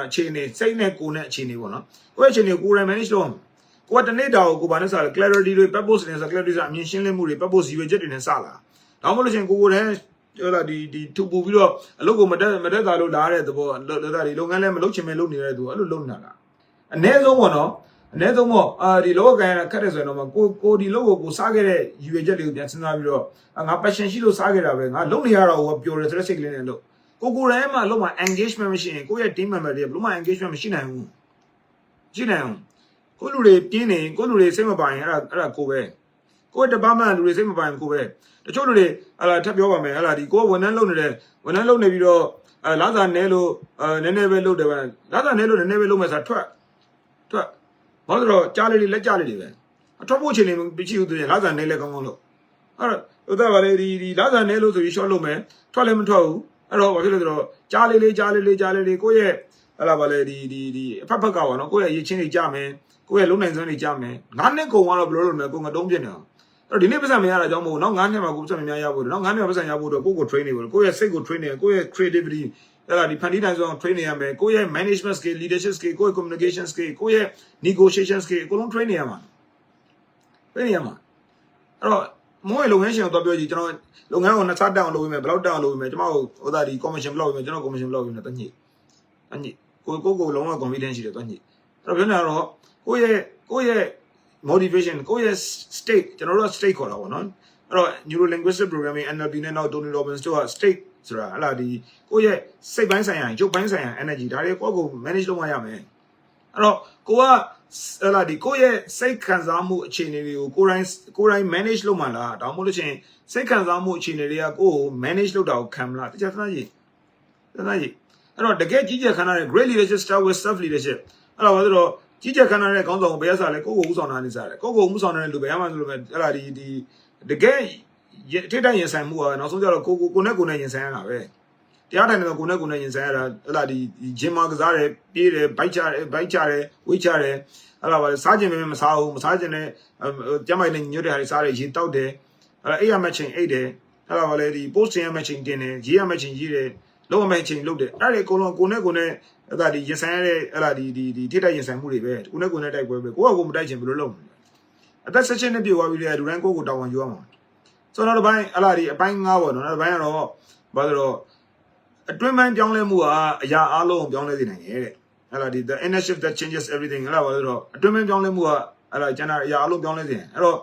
အခြေအနေစိတ်နဲ့ကိုယ်နဲ့အခြေအနေပေါ့နော်ကိုယ့်ရဲ့အခြေအနေကိုယ်တိုင် manage လုပ်အောင်ကိုယ်ကတနေ့တာကိုဘာနဲ့စားလဲ clarity တွေ purpose တွေဆို clarity ဆိုအမြင်ရှင်းလင်းမှုတွေ purpose ရည်ရွယ်ချက်တွေနဲ့စလာဒါမှမဟုတ်လို့ရှိရင်ကိုယ်တည်းဟိုလာဒီထူပူပြီးတော့အလုပ်ကိုမတက်တာလို့လာတဲ့သဘောဒါဒီလုပ်ငန်းလည်းမလုပ်ချင်မဲလုပ်နေတဲ့သူအဲ့လိုလုပ်နေတာလားအ ਨੇ ဆုံးပေါ့နော်အ ਨੇ ဆုံးပေါ့ဒီလောကကန်ရခက်တယ်ဆိုရင်တော့ကိုဒီလုပ်ကိုစားခဲ့တဲ့ရည်ရွယ်ချက်တွေကိုပြန်စဉ်းစားပြီးတော့ငါ passion ရှိလို့စားခဲ့တာပဲငါလုပ်နေရတော့ဟိုပျော်တယ်ဆိုတဲ့စိတ်ကလေးနဲ့လုပ်ကိုယ်တိုင်မှလုပ်မှာ engagement မရှိရင်ကိုယ့်ရဲ့ team member တွေဘယ်လိုမှ engagement မရှိနိုင်ဘူးရှိနိုင်အောင်ကိုလူတွေပြင်းနေကိုလူတွေစိတ်မပိုင်အဲ့ဒါကိုပဲကိုယ့်တပတ်မှလူတွေစိတ်မပိုင်ကိုပဲတချို့လူတွေအဲ့ဒါထပ်ပြောပါမယ်အဲ့ဒါဒီကိုဝန်ထမ်းလုပ်နေတယ်ဝန်ထမ်းလုပ်နေပြီးတော့လာစာနဲလို့နည်းနည်းပဲလုပ်တယ်ပဲလာစာနဲလို့နည်းနည်းပဲလုပ်မယ်ဆိုတာထွက်ဘာလို့တော့ကြားလေးလက်ကြားလေးတွေပဲအထွက်ဖို့ချိန်လေးမရှိဘူးသူလာစာနဲလဲကောင်းကောင်းလို့အဲ့တော့ဟိုတော့ဗါလေဒီလာစာနဲလို့ဆိုပြီး short လုပ်မယ်ထွက်လည်းမထွက်ဘူးအဲ့တော့ဘာဖြစ်လို့ဆိုတော့ကြားလေးကိုယ့်ရဲ့အဲ့လားဗါလေဒီအဖက်ကပါနော်ကိုယ့်ရဲ့ရည်ချင်းတွေကြမယ်ကိုယ့်ရဲ့လုံနိုင်စွမ်းတွေကြမယ်9နှစ်ကုန်သွားတော့ဘယ်လိုလုပ်မလဲကိုယ်ငတုံးပြနေအောင်အဲ့တော့ဒီနေ့ပတ်စံမရတာကြောင့်မဟုတ်နောက်9နှစ်မှာကိုယ်ပတ်စံများရဖို့နောက်9နှစ်မှာပတ်စံရဖို့တော့ကိုယ့်ကို train နေဖို့ကိုယ့်ရဲ့စိတ်ကို train နေကိုယ့်ရဲ့ creativity အဲ့ဒါဒီဖန်တီးနိုင်စွမ်း train နေရမယ်ကိုယ့်ရဲ့ management skill leadership skill ကိုယ့်ရဲ့ communication skill ကိုယ့်ရဲ့ negotiation skill အကုန်လုံး train နေရမှာအဲ့တော့မိုးရဲ့လုပ်ငန်းရှင်ကိုတော့ပြောကြည့်ကျွန်တော်လုပ်ငန်းကိုနှစ်ဆတက်အောင်လုပ်ပေးမယ်ဘယ်လောက်တက်အောင်လုပ်ပေးမယ်ကျွန်တော်ဟိုဒါဒီ commission ဘယ်လောက်ပေးမယ်ကျွန်တော် commission ဘယ်လောက်ပေးမယ်တညိကိုလုံးဝ confidence ရှိတယ်တညိအဲ့တော့ပြောနေတော့ကိုယ့်ရဲ့ motivation ကိုယ့်ရဲ့ state ကျွန်တော်တို့က state ခေါ်တာပေါ့နော်အဲ့တော့ neuro linguistic programming NLP နဲ့နောက် Tony Robbins တို့က state ဆိုတာဟလာဒီကိုယ့်ရဲ့စိတ်ပိုင်းဆိုင်ရာရုပ်ပိုင်းဆိုင်ရာ energy ဒါတွေကိုယ့်ကို manage လုပ်မှရမယ်အဲ့တော့ကိုကဟလာဒီကိုယ့်ရဲ့စိတ်ခံစားမှုအခြေအနေတွေကိုကိုယ်တိုင် manage လုပ်မှလားဒါမှမဟုတ်လို့ရှိရင်စိတ်ခံစားမှုအခြေအနေတွေကကိုယ့်ကို manage လုပ်တာကိုခံမလားတခြားသနာကြီးအဲ့တော့တကယ်ကြီးကျယ်ခမ်းနားတဲ့ great leadership start with self leadership အဲ့တော့ဘာလို့တော့ကြီးကျယ်ခမ်းနားတဲ့ခေါင်းဆောင်ကိုဘယ်ရစားလဲကိုယ့်ကိုဥဆောင်တာနေစားတယ်ကိုယ့်ကိုဥဆောင်တဲ့လူဘယ်မှမဆိုလို့ပဲအဲ့ဒါဒီတကယ်ထိတိုက်ရင်ဆိုင်မှုကနောက်ဆုံးကျတော့ကိုနဲ့ရင်ဆိုင်ရတာပဲတရားထိုင်တယ်ကိုနဲ့ရင်ဆိုင်ရတာအဲ့ဒါဒီဂျင်မာကစားတယ်ပြေးတယ်ဘိုက်ချတယ်ဝိတ်ချတယ်အဲ့ဒါပါစားခြင်းပဲမစားဘူးမစားခြင်းနဲ့ကျမ်းမိုင်နဲ့ညွတ်တဲ့ဟာတွေစားတယ်ရေတောက်တယ်အဲ့အိပ်ရမယ့်ချိန်အိပ်တယ်အဲ့ဒါပါလေဒီ post တင်ရမယ့်ချိန်တင်တယ်ရေးရမယ့်ချိန်ရေးတယ်လုပ်ရမယ့်ချိန်လုပ်တယ်အဲ့ဒါတွေအကုန်လုံးကိုနဲ့အဲ့ဒါဒီရင်ဆိုင်ရတဲ့အဲ့ဒါဒီထိတိုက်ရင်ဆိုင်မှုတွေပဲကိုနဲ့တိုက်ပွဲပဲကိုကမတိုက်ချင်ဘယ်လိုလုပ်မလဲအသက်16နှစ်ပြည့်သွားပြီလေလူတိုင်းကိုတာဝန်ယူရမှာဆိုတော့တစ်ပိုင်းအဲ့ဒါဒီအပိုင်း9ပေါ့နော်တစ်ပိုင်းကတော့ဘာလို့တော့အတွင်းပိုင်းပြောင်းလဲမှုကအရာအလုံးပြောင်းလဲစေနိုင်တယ်တဲ့အဲ့ဒါဒီ the inner shift that changes everything အဲ့ဒါဘာလို့တော့အတွင်းပိုင်းပြောင်းလဲမှုကအဲ့ဒါကျန်တာအရာအလုံးပြောင်းလဲစေတယ်အဲ့တော့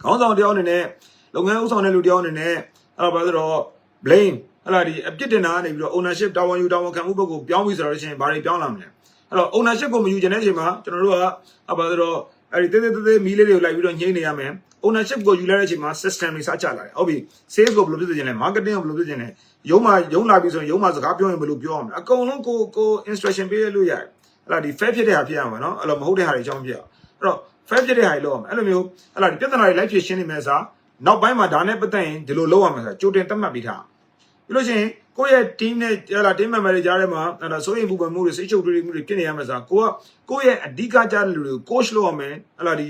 ခေါင်းဆောင်တယောက်အနေနဲ့လုပ်ငန်းဥဆောင်တဲ့လူတယောက်အနေနဲ့အဲ့ဒါဘာလို့တော့ blame အဲ့ဒါဒီအပြစ်တင်တာကနေပြီးတော့ ownership တာဝန်ယူတာဝန်ခံမှုဘက်ကိုပြောင်းပြီးဆိုတော့ရှင်ဘာတွေပြောင်းလာမလဲအဲ့တော့ ownership ကိုမယူချင်တဲ့အချိန်မှာကျွန်တော်တို့ကဘာလို့တော့အဲ့ဒီတေးမီးလေးတွေကိုလိုက်ပြီးတော့ညှိနေရမယ် ownership ကိုယူလိုက်တဲ့အချိန်မှာ system တွေစချလာတယ်ဟုတ်ပြီ sales ကိုဘယ်လိုဖြစ်စေချင်လဲ marketing ကိုဘယ်လိုဖြစ်စေချင်လဲရုံးလာပြီဆိုရင်ရုံးမှာစကားပြောရင်ဘယ်လိုပြောရမလဲအကုန်လုံးကို instruction ပေးရလို့ရတယ်အဲ့ဒါဒီ fair ဖြစ်တဲ့ဟာဖြစ်ရမှာနော်အဲ့လိုမဟုတ်တဲ့ဟာတွေအကြောင်းဖြစ်အောင်အဲ့တော့ fair ဖြစ်တဲ့ဟာတွေလုပ်ရမယ်အဲ့လိုမျိုးအဲ့ဒါဒီပြဿနာတွေလိုက်ဖြစ်ရှင်းနေမယ်ဆိုနောက်ပိုင်းမှာဒါနဲ့ပတ်သက်ရင်ဒီလိုလုပ်ရမယ်ဆိုကြိုတင်သတ်မှတ်ပြီးထားပြီးလို့ရှိရင်ကိုယ့်ရဲ့ team နဲ့ဟလာ team member တွေကြားထဲမှာအဲ့ဒါစိုးရင်ပူပန်မှုတွေစိတ်ချုပ်တွေးမှုတွေဖြစ်နေရမှာဆိုကိုယ့်ရဲ့အဓိကကြားတဲ့လူတွေကို coach လုပ်ရမယ်ဟလာဒီ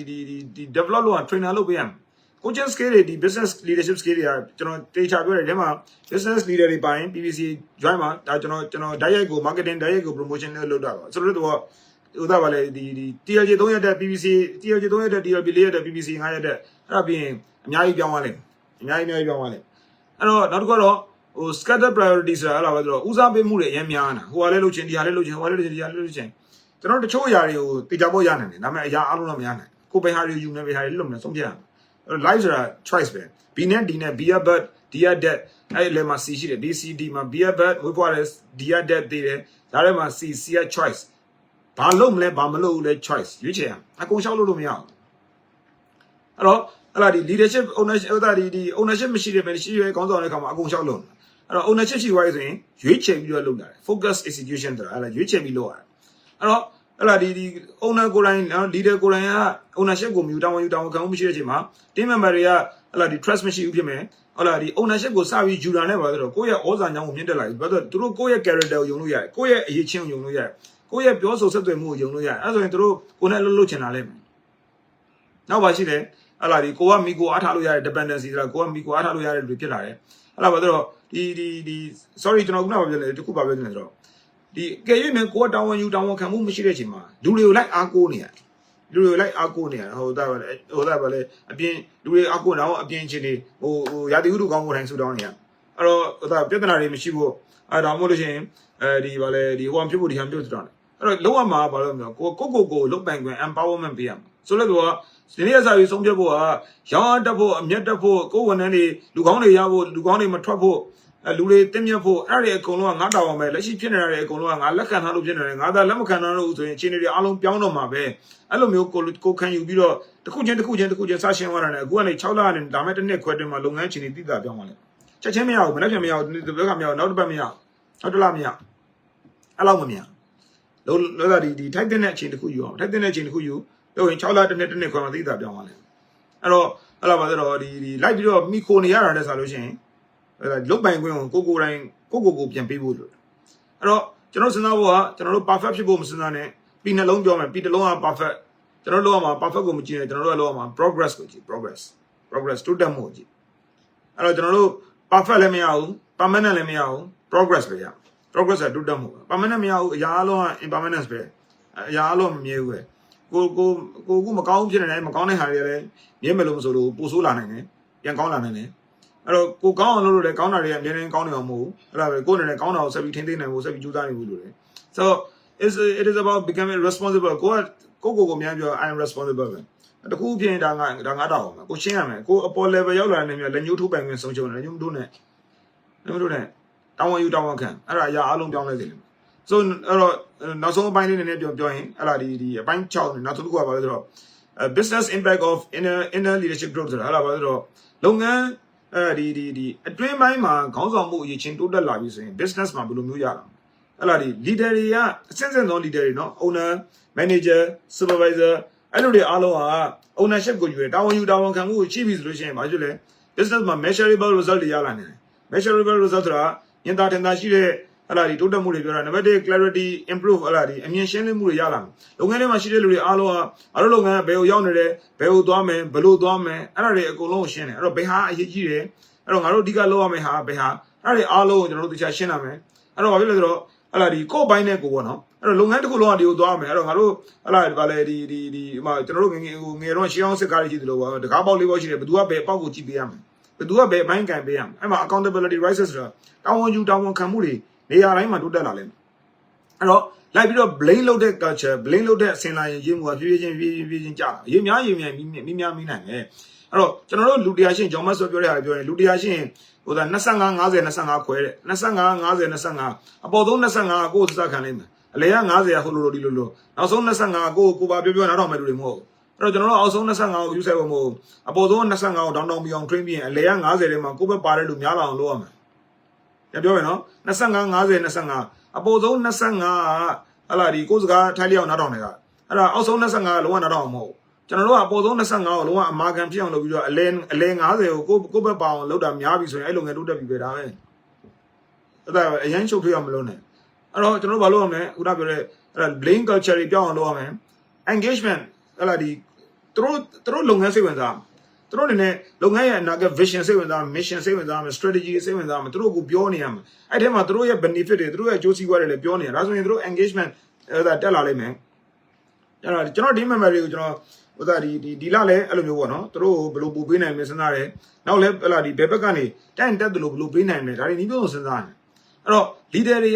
develop လုပ်ရ trainer လုပ်ပေးရမယ် coaching skill တွေဒီ business leadership skill တွေကကျွန်တော်တေချာပြောတယ်ဒီမှာ business leader တွေပိုင်း PPC join မှာဒါကျွန်တော် direct ကို marketing direct ကို promotion လုပ်တာပါဆိုတော့ဟိုဒါပါလေဒီ TLJ 3ရက်တဲ့ PPC TLJ 3ရက်တဲ့ TLB 4ရက်တဲ့ PPC 5ရက်တဲ့အဲ့ဒါပြီးရင်အများကြီးပြောင်းသွားလိမ့်အများကြီးပြောင်းသွားလိမ့်အဲ့တော့နောက်တစ်ခုတော့ဟို scatter priority ဆိုတာအဲ့ဒါပဲဆိုတော့ဦးစားပေးမှုတွေအများများနာဟိုကလည်းလုပ်ချင်ဒီဟာလည်းလုပ်ချင်ဟိုကလည်းလုပ်ချင်ဒီဟာလည်းလုပ်ချင်ကျွန်တော်တချို့အရာတွေကိုတေချာဖို့ရနိုင်တယ်ဒါပေမဲ့အရာအလုံးတော့မရနိုင်ကိုဘယ်ဟာတွေယူနေဘယ်ဟာတွေလုပ်နေဆုံးဖြတ်ရမယ်အဲ့ live ဆိုတာ choice ပဲ B နဲ့ D နဲ့ B ရ but D ရ that အဲ့လေမှာ C ရှိတယ် D C D မှာ B ရ but ဝေးပွားတယ် D ရ that တည်တယ်ဒါထဲမှာ C ရ choice ဘာလုပ်မလဲဘာမလုပ်ဘူးလဲ choice ရွေးချယ်ရအကုန်ရှောက်လို့မရဘူးအဲ့တော့အဲ့ဒါဒီ leadership ownership အဲ့ဒါဒီ ownership မရှိတဲ့ပဲရှိရဲခေါင်းဆောင်တဲ့ခါမှာအကုန်ရှောက်လို့အဲ့တော့ ownership ရှိသွားပြီဆိုရင်ရွေးချယ်ပြီးတော့လုပ်တာ focus execution ဆိုတာအဲ့ဒါရွေးချယ်ပြီးလုပ်ရတယ်အဲ့တော့ အဲ့လားဒီ owner ကိုယ်တိုင်နော် leader ကိုယ်တိုင်က ownership ကိုမြူတောင်းခံမှုမရှိတဲ့အချိန်မှာ team member တွေကအဲ့လားဒီ trust မရှိဘူးဖြစ်မယ်ဟုတ်လားဒီ ownership ကိုစပြီးယူတာနဲ့ပါဆိုတော့ကိုယ့်ရဲ့ဩဇာညောင်းကိုမြင့်တက်လာပြီဘာလို့သူတို့ကိုယ့်ရဲ့ character ကိုယုံလို့ရတယ်ကိုယ့်ရဲ့အရေးချင်းကိုယုံလို့ရတယ်ကိုယ့်ရဲ့ပြောဆိုဆက်သွယ်မှုကိုယုံလို့ရတယ်အဲ့ဆိုရင်သူတို့ကိုယ်နဲ့လှုပ်ချင်တာလဲနောက်ပါရှိတယ်အဲ့လားဒီကိုကမိကိုအားထားလို့ရတဲ့ dependency ဆိုတာကိုကမိကိုအားထားလို့ရတဲ့လူတွေဖြစ်လာတယ်အဲ့လားဘာလို့တော့ဒီ sorry ကျွန်တော်ခုနကပြောတယ်တခုပါပြောနေတယ်ဆိုတော့ဒီကဲရွေးမယ်ကိုကတာဝန်ယူတာဝန်ခံမှုမရှိတဲ့အချိန်မှာလူတွေကိုလိုက်အားကိုးနေရတယ်လူတွေလိုက်အားကိုးနေရဟိုတာပါလေအပြင်လူတွေအားကိုးတော့အပြင်ချင်းတွေဟိုရာသီဥတုကောင်းကိုတိုင်းဆူတောင်းနေရအဲ့တော့ဟိုတာပြဿနာတွေမရှိဖို့အဲ့ဒါမှမဟုတ်လို့ရှိရင်ဒီပါလေဒီဟိုဖြစ်ဖို့ဒီဟန်ပြုတ်တောင်းတယ်အဲ့တော့လုံးဝမှာဘာလို့မလဲကိုလုတ်ပိုင်ခွင့် empowerment ပေးရမှာဆိုလို့တော့ဒီနေ့အစားပြီးဆုံးဖြတ်ဖို့ကရောင်းတက်ဖို့အမျက်တက်ဖို့ကိုယ်ဝန်ထမ်းတွေလူကောင်းတွေရဖို့လူကောင်းတွေမထွက်ဖို့လူတွေတင်းမြတ်ဖို့အဲ့ဒါတွေအကုန်လုံးကငါတောင်းအောင်ပဲလက်ရှိဖြစ်နေတာတွေအကုန်လုံးကငါလက်ခံထားလို့ဖြစ်နေတယ်ငါသာလက်မခံထားလို့ဆိုရင်အခြေအနေတွေအားလုံးပြောင်းတော့မှာပဲအဲ့လိုမျိုးကိုခံယူပြီးတော့တစ်ခုချင်းစရှင်းသွားတာနဲ့အခုကနေ6လနဲ့ဒါမဲ့တစ်နှစ်ခွဲတင်မှာလုပ်ငန်းအခြေအနေတိကျပြောင်းသွားတယ်ချက်ချင်းမရဘူးမနေ့ကမရဘူးဒီဘက်ကမရဘူးနောက်တစ်ပတ်မရဘူးနောက်တစ်လမရအဲ့လောက်မမြင်လောကဒီထိုက်တဲ့အခြေအနေတစ်ခုယူအောင်ထိုက်တဲ့အခြေအနေတစ်ခုယူတော့ရင်6လတစ်နှစ်ခွဲမှာတိကျပြောင်းသွားတယ်အဲ့တော့အဲ့လိုပါဆိုတော့ဒီလိုက်ပြီးတော့မိခိုနေရတာနဲ့ဆိုလို့ရှိရင်လုတ်ပိုင်ခွင့်ကိုကိုတိုင်းကိုပြန်ပေးဖို့လို့အဲ့တော့ကျွန်တော်စဉ်းစားဖို့ကကျွန်တော်တို့ perfect ဖြစ်ဖို့မစဉ်းစားနဲ့ပြီးနှလုံးပြောမယ်ပြီးတစ်လုံးက perfect ကျွန်တော်တို့ကမှာ perfect ကိုမကြည့်နဲ့ကျွန်တော်တို့ကလောကမှာ progress ကိုကြည့် progress တိုးတက်မှုကိုကြည့်အဲ့တော့ကျွန်တော်တို့ perfect လည်းမရဘူး permanent လည်းမရဘူး progress ပဲရ progress ကတိုးတက်မှု permanent မရဘူးအရာအလုံးက impermanence ပဲအရာအလုံးမမြဲဘူးပဲကိုမကောင်းဖြစ်နေတယ်မကောင်းတဲ့ဟာတွေလည်းမြဲမယ်လို့မဆိုလို့ပိုဆိုးလာနိုင်တယ်ပြန်ကောင်းလာနိုင်တယ်အဲ့တော့ကိုကောင်းအောင်လုပ်လို့လည်းကောင်းတာတွေအများကြီးကောင်းနေအောင်မဟုတ်အဲ့ဒါပဲကိုယ်နဲ့ကောင်းတာကိုဆက်ပြီးထိန်းသိမ်းနိုင်ဖို့ဆက်ပြီးကြိုးစားနေဖို့လိုတယ် so it is about becoming responsible ကိုများပြော I am responsible ပဲတခုဖြစ်ရင်ဒါငါတောင်းအောင်ကိုရှင်းရမယ်ကိုအပေါ် level ရောက်လာတဲ့နေမျိုးလက်ညှိုးထိုးပိုင်ခွင့်ဆုံးရှုံးတယ်လက်ညှိုးထိုးနဲ့တောင်းဝန်ယူတောင်းဝန်ခံအဲ့ဒါအရာအလုံးပြောင်းလဲတယ် so အဲ့တော့နောက်ဆုံးအပိုင်းလေးနည်းနည်းပြောရင်အဲ့ဒါဒီအပိုင်း6နောက်တစ်ခုကဘာလဲဆိုတော့ business impact of inner leadership growth ဆိုတာအဲ့ဒါဘာလဲဆိုတော့လုပ်ငန်းဒီအတွင်းပိုင်းမှာခေါင်းဆောင်မှုအရေးချင်းတိုးတက်လာပြီဆိုရင် business မှာဘယ်လိုမျိုးရလာအဲ့ဒါဒီ leader တွေကအဆင့်ဆုံး leader တွေနော် owner manager supervisor အဲ့လိုတွေအားလုံးက ownership ကိုယူရတာဝန်ယူတာဝန်ခံမှုကိုရှိပြီဆိုလို့ရှိရင်ဘာဖြစ်လဲ business မှာ measurable result တွေရလာနေတယ် measurable result ဆိုတာညင်တာထင်သာရှိတဲ့အဲ့ဒါဒီတိုးတက်မှုတွေပြောတာ number 1 clarity improve အဲ့ဒါဒီအမြင်ရှင်းလင်းမှုတွေရလာမယ်လုပ်ငန်းထဲမှာရှိတဲ့လူတွေအားလုံးကအားလုံးလုပ်ငန်းဘယ်ကိုရောက်နေတယ်ဘယ်ကိုသွားမယ်ဘယ်လိုသွားမယ်အဲ့ဒါတွေအကုန်လုံးကိုရှင်းတယ်အဲ့တော့ဘယ်ဟာအရေးကြီးတယ်အဲ့တော့ငါတို့အဓိကလုပ်ရမယ့်ဟာဘယ်ဟာအဲ့ဒါတွေအားလုံးကိုကျွန်တော်တို့တရားရှင်းရမယ်အဲ့တော့ဘာဖြစ်လဲဆိုတော့အဲ့ဒါဒီကိုယ့်ဘိုင်းနဲ့ကိုပေါ့နော်အဲ့တော့လုပ်ငန်းတစ်ခုလုံးကဒီကိုသွားမယ်အဲ့တော့ငါတို့အဲ့ဒါဗာလေဒီဟိုကျွန်တော်တို့ငယ်တော့ရှင်းအောင်စစ်ကားလေးကြည့်တယ်လို့တကားပေါက်လေးပေါက်ရှိတယ်ဘယ်သူကဘယ်ပေါက်ကိုကြည့်ပေးရမယ်ဘယ်သူကဘယ်ဘိုင်းကန်ပေးရမယ်အဲ့မှာ accountability rights ဆိုတာတာဝန်ယူတာဝန်ခံမှုတွေနေရာတိုင်းမှာတိုးတက်လာလိမ့်မယ်အဲ့တော့လိုက်ပြီးတော့ blame လုပ်တဲ့ culture blame လုပ်တဲ့အစဉ်လာရင်ရေးမှုကဖြည်းဖြည်းကြာလာရေးများမိနိုင်တယ်အဲ့တော့ကျွန်တော်တို့လူတရားရှင်ဂျောင်းမတ်ဆိုပြောတဲ့ဟာပြောရင်လူတရားရှင်ဟိုဒါ25 50 25ခွဲတဲ့25 50 25အပေါ်ဆုံး25ကိုစစခံလိုက်မယ်အလဲက50ဟိုလိုဒီလိုနောက်ဆုံး25ကိုပါပြောနားထောင်မဲ့လူတွေမဟုတ်အဲ့တော့ကျွန်တော်တို့အောက်ဆုံး25ကိုယူဆိုင်ဖို့မဟုတ်အပေါ်ဆုံး25ကိုတောင်းပြီးအောင် train ပြီးရင်အလဲက50ထဲမှာကိုပဲပါတဲ့လူများလာအောင်လုပ်ရမယ်ပြောမယ်နော်25 50 25အပေါ်ဆုံး25ကဟလာဒီကိုစကားထိုက်လျောက်နားထောင်နေတာအဲ့ဒါအောက်ဆုံး25ကလုံးဝနားထောင်မဟုတ်ကျွန်တော်တို့ကအပေါ်ဆုံး25ကိုလုံးဝအမာခံဖြစ်အောင်လုပ်ပြီးတော့အလဲ50ကိုပဲပါအောင်လုပ်တာများပြီဆိုရင်အဲ့လိုငယ်တိုးတက်ပြီပဲဒါပဲအဲ့ဒါအရင်ချုပ်ထွေးအောင်မလုပ်နဲ့အဲ့တော့ကျွန်တော်တို့ဘာလုပ်ရမလဲခုနပြောတဲ့အဲ့ဒါ blame culture တွေပြောင်းအောင်လုပ်ရမယ် engagement ဟလာဒီသူတို့လုပ်ငန်းစိတ်ဝင်စားသူတို့အနေနဲ့လုပ်ငန်းရဲ့အနာဂတ် vision စိတ်ဝင်စား mission စိတ်ဝင်စားမယ် strategy စိတ်ဝင်စားမယ်သူတို့ကိုပြောနေရမယ်အဲ့ထဲမှာသူတို့ရဲ့ benefit တွေသူတို့ရဲ့အကျိုးစီးပွားတွေလည်းပြောနေရဒါဆိုရင်သူတို့ engagement အဲ့ဒါတက်လာလိမ့်မယ်အဲ့တော့ကျွန်တော် team member တွေကိုကျွန်တော်ဟိုဒါဒီလလည်းအဲ့လိုမျိုးပေါ့နော်သူတို့ဘယ်လိုပို့ပေးနိုင်မလဲစဉ်းစားတယ်နောက်လည်းဟလာဒီဘယ်ဘက်ကနေတိုင်တက်တယ်လို့ဘယ်လိုပေးနိုင်မလဲဒါတွေနီးပြောစဉ်းစားတယ်အဲ့တော့ leader တွေက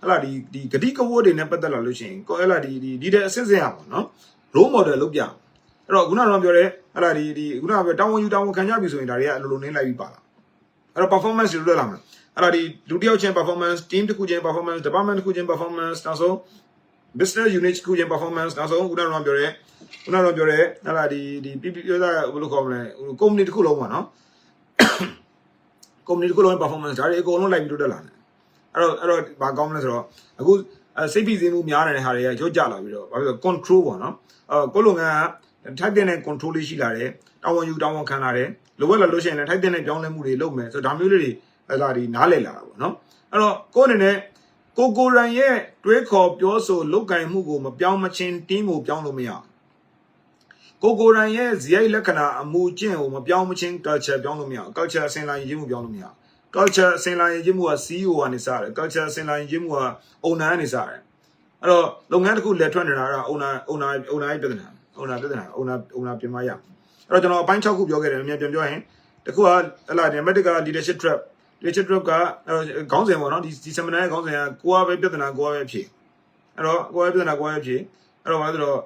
ဟလာဒီဂတိကဝတ်တွေနဲ့ပတ်သက်လာလို့ရှိရင်ကိုဟလာဒီ leader အစစ်စစ်ရပါနော် role model လုပ်ပြအဲ့တော့ခုနကတော့ပြောတယ်ဟလာဒီခုနကပြောတာဝန်ယူတာဝန်ခံကြပြီဆိုရင်ဒါတွေကအလိုလိုနင်းလိုက်ပြီးပါလာအဲ့တော့ performance တွေလွတ်လာမှာအဲ့ဒါဒီလူတစ်ယောက်ချင်း performance team တစ်ခုချင်း performance department တစ်ခုချင်း performance နောက်ဆုံး business unit တစ်ခုချင်း performance နောက်ဆုံးခုနကတော့ပြောတယ်ဟလာဒီပြောတာဘယ်လိုခေါ်မလဲ company တစ်ခုလုံးပေါ့နော် company တစ်ခုလုံး performance ဒါတွေအကုန်လုံးလိုက်ပြီးလွတ်တက်လာတယ်အဲ့တော့ဘာကောင်းမလဲဆိုတော့အခု စိတ်ဖိစီးမှုများနေတဲ့ဟာတွေကရော့ကျလာပြီးတော့ဘာဖြစ်လဲ control ပေါ့နော်ကိုလုံငန်းကထိုက်တဲ့ control လေးရှိလာတယ်တာဝန်ယူတာဝန်ခံလာတယ်လိုအပ်လာလို့ရှိရင်လည်းထိုက်တဲ့ပြောင်းလဲမှုတွေလုပ်မယ်ဆိုတော့ဒါမျိုးလေးတွေဒီနားလည်လာတာပေါ့နော်အဲ့တော့ကိုအနေနဲ့ကိုရန်ရဲ့တွေးခေါ်ပြောဆိုလုတ်ကင်မှုကိုမပြောင်းမချင်းတင်းကိုပြောင်းလို့မရကိုရန်ရဲ့ဇယိုက်လက္ခဏာအမူကျင့်ကိုမပြောင်းမချင်း culture ပြောင်းလို့မရ culture အစဉ်လာရင်ချင်းမှုပြောင်းလို့မရ culture အစဉ်လာရင်ချင်းမှုက CEO ကနေစတယ် culture အစဉ်လာရင်ချင်းမှုက owner ကနေစတယ်အဲ့တော့လုပ်ငန်းတစ်ခုလက်ထွက်နေတာက owner ရဲ့ပြဿနာ owner ပြင်မရအဲ့တော့ကျွန်တော်အပိုင်း6ခုပြောခဲ့တယ်အမြင်ပြန်ပြောရင်တခုကဟလာဒီ medical leadership trap ကခေါင်းစဉ်ပေါ့နော်ဒီ seminar ရဲ့ခေါင်းစဉ်ကကိုယ်ကပဲပြဿနာကိုယ်ကပဲဖြေအဲ့တော့ကိုယ်ကပြဿနာကိုယ်ကပဲဖြေအဲ့တော့ဘာလို့ဆိုတော့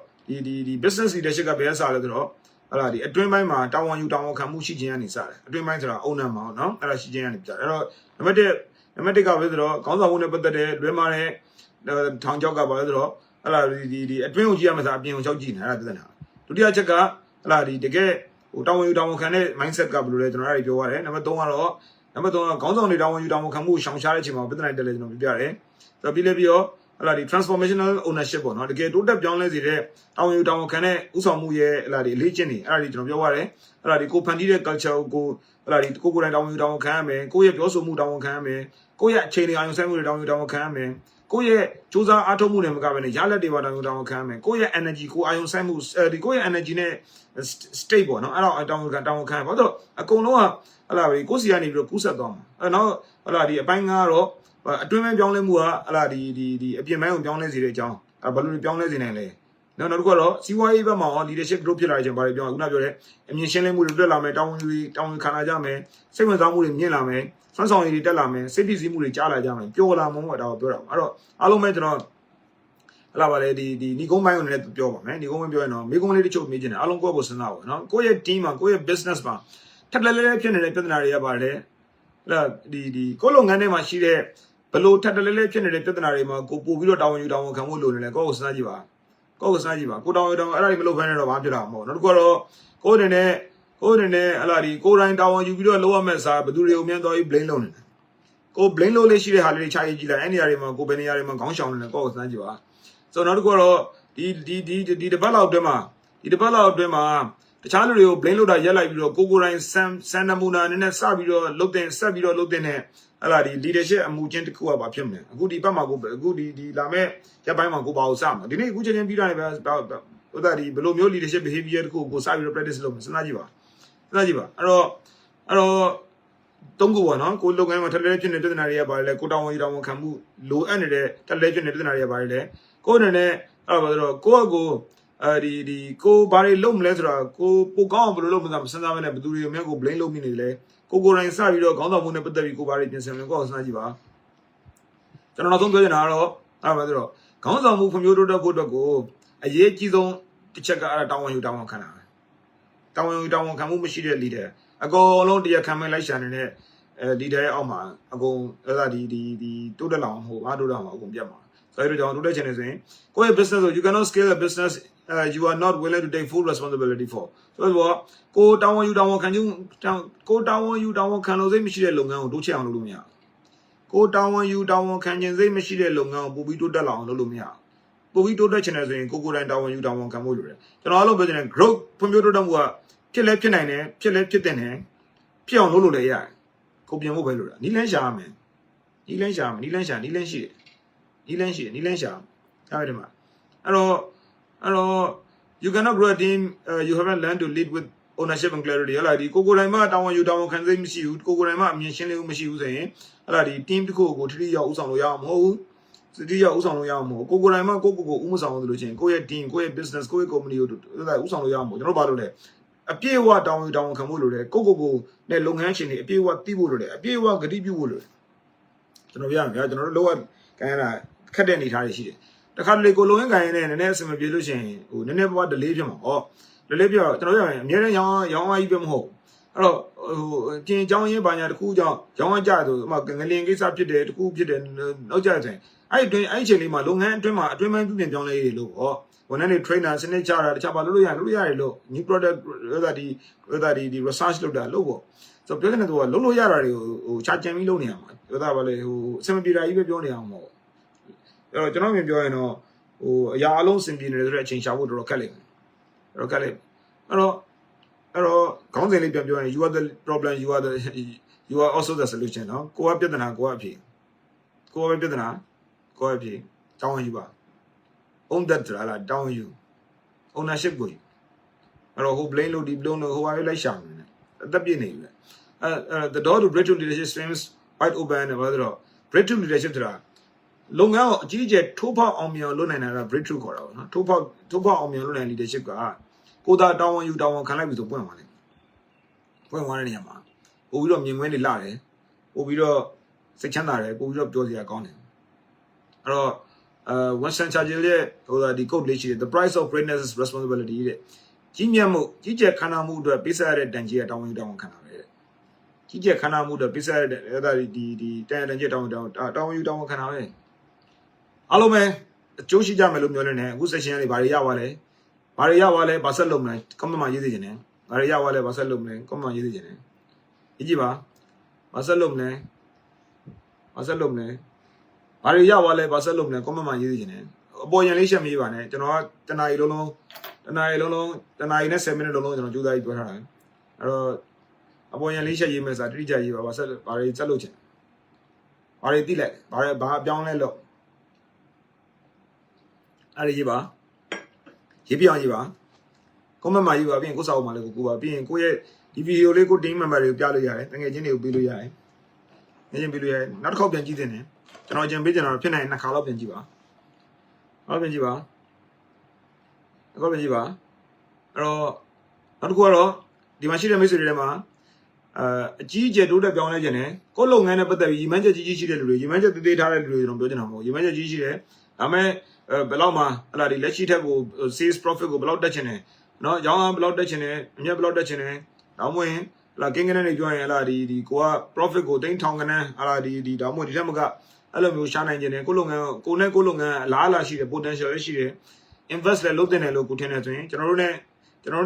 ဒီ business leadership ကဘယ်အစားလဲဆိုတော့ဟလာဒီအတွင်းပိုင်းမှာတာဝန်ယူတာဝန်ခံမှုရှိခြင်းကနေစတယ်အတွင်းပိုင်းဆိုတာ owner မှာနော်အဲ့ဒါရှိခြင်းကနေပြတယ်အဲ့တော့နံပါတ်1ကပဲဆိုတော့ခေါင်းဆောင်မှုနဲ့ပတ်သက်တဲ့လွဲမာတဲ့ထောင်ချောက်ကပါလဲဆိုတော့ဟလာဒီအတွင်းကိုကြည့်ရမှာဆိုအပြင်ကိုချောက်ကြည့်နေတာအဲ့ဒါပြဿနာဒုတိယချက်ကဟလာဒီတကယ်ဟိုတာဝန်ယူတာဝန်ခံတဲ့ mindset ကဘယ်လိုလဲကျွန်တော်အဲ့ဒါပြောရတယ်နံပါတ်3ကတော့ခေါင်းဆောင်တွေတာဝန်ယူတာဝန်ခံမှုရှောင်ရှားတဲ့အချိန်မှာပြဿနာတက်လဲကျွန်တော်ပြပြတယ်ဆိုတော့ပြီးတော့ဟလာဒီ transformational ownership ပေါ့နော်တကယ်တိုးတက်ပြောင်းလဲစေတဲ့တာဝန်ယူတာဝန်ခံတဲ့ဥဆောင်မှုရဲ့ဟလာဒီအလေးကျင့်တွေအဲ့ဒါဒီကျွန်တော်ပြောရတယ်ဟလာဒီကိုဖန်တီးတဲ့ culture ကိုဟလာဒီကိုယ်တိုင်တာဝန်ယူတာဝန်ခံရမယ်ကိုယ့်ရဲ့ပြောဆိုမှုတာဝန်ခံရမယ်ကိုယ့်ရဲ့အခြေအနေအာရုံစိုက်မှုတွေတာဝန်ယူတာဝန်ခံရမယ်ကိုယ့်ရဲ့စူးစမ်းအားထုတ်မှုတွေမကဘဲနဲ့ရလက်တွေပါတာမျိုးတောင်းခံရမယ်ကိုယ့်ရဲ့ energy ကိုအာယုံဆိုင်မှုဒီကိုယ့်ရဲ့ energy နဲ့ state ပေါ့နော်အဲ့တော့တောင်းခံဘာလို့အကုန်လုံးကဟလာပဲကိုယ်စီကနေပြီးတော့ကူးဆက်သွားမှာအဲ့တော့ဟလာဒီအပိုင်းကတော့အတွင်းပိုင်းပြောင်းလဲမှုကဟလာဒီအပြင်ပိုင်းကိုပြောင်းလဲစေတဲ့အကြောင်းဘယ်လိုပြောင်းလဲစေနိုင်လဲနောက်တစ်ခုကတော့စီးပွားရေးဘက်မှာရော leadership group ဖြစ်လာတဲ့အချိန်ဘာတွေပြောခုနပြောတဲ့အမြင်ရှင်းလင်းမှုတွေတက်လာမယ်တောင်းဝန်ခံလာကြမယ်စိတ်ဝင်စားမှုတွေမြင့်လာမယ်ဆွမ်းဆောင်ရည်တွေတက်လာမယ်စိတ်တည်စည်းမှုတွေကြားလာကြမယ်ပျော်လာမှုကဒါကိုပြောတာအဲ့တော့အားလုံးပဲကျွန်တော်ဟလာပါလေဒီညီကုန်းပိုင်းကိုလည်းပြောပါမယ်ညီကုန်းပိုင်းပြောရင်တော့မိကုန်းလေးတချို့မေးချင်တယ်အားလုံးကိုယ့်ကိုစဉ်းစားပါနော်ကိုယ့်ရဲ့ team မှာကိုယ့်ရဲ့ business မှာထက်လဲဖြစ်နေတဲ့ပြဿနာတွေကပါတယ်ဟလာဒီကိုယ့်လုပ်ငန်းထဲမှာရှိတဲ့ဘလို့ထက်လဲဖြစ်နေတဲ့ပြဿနာတွေမှာကိုပို့ပြီးတော့တာဝန်ယူတာဝန်ခံမှုလိုနေလဲကိုယ့်ကိုစဉ်းစားကြည့်ပါကိုတာဝန်ယူတာဝန်အဲ့ဒါတွေမလုပ်ဘဲနဲ့တော့ဘာဖြစ်တာမဟုတ်နောက်တစ်ခုကတော့ကိုယ်အနေနဲ့ဟလာဒီကိုယ်တိုင်တာဝန်ယူပြီးတော့လုပ်ရမယ့်စားဘယ်သူတွေကိုအမြင်တော်ပြီး blame လုပ်နေတယ်ကို blame လုပ်လေးရှိတဲ့ဟာလေးတွေခြားရေးကြည့်လိုက်အဲ့နေရာတွေမှာကိုဘယ်နေရာတွေမှာခေါင်းရှောင်နေလဲကိုယ့်ကိုစဉ်းစားကြည့်ပါဆိုတော့နောက်တစ်ခုကတော့ဒီတစ်ပတ်လောက်အတွင်းမှာတခြားလူတွေကို blame လုပ်တာရက်လိုက်ပြီးတော့ကိုယ်တိုင်စံနမူနာအနေနဲ့စပြီးတော့လုပ်တဲ့ဆက်ပြီးတော့လုပ်တဲ့နဲ့ဟလာဒီ leadership အမှုချင်းတစ်ခုကဘာဖြစ်မလဲအခုဒီဘက်မှာကိုအခုဒီလာမဲ့ရက်ပိုင်းမှာကိုပါအောင်စမှာဒီနေ့အခုချင်းပြီးတာနေပဲဟိုဒါဒီဘယ်လိုမျိုး leadership behavior တစ်ခုကိုစပြီးတော့ practice လုပ်မှာစဉ်းစားကြည့်ပါအဲ့တော့သုံးခုပေါ့နော်ကိုလုပ်ငန်းမှာထက်လဲဖြစ်နေတဲ့ပြဿနာတွေကဘာလဲကိုတောင်းဝန်ယူတောင်းဝန်ခံမှုလိုအပ်နေတဲ့ထက်လဲဖြစ်နေတဲ့ပြဿနာတွေကဘာလဲကိုအနေနဲ့အဲ့ဒါဆိုတော့ကိုယ့်အကိုဒီကိုဘာတွေလုပ်မလဲဆိုတာကိုပိုကောင်းအောင်ဘယ်လိုလုပ်မလဲစဉ်းစားမနေဘယ်သူတွေကိုမြန်ကို blame လုပ်မိနေလဲကိုယ်တိုင်စပြီးတော့ခေါင်းဆောင်မှုနဲ့ပတ်သက်ပြီးကိုဘာတွေပြင်ဆင်မလဲကိုယ့်ကိုစဉ်းစားကြည့်ပါကျွန်တော်နောက်ဆုံးပြောချင်တာကတော့အဲ့ဒါဆိုတော့ခေါင်းဆောင်မှုဖွံ့ဖြိုးတိုးတက်ဖို့အတွက်ကိုအရေးကြီးဆုံးတစ်ချက်ကအဲ့ဒါတောင်းဝန်ယူတောင်းဝန်ခံတာတောင်းဝန်ယူတောင်းဝန်ခံမှုမရှိတဲ့ leader အကုန်လုံးတရားခံမဲ့လိုက်ရှာနေတဲ့leader ရဲ့အောက်မှာအကုန်အဲ့ဒါဒီတိုးတက်လောင်ဟိုဘာတိုးတက်အောင်အကုန်ပြတ်မှာဆိုတော့ကျွန်တော်တိုးတက်ချင်နေဆိုရင်ကိုယ့်ရဲ့ business ကို you cannot scale a business you are not willing to take full responsibility for ဆိုတော့ကိုတောင်းဝန်ယူတောင်းဝန်ခံခြင်းကိုတောင်းဝန်ယူတောင်းဝန်ခံလို့စိတ်မရှိတဲ့လုပ်ငန်းကိုတိုးချဲ့အောင်လုပ်လို့မရကိုတောင်းဝန်ယူတောင်းဝန်ခံခြင်းစိတ်မရှိတဲ့လုပ်ငန်းကိုပိုပြီးတိုးတက်လာအောင်လုပ်လို့မရပိုပြီးတိုးတက်ချင်တယ်ဆိုရင်ကိုယ်တိုင်တောင်းဝန်ယူတောင်းဝန်ခံဖို့လိုတယ်ကျွန်တော်အားလုံးပြောချင်တယ် growth ဖွံ့ဖြိုးတိုးတက်မှုကဖြစ်လဲဖြစ်နိုင်တယ်ဖြစ်လဲဖြစ်တဲ့နဲ့ဖြစ်အောင်လုပ်လို့လည်းရတယ်ကိုပြင်ဖို့ပဲလိုတာနီးလန်းရှာရမယ်နီးလန်းရှာအဲ့ဒီမှာအဲ့တော့ you cannot grow a team you haven't learned to lead with ownership and clarity ဟလာဒီကိုယ်တိုင်မှတာဝန်ယူတာဝန်ခံစိတ်မရှိဘူးကိုယ်တိုင်မှအမြင်ရှင်းလင်းမှုမရှိဘူးဆိုရင်ဟလာဒီ team တစ်ခုကိုထိထိရောက်ဥဆောင်လို့ရအောင်မဟုတ်ဘူးစတိရောက်ဥဆောင်လို့ရအောင်မဟုတ်ကိုယ်တိုင်မှကိုဥမဆောင်လို့လို့ချင်းကိုယ့်ရဲ့ team ကိုယ့်ရဲ့ business ကိုယ့်ရဲ့ company ကိုဥဆောင်လို့ရအောင်မဟုတ်ကျွန်တော်ဘာလို့လဲအပြည့်အဝတာဝန်ခံဖို့လိုတယ်ကိုနဲ့လုပ်ငန်းရှင်တွေအပြည့်အဝသိဖို့လိုတယ်အပြည့်အဝဂတိပြုဖို့လိုတယ်ကျွန်တော်ပြရမယ်ကျွန်တော်တို့လောကကိုင်းရတာခက်တဲ့အနေထားတွေရှိတယ်တခါတလေကိုလုံရင်ကိုင်းရတဲ့နည်းနည်းအဆင်မပြေလို့ရှိရင်ဟိုနည်းနည်းပွား delay ဖြစ်မှာဟော delay ပြကျွန်တော်ပြရမယ်အများနဲ့ရောင်းအားကြီးပဲမဟုတ်အဲ့တော့ဟိုကျင်ကြောင်းရင်းဘာညာတစ်ခုကြောင့်ရောင်းအားကြဆိုဥမာငလင်ကိစ္စဖြစ်တယ်တစ်ခုဖြစ်တယ်နောက်ကြတယ်အဲ့အတွင်းအဲ့အချိန်လေးမှာလုပ်ငန်းအတွင်းမှာအတွင်းပိုင်းပြုပြင်ပြောင်းလဲရေးလို့ဟောဝန်ထမ်းတွေ trainer စနစ်ချတာတခြားဘာလုပ်ရတယ်လို့ new product ဒီ research လုပ်တာလို့ပေါ့ဆိုတော့ပြောနေတဲ့သူကလုပ်လို့ရတာတွေကိုဟိုချာကြံပြီးလုပ်နေရမှာပြောတာဗာလေဟိုအဆင်မပြေတာကြီးပဲပြောနေအောင်မဟုတ် ကျွန်တော်မြင်ပြောရင်တော့ဟိုအရာအလုံးစင်ပြေနေတယ်ဆိုတဲ့အချိန်ရှာဖို့တော်တော်ခက်လိမ့်မယ်တော်တော်ခက်လိမ့်အဲ့တော့ခေါင်းစဉ်လေးပြန်ပြောရင် you are the problem you are also the solution နော်ကိုကပြဿနာကိုကအဖြေကိုကပဲပြဿနာကိုကအဖြေတောင်းယူပါ own that လားတောင်းယူ ownership ကိုအဲ့တော့ဟို blame လို့ဒီ blame လို့ဟိုဟာလေးလိုက်ရှာနေတယ်အသက်ပြည့်နေပြီthe door to breakthrough leadership streams wide open နဲ့ဘာလို့တော့ breakthrough leadership ဆိုတာလုပ်ငန်းကိုအကြီးအကျယ်ထိုးဖောက်အောင်မြင်လုပ်နိုင်တာက breakthrough ခေါ်တာပေါ့နော်ထိုးဖောက်အောင်မြင်လုပ်နိုင် leadership ကကိုသာတောင်းဝန်ယူတောင်းဝန်ခံလိုက်ပြီဆိုပွင့်သွားတယ်ပွင့်သွားတဲ့နေရာမှာပို့ပြီးတော့မြင်ကွင်းတွေလာတယ်ပို့ပြီးတော့စိတ်ချမ်းသာတယ်ပို့ပြီးတော့ပြောစရာကောင်းတယ်အဲ့တော့Winston Churchill ရဲ့ဟိုဒီ quote လေးရှိတယ် the price of greatness is responsibility တဲ့ကြီးမြတ်မှုကြီးကျယ်ခမ်းနားမှုအတွက်ပေးဆက်ရတဲ့တန်ကြီးကတောင်းဝန်ယူတောင်းဝန်ခံတာပဲတဲ့ကြီးကျယ်ခမ်းနားမှုအတွက်ပေးဆက်ရတဲ့အဲ့ဒါဒီတန်ကြီးတောင်းဝန်ယူတောင်းဝန်ခံတာပဲအားလုံးပဲအကျိုးရှိကြမယ်လို့ပြောနေတယ်အခု session လေးဘာတွေရပါလဲဘာဆက်လုပ်မလဲ comment မှာရေးသေးတယ်ဘာတွေရပါလဲဘာဆက်လုပ်မလဲ comment မှာရေးသေးတယ်ကြည့်ပါဘာဆက်လုပ်မလဲဘာတွေရပါလဲဘာဆက်လုပ်မလဲ comment မှာရေးသေးတယ်အပေါ်ရန်လေးရှက်မေးပါနဲ့ကျွန်တော်ကတနာရီနဲ့7မိနစ်လုံးကျွန်တော်ကြိုးစားပြီးပြောထားတာအဲ့တော့အပေါ်ရန်လေးရှက်ရေးမယ်ဆိုတာတိတိကျရေးပါဘာတွေဆက်လုပ်ချင်ဘာတွေသိလိုက်ဘာအပြောင်းလဲလုပ်အဲ့ဒီရေးပါရေးပြအောင်ရေးပါ comment မှာရေးပါပြီးရင်ကိုယ်စာအုပ်မှာလည်းကိုပါပြီးရင်ကိုရဲ့ဒီဗီဒီယိုလေးကို team member တွေကိုပြလို့ရတယ်တကယ်ချင်းတွေကိုပေးလို့ရတယ်နောက်တစ်ခေါက်ပြန်ကြည့်တင်တယ်ကျွန်တော်ကြံပေးကြတာဖြစ်နိုင်2ခါလောက်ပြန်ကြည့်ပါနောက်ပြန်ကြည့်ပါအဲ့တော့နောက်တစ်ခုကတော့ဒီမှာရှိတဲ့မိတ်ဆွေတွေထဲမှာအကြီးအကျယ်တိုးတက်ပြောင်းလဲခြင်းနဲ့ကိုယ်လုပ်ငန်းနဲ့ပတ်သက်ပြီးရည်မှန်းချက်ကြီးရှိတဲ့လူတွေရည်မှန်းချက်သေးထားတဲ့လူတွေကျွန်တော်ပြောချင်တာမဟုတ်ရည်မှန်းချက်ကြီးရှိတယ်ဒါမဲ့ဘယ်လောက်မှဟလာဒီလက်ရှိထက်ကို sales profit ကိုဘယ်လောက်တက်ချင်တယ်နော်ရောင်းအားဘယ်လောက်တက်ချင်တယ်အမြတ်ဘယ်လောက်တက်ချင်တယ်ဒါမှမဟုတ်ဟလာကင်းကနေပြောရင်ဟလာဒီကိုက profit ကိုတိန်းထောင်ကနန်းဟလာဒီဒါမှမဟုတ်ဒီထက်မကအဲ့လိုမျိုးရှာနိုင်ခြင်းတယ်ကိုလုပ်ငန်းအလားအလာရှိတယ် potential ရှိတယ် invest လည်းလုပ်တင်တယ်လို့ကိုထင်တယ်ဆိုရင်ကျွန်တော်တို့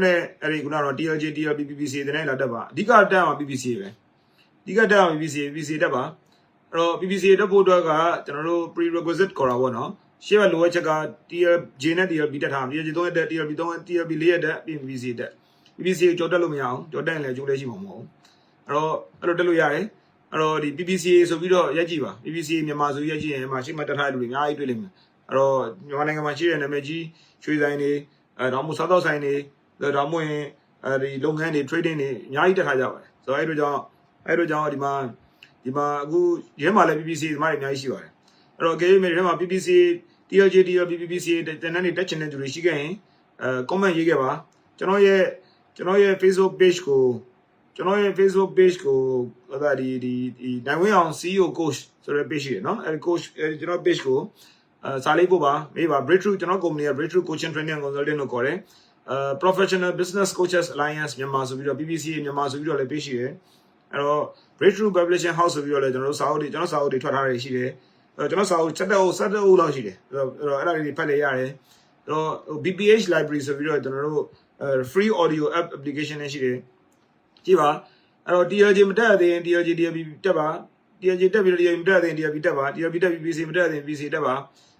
ਨੇ အဲ့ဒီခုနကတော့ TLG TLB PPC တဲ့နဲ့လာတက်ပါအဓိကတက်အောင် PPC ပဲအဓိကတက်အောင် PPC တက်ပါအဲ့တော့ PPC တက်ဖို့အတွက်ကကျွန်တော်တို့ prerequisite ခေါ်တာပေါ့နော်ရှေ့ကလိုအပ်ချက်က TLG နဲ့ TLB တက်ထား TLG 3ရက်တက် TLB 3ရက် TLB 4ရက်တက် PPC တက် PPC ကြော်တက်လို့မရအောင်ကြော်တက်ရင်လည်းကျိုးလဲရှိမှာမဟုတ်ဘူးအဲ့တော့တက်လို့ရတယ်အဲ့တော့ဒီ PPC ဆိုပြီးတော့ရက်ကြည့်ပါ PPC မြန်မာဆိုရက်ကြည့်ရင်မှာရှေ့မှာတက်ထားတဲ့လူတွေအများကြီးတွေ့လိမ့်မယ်အဲ့တော့မြန်မာနိုင်ငံမှာရှိတဲ့နာမည်ကြီးရွှေဆိုင်တွေဒါမှမဟုတ်စားသောက်ဆိုင်တွေဒါမှမဟုတ်ဒီလုပ်ငန်းတွေ trading တွေအများကြီးတက်ထားကြပါတယ်ဆိုတော့အဲ့တို့ကြောင့်ဒီမှာအခုရဲမှာလည်း PPC ဒီမှာအများကြီးရှိပါတယ်အဲ့တော့ game တွေထဲမှာ PPC TLG TLB PPC တန်းတန်းတွေတက်ချင်တဲ့သူတွေရှိခဲ့ရင်comment ရေးခဲ့ပါကျွန်တော်ရဲ့ Facebook page ကိုအဲ့ဒါဒီနိုင်ဝင်းအောင် CEO coach ဆိုတဲ့ page ရှိတယ်เนาะအဲ့ဒီ coach ကျွန်တော် page ကိုစာလေးပို့ပါမေးပါ breakthrough ကျွန်တော် company က breakthrough coaching training and consulting လို့ခေါ်တယ်professional business coaches alliance မြန်မာဆိုပြီးတော့ PPC မြန်မာဆိုပြီးတော့လည်း page ရှိတယ်အဲ့တော့ breakthrough publishing house ဆိုပြီးတော့လည်းကျွန်တော်စာအုပ်တွေထွက်ထားတာရှိတယ်ကျွန်တော်စာအုပ်7အုပ်လောက်ရှိတယ်အဲ့ဒါတွေဖတ်လိုက်ရတယ်အဲ့တော့ BPH library ဆိုပြီးတော့ကျွန်တော်တို့free audio app application နဲ့ရှိတယ်ကြည့်ပါအဲ့တော့ TLG မတက်သေးရင် TLG TLB တက်ပါ TLG တက်ပြီးတော့ TLB မတက်သေးရင် TLB တက်ပါ TLB တက် PPC မတက်သေးရင် PPC တက်ပါ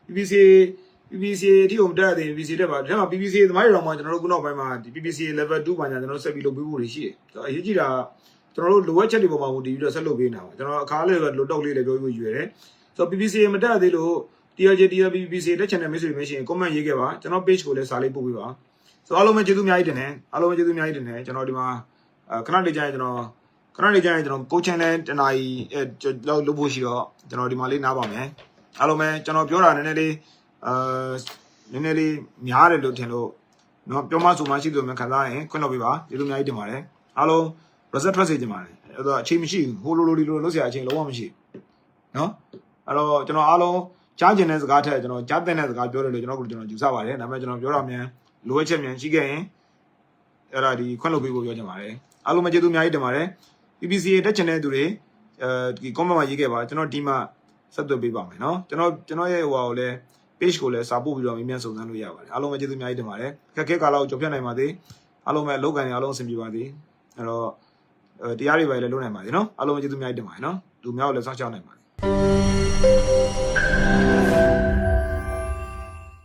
PPC အထိကိုမတက်သေးရင် PPC တက်ပါဒါမှ PPC သမားတွေတော့မှကျွန်တော်တို့ခုနောက်ပိုင်းမှာဒီ PPC level 2ပါညာကျွန်တော်ဆက်ပြီးလုပ်ပေးဖို့တွေရှိတယ်ဆိုတော့အရေးကြီးတာကျွန်တော်တို့လိုအပ်ချက်တွေပေါ်မှာမူတည်ပြီးတော့ဆက်လုပ်ပေးနေတာပါကျွန်တော်အခါလေးလိုတော့လေးလည်းပြောပြီးရွယ်တယ်ဆိုတော့ PPC မတက်သေးလို့ TLG TLB PPC တက်ချင်တဲ့မိတ်ဆွေတွေမရှိရင် comment ရေးခဲ့ပါကျွန်တော် page ကိုလည်းစာလေးပို့ပေးပါဆိုတော့အားလုံးပဲကျေးဇူးအများကြီးတင်တယ်ကျွန်တော်ဒီမှာခဏလေးကြာရင်ကျွန်တော် coaching နဲ့တနာရီလောက်လုပ်ဖို့ရှိတော့ကျွန်တော်ဒီမှာလေးနားပါမယ်အားလုံးပဲကျွန်တော်ပြောတာနည်းနည်းလေးများတယ်လို့ထင်လို့เนาะပြောမှဆိုမှရှိလို့မှခံစားရင်ခွင့်လုပ်ပေးပါကျေးဇူးအများကြီးတင်ပါတယ်အားလုံး result ထွက်စေချင်ပါတယ်အဲ့တော့အချိန်မရှိဘူးဟိုလိုလုပ်စရာအချိန်လုံးဝမရှိเนาะအဲ့တော့ကျွန်တော်အားလုံးကြားကျင်တဲ့စကားထက်ကျွန်တော်ကြားတဲ့စကားပြောတယ်လို့ကျွန်တော်ယူဆပါတယ်ဒါပေမဲ့ကျွန်တော်ပြောတာမြန်လိုအပ်ချက်မြန်ရှိခဲ့ရင်အဲ့ဒါဒီခွင့်လုပ်ပေးဖို့ပြောချင်ပါတယ်အားလုံးပဲကျေးဇူးအများကြီးတင်ပါတယ် PPC တက်ချင်တဲ့သူတွေဒီ comment မှာရေးခဲ့ပါကျွန်တော်ဒီမှာဆက်သွယ်ပေးပါမယ်เนาะကျွန်တော်ရဲ့ဟိုဟာကိုလည်း page ကိုလည်းစာပို့ပြီးတော့မြင်မြန်စုံစမ်းလို့ရပါတယ်အားလုံးပဲကျေးဇူးအများကြီးတင်ပါတယ်ခက်ခဲကာလကိုကြော်ဖြတ်နိုင်ပါသေးအားလုံးပဲအလုပ်ကိုင်အားလုံးအဆင်ပြေပါသေးအဲ့တော့တရားတွေပဲလည်းလုပ်နိုင်ပါသေးเนาะအားလုံးပဲကျေးဇူးအများကြီးတင်ပါတယ်เนาะလူများကိုလည်းစောင့်ရှောက်နိုင်ပါတယ်